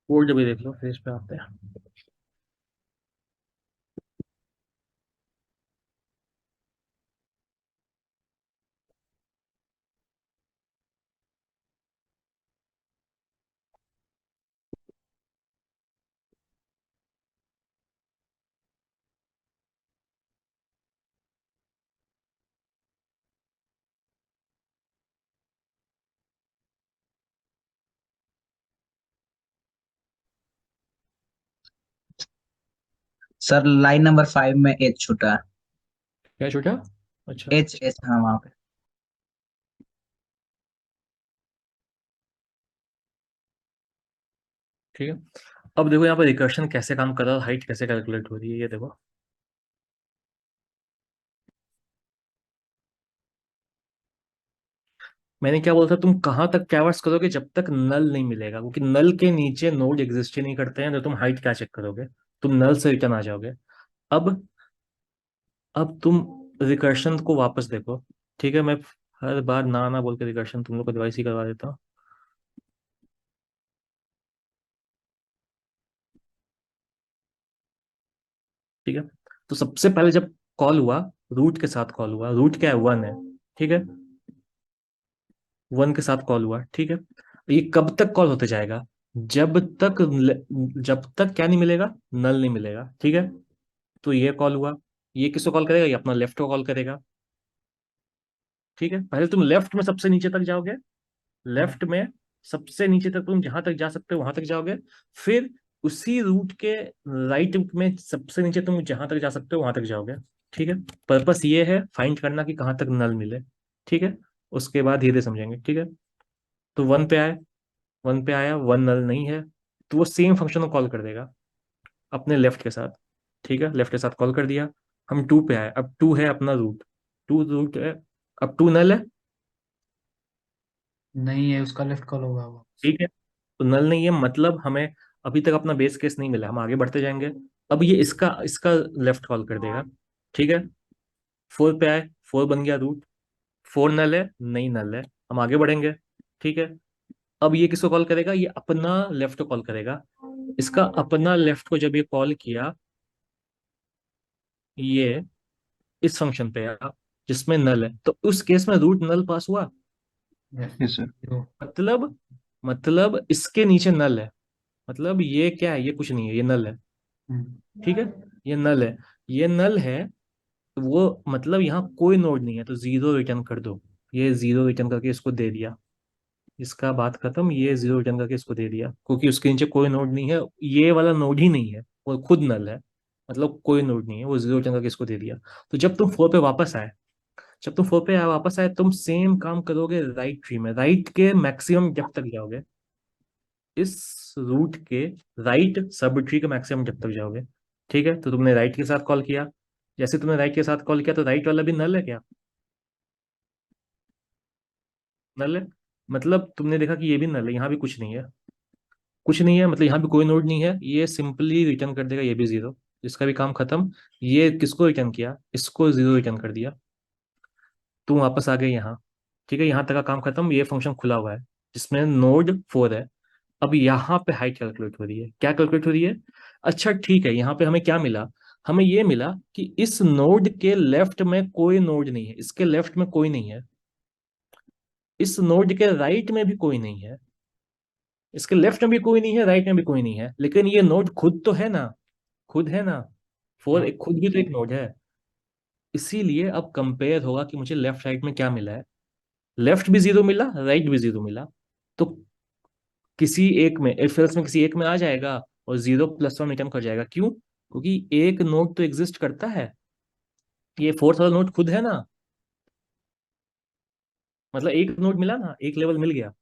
कोड भी देख लो, फिर इस पे आते हैं। सर लाइन नंबर 5 में एच छूटा है। क्या छूटा? अच्छा, एच एच, हाँ वहाँ पे। ठीक है। अब देखो यहाँ पर रिकर्शन कैसे काम कर रहा है, हाइट कैसे कैलकुलेट हो रही है, ये देखो। मैंने क्या बोला था, तुम कहाँ तक ट्रैवर्स करोगे जब तक नल नहीं मिलेगा, क्योंकि नल के नीचे नोड एग्जिस्ट ही नहीं करते हैं, तो तुम हाइट क्या चेक करोगे? तुम नल से रिटर्न आ जाओगे। अब अब तुम रिकर्शन को वापस देखो। ठीक है, मैं हर बार ना ना बोल के रिकर्शन तुम लोग को डिवाइस ही करवा देता हूँ। ठीक है, तो सबसे पहले जब कॉल हुआ, रूट के साथ कॉल हुआ। रूट क्या है? 1 है। ठीक है, 1 के साथ कॉल हुआ। ठीक है, ये कब तक कॉल होते जाएगा? जब तक जब तक क्या नहीं मिलेगा, नल नहीं मिलेगा। ठीक है, तो ये कॉल हुआ। ये किसको कॉल करेगा? ये अपना लेफ्ट को कॉल करेगा। ठीक है, पहले तुम लेफ्ट में सबसे नीचे तक जाओगे। लेफ्ट में सबसे नीचे तक तुम जहां तक जा सकते हो वहां तक जाओगे। फिर उसी रूट के राइट में सबसे नीचे तुम जहां तक जा सकते हो वहां तक जाओगे। ठीक है, पर्पस ये है फाइंड करना कि कहाँ तक नल मिले। ठीक है, उसके बाद धीरे समझेंगे। ठीक है, तो 1 पे आए, 1 पे आया, 1 नल नहीं है, तो वो सेम फंक्शन को कॉल कर देगा अपने लेफ्ट के साथ। ठीक है, लेफ्ट के साथ कॉल कर दिया। हम 2 पे आए, अब 2 है अपना रूट। 2 रूट है, अब 2 नल है। नहीं है, उसका लेफ्ट कॉल होगा वो। ठीक है, तो नल नहीं है, मतलब हमें अभी तक अपना बेस केस नहीं मिला, हम आगे बढ़ते जाएंगे। अब ये इसका इसका लेफ्ट कॉल कर देगा। ठीक है, 4 पे आए, 4 बन गया रूट। 4 नल है? नहीं नल है, हम आगे बढ़ेंगे। ठीक है, अब ये किसको कॉल करेगा? ये अपना लेफ्ट को कॉल करेगा। इसका अपना लेफ्ट को जब ये कॉल किया, ये इस फंक्शन पे आया जिसमें नल है, तो उस केस में रूट नल पास हुआ। Yes sir. मतलब इसके नीचे नल है, मतलब ये क्या है? ये कुछ नहीं है, ये नल है। ठीक है, ये नल है। ये नल है, तो वो मतलब यहाँ कोई नोड नहीं है, तो जीरो रिटर्न कर दो। ये जीरो रिटर्न करके इसको दे दिया, इसका बात खत्म। ये जीरो रिटर्न करके इसको दे दिया, क्योंकि उसके नीचे कोई नोड नहीं है, ये वाला नोड ही नहीं है, वो खुद नल है। मतलब कोई नोड नहीं है, वो जीरो रिटर्न करके इसको दे दिया। तो जब तुम 4 पे वापस आए, जब तुम 4 पे वापस आए, तुम सेम काम करोगे राइट ट्री में, राइट के मैक्सिमम डेप्थ तक जाओगे। इस रूट के राइट सब ट्री के मैक्सिमम डेप्थ तक जाओगे। ठीक है, तो तुमने राइट के साथ कॉल किया। जैसे तुमने राइट के साथ कॉल किया, तो राइट वाला भी नल है क्या? नल है, मतलब तुमने देखा कि ये भी नल है, यहाँ भी कुछ नहीं है। कुछ नहीं है मतलब यहाँ भी कोई नोड नहीं है, ये सिंपली रिटर्न कर देगा, ये भी जीरो। इसका भी काम खत्म। ये किसको रिटर्न किया? इसको जीरो रिटर्न कर दिया। तुम वापस आ गए यहाँ। ठीक है, यहाँ तक का काम खत्म, ये फंक्शन खुला हुआ है जिसमें नोड 4 है। अब यहाँ पे हाइट कैलकुलेट हो रही है। क्या कैलकुलेट हो रही है? अच्छा ठीक है, यहाँ पे हमें क्या मिला? हमें ये मिला कि इस नोड के लेफ्ट में कोई नोड नहीं है, इसके लेफ्ट में कोई नहीं है, इस नोड के राइट में भी कोई नहीं है, इसके लेफ्ट में भी कोई नहीं है, राइट में भी कोई नहीं है, लेकिन ये नोड खुद तो है ना, खुद है ना। 4 एक खुद भी तो एक नोड है। इसीलिए अब कंपेयर होगा कि मुझे लेफ्ट राइट में क्या मिला है। लेफ्ट भी जीरो मिला, राइट भी जीरो मिला, तो किसी एक में, इफ एल्स में किसी एक में आ जाएगा और 0 + 1 रिटर्न कर जाएगा। क्यों? क्योंकि एक नोड तो एग्जिस्ट करता है, ये फोर्थ वाला नोड खुद है ना। मतलब एक नोड मिला ना, एक लेवल मिल गया।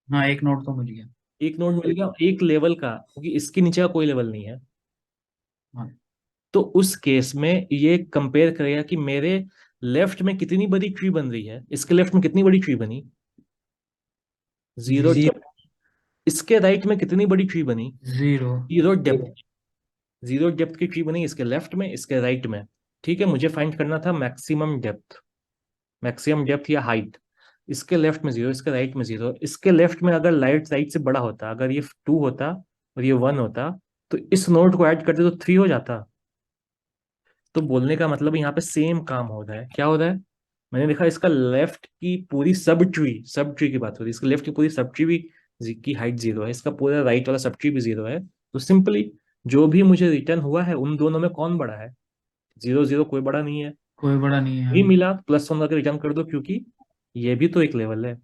हाँ, एक नोट तो मिल गया। एक नोड मिल गया एक लेवल का, क्योंकि इसके नीचे का कोई लेवल नहीं है। हाँ। तो उस केस में ये कंपेयर करेगा कि मेरे लेफ्ट में कितनी बड़ी ट्री बन रही है, इसके लेफ्ट में कितनी बड़ी ट्री बनी, जीरो। जीरो। इसके राइट में कितनी बड़ी ट्री बनी, zero. Zero depth. Zero depth की ट्री बनी इसके लेफ्ट में, इसके राइट में। ठीक है, मुझे फाइंड करना था मैक्सिमम डेप्थ, मैक्सिमम डेप्थ या हाइट। इसके लेफ्ट में जीरो, इसके राइट में जीरो। इसके लेफ्ट में अगर लाइट राइट से बड़ा होता, अगर ये 2 होता और ये 1 होता, तो इस नोड को ऐड करते तो 3 हो जाता। तो बोलने का मतलब यहाँ पे सेम काम हो रहा है। क्या हो रहा है? मैंने देखा इसका लेफ्ट की पूरी सब ट्री की बात हो रही है, इसका लेफ्ट की पूरी सब ट्री भी की हाइट 0 है, इसका पूरा राइट वाला सब ट्री भी 0 है। तो सिंपली जो भी मुझे रिटर्न हुआ है उन दोनों में कौन बड़ा है? 0 0 कोई बड़ा नहीं है। कोई बड़ा नहीं है। भी मिला +1 करके रिटर्न कर दो, क्योंकि ये भी तो एक लेवल है।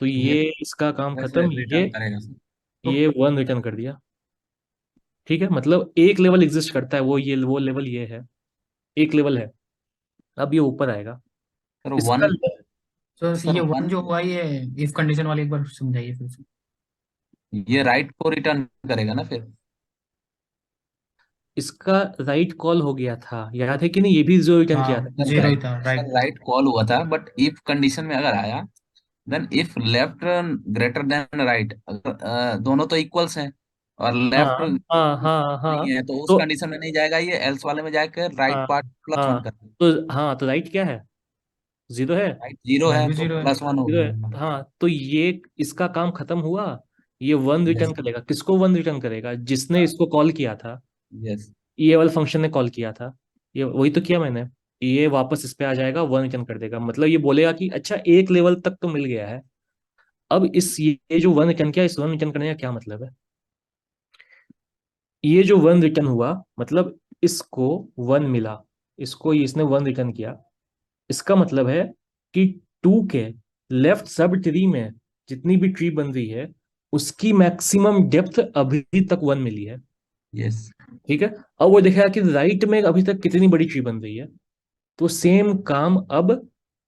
तो ये ये इसका काम वैसे खत्म। रिटर्न करेगा सर। ये 1 रिटर्न कर दिया। ठीक है, मतलब एक लेवल एग्जिस्ट करता है, वो लेवल ये है, एक लेवल है। अब ये ऊपर आएगा सर इसका। वन सर सर ये वन वन जो हुआ ये इफ कंडीशन वाली एक बार समझाइए फिर से। ये राइट को रिटर्न करेगा ना फिर? इसका राइट कॉल हो गया था, याद है कि नहीं? ये भी 0 रिटर्न किया हाँ था। सर जीरो ही राइट था, सर राइट था। राइट कॉल हुआ था, बट इफ कंडीशन में अगर आया then if left greater than right, दोनों तो इक्वल्स हैं और हाँ लेफ्ट हाँ हाँ हाँ। नहीं है, तो उस तो कंडीशन में नहीं जाएगा, ये एल्स वाले में जाकर राइट हाँ पार्ट +1 हाँ। कर। तो राइट क्या है? 0 है। राइट 0 यहाँ है भी तो जीरो है। +1 हो 0 है। गया। हाँ, तो ये इसका काम खत्म हुआ। ये 1 यस रिटर्न करेगा। किसको 1 रिटर्न करेगा? जिसने इसको कॉल किया था। यस ये वाला फंक्शन ने कॉल किया था। ये वही तो किया मैंने। ये वापस इस पे आ जाएगा, 1 रिटर्न कर देगा। मतलब ये बोलेगा कि अच्छा एक लेवल तक तो मिल गया है। अब ये जो 1 रिटर्न किया, इस 1 रिटर्न करने का क्या मतलब है? ये जो 1 रिटर्न हुआ, मतलब इसको 1 मिला, इसको इसने 1 रिटर्न किया। इसका मतलब है कि 2 के लेफ्ट सब ट्री में जितनी भी ट्री बन रही है, उसकी मैक्सिमम डेप्थ अभी तक 1 मिली है। यस ठीक है। अब वो देखेगा कि राइट में अभी तक कितनी बड़ी ट्री बन रही है, तो सेम काम अब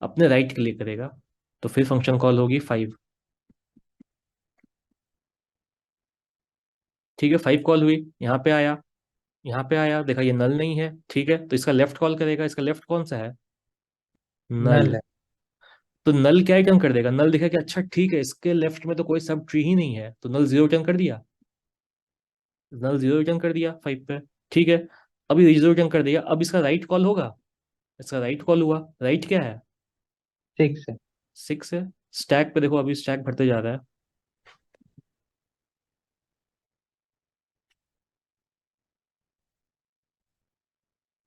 अपने राइट के लिए करेगा। तो फिर फंक्शन कॉल होगी 5। ठीक है, 5 कॉल हुई, यहाँ पे आया, यहाँ पे आया, देखा ये नल नहीं है। ठीक है, तो इसका लेफ्ट कॉल करेगा। इसका लेफ्ट कौन सा है? नल। नल है। तो नल क्या रिटर्न कर देगा? नल देखा कि अच्छा ठीक है, इसके लेफ्ट में तो कोई सब ट्री ही नहीं है, तो नल 0 रिटर्न कर दिया। नल 0 रिटर्न कर दिया 5 पे। ठीक है, अभी 0 रिटर्न कर दिया। अब इसका राइट कॉल होगा। इसका राइट कॉल हुआ। राइट क्या है? 6 है। 6 है। स्टैक पे देखो, अभी स्टैक भरते जा रहा है।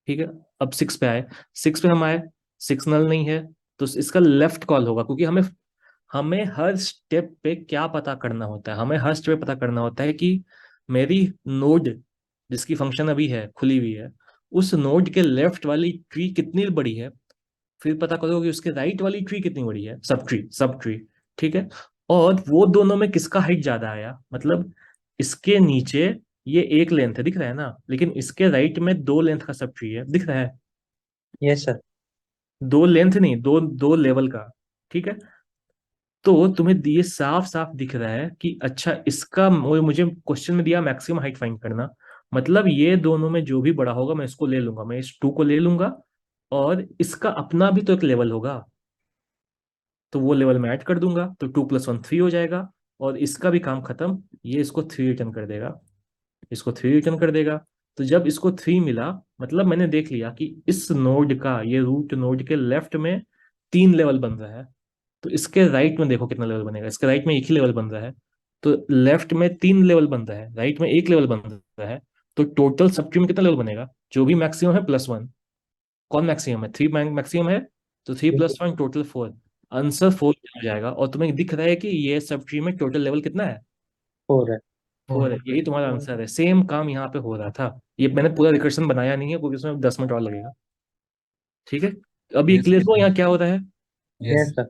ठीक है, अब 6 पे आए। 6 पे हम आए। 6 नल नहीं है, तो इसका लेफ्ट कॉल होगा, क्योंकि हमें हमें हर स्टेप पे क्या पता करना होता है? हमें हर स्टेप पे पता करना होता है कि मेरी नोड जिसकी फंक्शन अभी है, खुली हुई है, उस नोड के लेफ्ट वाली ट्री कितनी बड़ी है। फिर पता करो कि उसके राइट वाली ट्री कितनी बड़ी है, सब ट्री। ठीक है, और वो दोनों में किसका हाइट ज्यादा आया, मतलब इसके नीचे ये एक लेंथ है, दिख रहा है ना, लेकिन इसके राइट में 2 लेंथ का सब ट्री है, दिख रहा है। Yes sir. 2 लेंथ नहीं, दो दो लेवल का। ठीक है, तो तुम्हें ये साफ साफ दिख रहा है कि अच्छा इसका मुझे क्वेश्चन में दिया मैक्सिमम हाइट फाइंड करना। मतलब ये दोनों में जो भी बड़ा होगा मैं इसको ले लूंगा, मैं इस 2 को ले लूंगा, और इसका अपना भी तो एक लेवल होगा, तो वो लेवल में ऐड कर दूंगा, तो 2 + 1 3 हो जाएगा। और इसका भी काम खत्म, ये इसको 3 रिटर्न कर देगा। इसको 3 रिटर्न कर देगा। तो जब इसको 3 मिला, मतलब मैंने देख लिया कि इस नोड का, ये रूट नोड के लेफ्ट में 3 लेवल बन रहा है। तो इसके राइट में देखो कितना लेवल बनेगा। इसके राइट में एक ही लेवल बन रहा है, तो लेफ्ट में 3 लेवल बन रहा है, राइट में एक लेवल बन रहा है। तो टोटल सब ट्री में कितना लेवल बनेगा? जो भी मैक्सिमम है +1। कौन मैक्सिमम है? 3 मैक्सिमम है, तो 3 + 1 टोटल 4। आंसर 4 हो जाएगा। और तुम्हें दिख रहा है कि ये सब ट्री में टोटल लेवल कितना है? 4 है। 4 है। यही तुम्हारा आंसर है। सेम काम यहाँ पे हो रहा था। ये मैंने पूरा रिकर्शन बनाया नहीं है, क्योंकि इसमें 10 मिनट और लगेगा। ठीक है, अब ये यस क्लियर हुआ यहाँ क्या हो रहा है? Yes yes sir.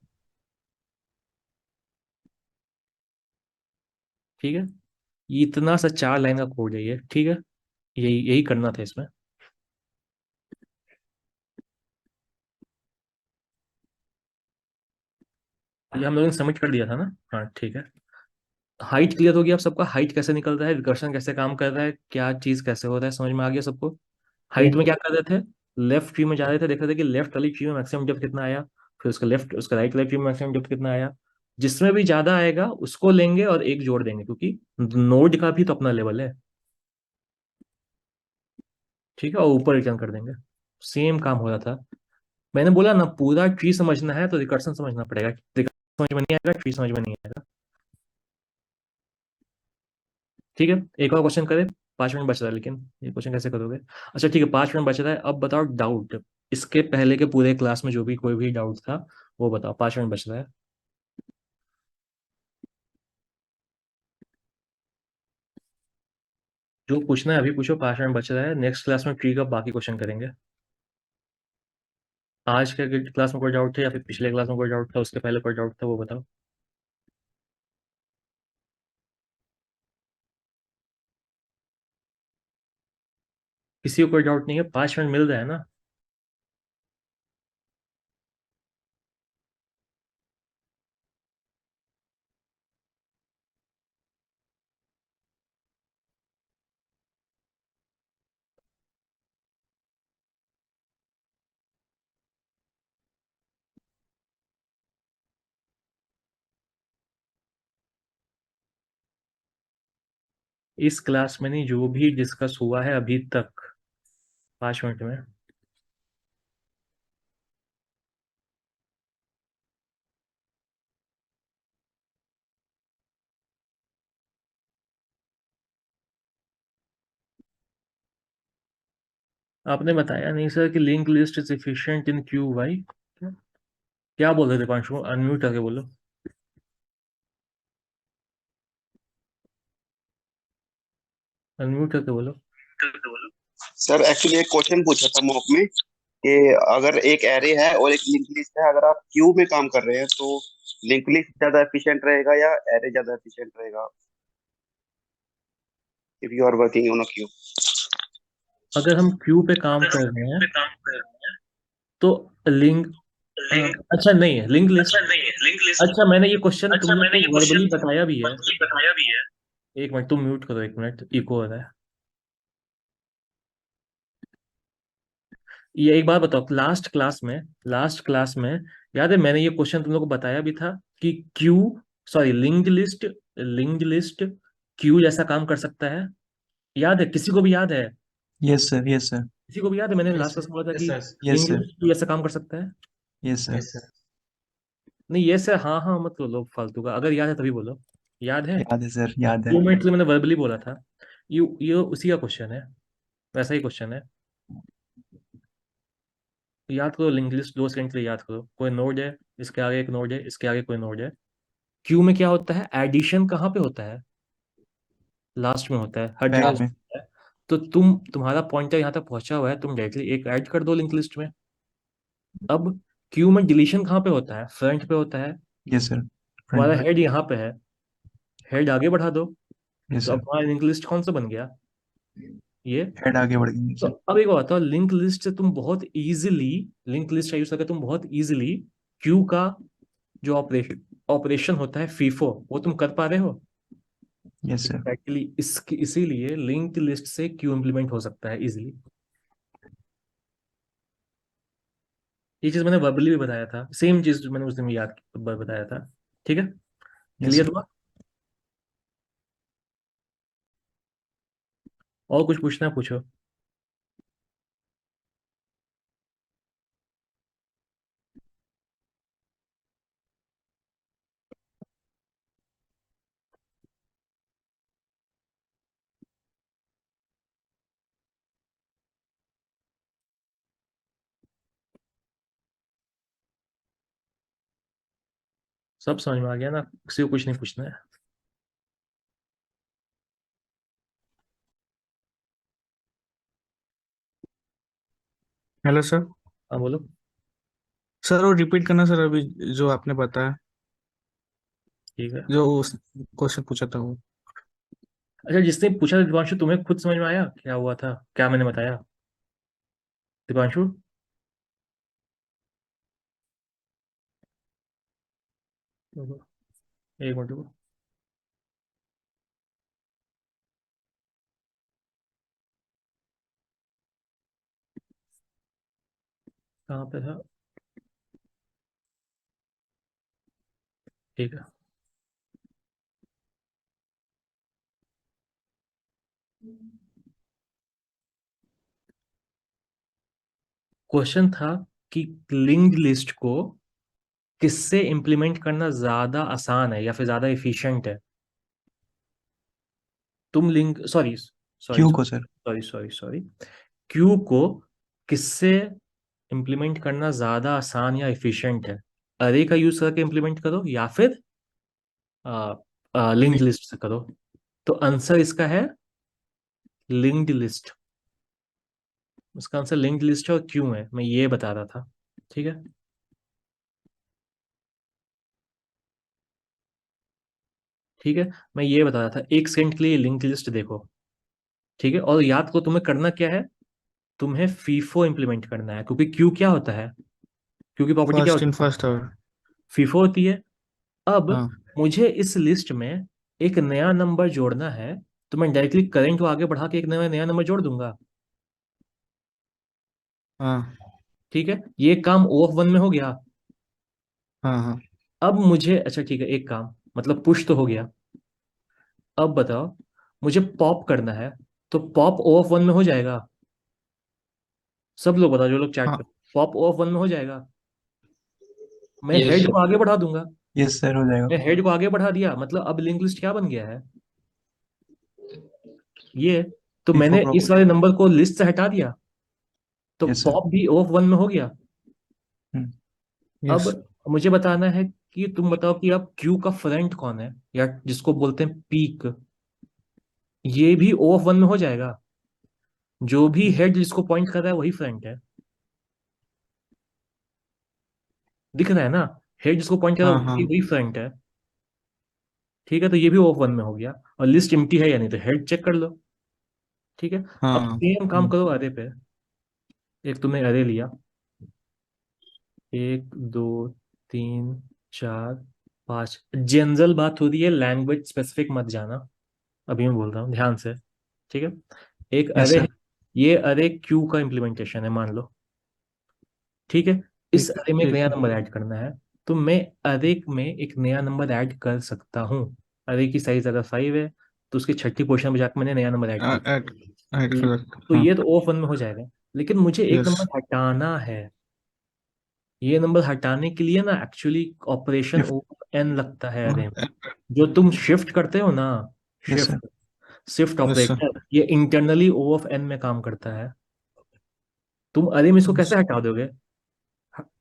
ठीक है, ये इतना सा 4 लाइन का कोड है ये। ठीक है, यही यही करना था इसमें। ये हम लोगों ने सबमिट कर दिया था ना? हाँ ठीक है। हाइट क्लियर हो गया अब सबका? हाइट कैसे निकल रहा है, रिकर्शन कैसे काम कर रहा है, क्या चीज कैसे हो रहा है, समझ में आ गया सबको? हाइट यस में क्या कर रहे थे? लेफ्ट ट्री में जा रहे थे, देख रहे थे कि लेफ्ट वाली ट्री में मैक्सिमम डेप्थ कितना आया। फिर उसका राइट वाली ट्री में मैक्सिमम डेप्थ कितना आया। जिसमें भी ज्यादा आएगा उसको लेंगे और एक जोड़ देंगे, क्योंकि नोड का भी तो अपना लेवल है। ठीक है, और ऊपर रिटर्न कर देंगे। सेम काम हो रहा था। मैंने बोला ना, पूरा ट्री समझना है तो रिकर्शन समझना पड़ेगा। रिकर्शन समझ में नहीं आएगा, ट्री समझ में नहीं आएगा। ठीक है, एक और क्वेश्चन करें। 5 मिनट बच रहा है, लेकिन ये क्वेश्चन कैसे करोगे? अच्छा ठीक है, 5 मिनट बच रहा है। अब बताओ डाउट, इसके पहले के पूरे क्लास में जो भी कोई भी डाउट था वो बताओ। 5 मिनट बच रहा है। जो पूछना है अभी पूछो, 5 मिनट बच रहा है। नेक्स्ट क्लास में ट्री का बाकी क्वेश्चन करेंगे। आज के क्लास में कोई डाउट था या फिर पिछले क्लास में कोई डाउट था, उसके पहले कोई डाउट था, वो बताओ। किसी को कोई डाउट नहीं है? 5 मिनट मिल रहा है ना? इस क्लास में नहीं, जो भी डिस्कस हुआ है अभी तक 5 मिनट में। आपने बताया नहीं सर कि link list is efficient in queue why. क्या बोल रहे थे पांशु? अनम्यूट करके बोलो। अनम्यूट करके बोलो। सर एक्चुअली एक क्वेश्चन पूछा था मॉक में कि अगर एक एरे है और एक लिंक लिस्ट है, अगर आप क्यू में काम कर रहे हैं तो लिंक लिस्ट ज्यादा एफिशिएंट रहेगा या एरे ज्यादा एफिशिएंट रहेगा if you are working on a queue? अगर हम क्यू पे काम कर रहे हैं तो लिंक, अच्छा नहीं है लिंक लिस्ट। अच्छा मैंने ये क्वेश्चन तुम लोग को वर्बली बताया भी है। एक मिनट, तुम म्यूट करो, 1 मिनट, इको हो रहा है। ये एक बात बताओ, लास्ट क्लास में याद है मैंने ये क्वेश्चन तुम लोग को बताया भी था कि Q, sorry linked list Q जैसा काम कर सकता है? याद है? किसी को भी याद है? यस सर, यस सर, किसी को भी याद है मैंने लास्ट क्लास में बोला था कि yes linked sir, list Q जैसा काम कर सकता है? Yes sir. नहीं ये सर हाँ हाँ मत बोलो फालतू का, अगर याद है तभी बोलो। याद है? याद है सर, याद है। 2 मिनट के लिए मैंने वर्बली बोला था। ये उसी का क्वेश्चन है, वैसा ही क्वेश्चन है। याद करो, लिंक लिस्ट 2 सेकंड के लिए याद करो। कोई नोड है, इसके आगे एक नोड है, इसके आगे कोई नोड है। क्यू में क्या होता है? एडिशन कहाँ पे होता है? लास्ट में होता है, हर जगह बैक में। होता है। तो तुम्हारा पॉइंटर यहाँ तक पहुंचा हुआ है, तुम डायरेक्टली एक ऐड कर दो लिंक लिस्ट में। अब क्यू में डिलीशन कहाँ पे होता है? फ्रंट पे होता है। यस सर, फ्रंट तुम्हारा में। हेड यहाँ पे है, हेड आगे बढ़ा दो। यस तो अब सर, तुम्हारा लिंक लिस्ट कौन सा बन गया? ये। हेड आगे बढ़ गई तो सर। अब एक बात बताओ, लिंक लिस्ट से तुम बहुत इजीली, लिंक लिस्ट का यूज करके तुम बहुत इजीली क्यू का जो ऑपरेशन होता है फीफो, वो तुम कर पा रहे हो? यस सर, एग्जैक्टली इसकी इसीलिए लिंक्ड लिस्ट से क्यू इम्प्लीमेंट हो सकता है इजीली। ये चीज मैंने वर्बली भी बताया था, सेम चीज जो मैंने उस दिन याद बताया था। ठीक है, यस क्लियर सर। हुआ? और कुछ पूछना है पूछो। सब समझ में आ गया ना? किसी को कुछ नहीं पूछना है? Hello sir. हाँ बोलो। सर वो रिपीट करना सर, अभी जो आपने बताया, ठीक है। जो उस क्वेश्चन पूछा था वो। अच्छा जिसने पूछा था दिपांशु, तुम्हें खुद समझ में आया क्या हुआ था, क्या मैंने बताया? दिपांशु, रुको, एक मिनट रुको। कहाँ पे था? ठीक है। क्वेश्चन था कि लिंक्ड लिस्ट को किससे इंप्लीमेंट करना ज्यादा आसान है या फिर ज्यादा इफिशिएंट है? तुम लिंक सॉरी सॉरी क्यू को sir. Sorry sorry sorry Q को किससे इम्प्लीमेंट करना ज्यादा आसान या इफिशिएंट है? अरे का यूज करके इम्प्लीमेंट करो या फिर लिंक्ड लिस्ट से करो। तो आंसर इसका है लिंक्ड लिस्ट। इसका आंसर लिंक्ड लिस्ट है और क्यों है मैं ये बता रहा था। ठीक है, ठीक है, मैं ये बता रहा था। एक सेकंड के लिए लिंक्ड लिस्ट देखो। ठीक है, और याद करो तुम्हें करना क्या है। तुम्हें फीफो इम्प्लीमेंट करना है, क्योंकि क्यू क्या होता है, क्यू की प्रॉपर्टी क्या फर्स्ट होती इन है? First out. फीफो होती है। अब हाँ मुझे इस लिस्ट में एक नया नंबर जोड़ना है, तो मैं डायरेक्टली करंट को आगे बढ़ा के एक नया नया नंबर जोड़ दूंगा। हाँ ठीक है, ये काम O ऑफ 1 में हो गया। हाँ हाँ अब मुझे अच्छा ठीक है, एक काम मतलब पुश तो हो गया। अब बताओ, मुझे पॉप करना है, तो पॉप O ऑफ 1 में हो जाएगा? सब लोग बताओ जो लोग चैट कर। हाँ। पॉप O ऑफ 1 में हो जाएगा? मैं यस हेड सर। को आगे बढ़ा दूंगा। यस सर, हो जाएगा। मैं हेड को आगे बढ़ा दिया, मतलब अब लिंक लिस्ट क्या बन गया है? ये। तो फीफो मैंने इस प्रॉपर्टी। वाले नंबर को लिस्ट से हटा दिया, तो यस सर। पॉप भी O ऑफ 1 में हो गया। हम्म। अब यस। मुझे बताना है कि तुम बताओ कि अब क्यू का फ्रंट कौन है, या जिसको बोलते हैं पीक। ये भी O ऑफ 1 में हो जाएगा। जो भी हेड जिसको पॉइंट कर रहा है वही फ्रंट है। दिख रहा है ना? हेड जिसको पॉइंट कर रहा हाँ है हाँ वही फ्रंट है। ठीक है, तो ये भी O ऑफ 1 में हो गया। और लिस्ट एम्प्टी है या नहीं, तो हेड चेक कर लो। ठीक है, अब हाँ। सेम काम करो अरे पे। एक तुमने अरे लिया, 1 2 3 4 5। जनरल बात हो रही है, लैंग्वेज स्पेसिफिक मत जाना। अभी मैं बोल रहा हूँ ध्यान से। ठीक है, एक यस अरे है। सर। ये अरे क्यू का इम्प्लीमेंटेशन है मान लो। ठीक है, इस ठीक अरे में एक ठीक नया है। नंबर ऐड करना है। तो मैं अरे में एक नया नंबर ऐड कर सकता हूँ। अरे की साइज अगर 5 है, तो उसकी छठी पोजीशन में जाकर मैंने नया नंबर ऐड कर ऐड ऐड दिया। कर तो हाँ। ये तो O ऑफ 1 में हो जाएगा। लेकिन मुझे एक यस। नंबर हटाना है। ये नंबर हटाने के लिए ना actually operation shift. O of n लगता है अरे में। जो तुम शिफ्ट करते हो ना, yes sir. Shift shift yes sir. Operator, ये इंटरनली O ऑफ n में काम करता है। तुम अरे में इसको कैसे हटा दोगे?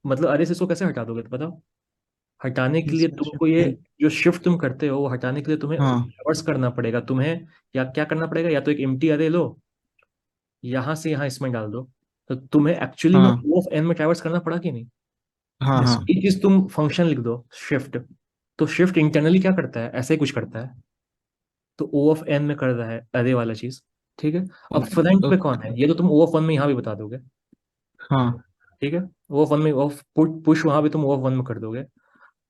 मतलब अरे से इसको कैसे हटा दोगे तो बताओ। हटाने के यस लिए सर, तुमको शिफ्ट ये एल। जो शिफ्ट तुम करते हो वो हटाने के लिए तुम्हें हाँ रिवर्स करना पड़ेगा तुम्हें। या क्या करना पड़ेगा, या तो एक एम्प्टी अरे लो, यहां से यहां इसमें डाल दो। तो तुम्हें एक्चुअली में हाँ O ऑफ n में ट्रैवर्स करना पड़ा कि नहीं? हाँ यस हाँ। सर। ये चीज तुम फंक्शन लिख दो शिफ्ट। तो शिफ्ट इंटरनली क्या करता है, ऐसे ही कुछ करता है। तो O ऑफ n में कर रहा है अरे वाला चीज। ठीक है, अब ओके फ्रंट पे कौन है ओके। ये तो तुम O ऑफ 1 में यहाँ भी बता दोगे। हाँ ठीक है, O ऑफ 1 में ऑफ पुट पुश वहां भी तुम O ऑफ 1 में कर दोगे।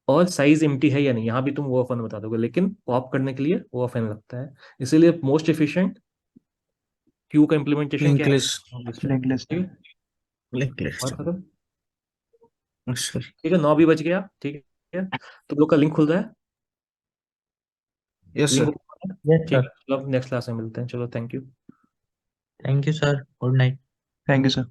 और साइज एम्प्टी है या नहीं यहाँ भी तुम O ऑफ 1 बता दोगे, लेकिन पॉप करने के लिए O ऑफ n लगता है। इसीलिए मोस्ट एफिशिएंट क्यू का इम्प्लीमेंटेशन क्या लिंक है? लिस्ट। लिस्ट है। लिंक लिस्ट ठीक है। है, लिंक और लिस्ट। खत्म। अच्छा। ठीक है, 9 भी बज गया। ठीक है, तुम लोग का लिंक खुल रहा है। Yes link sir. ओपन है? यस ठीक सर। है, चलो नेक्स्ट क्लास में मिलते हैं। चलो thank you. Thank you sir, good night. Thank you sir.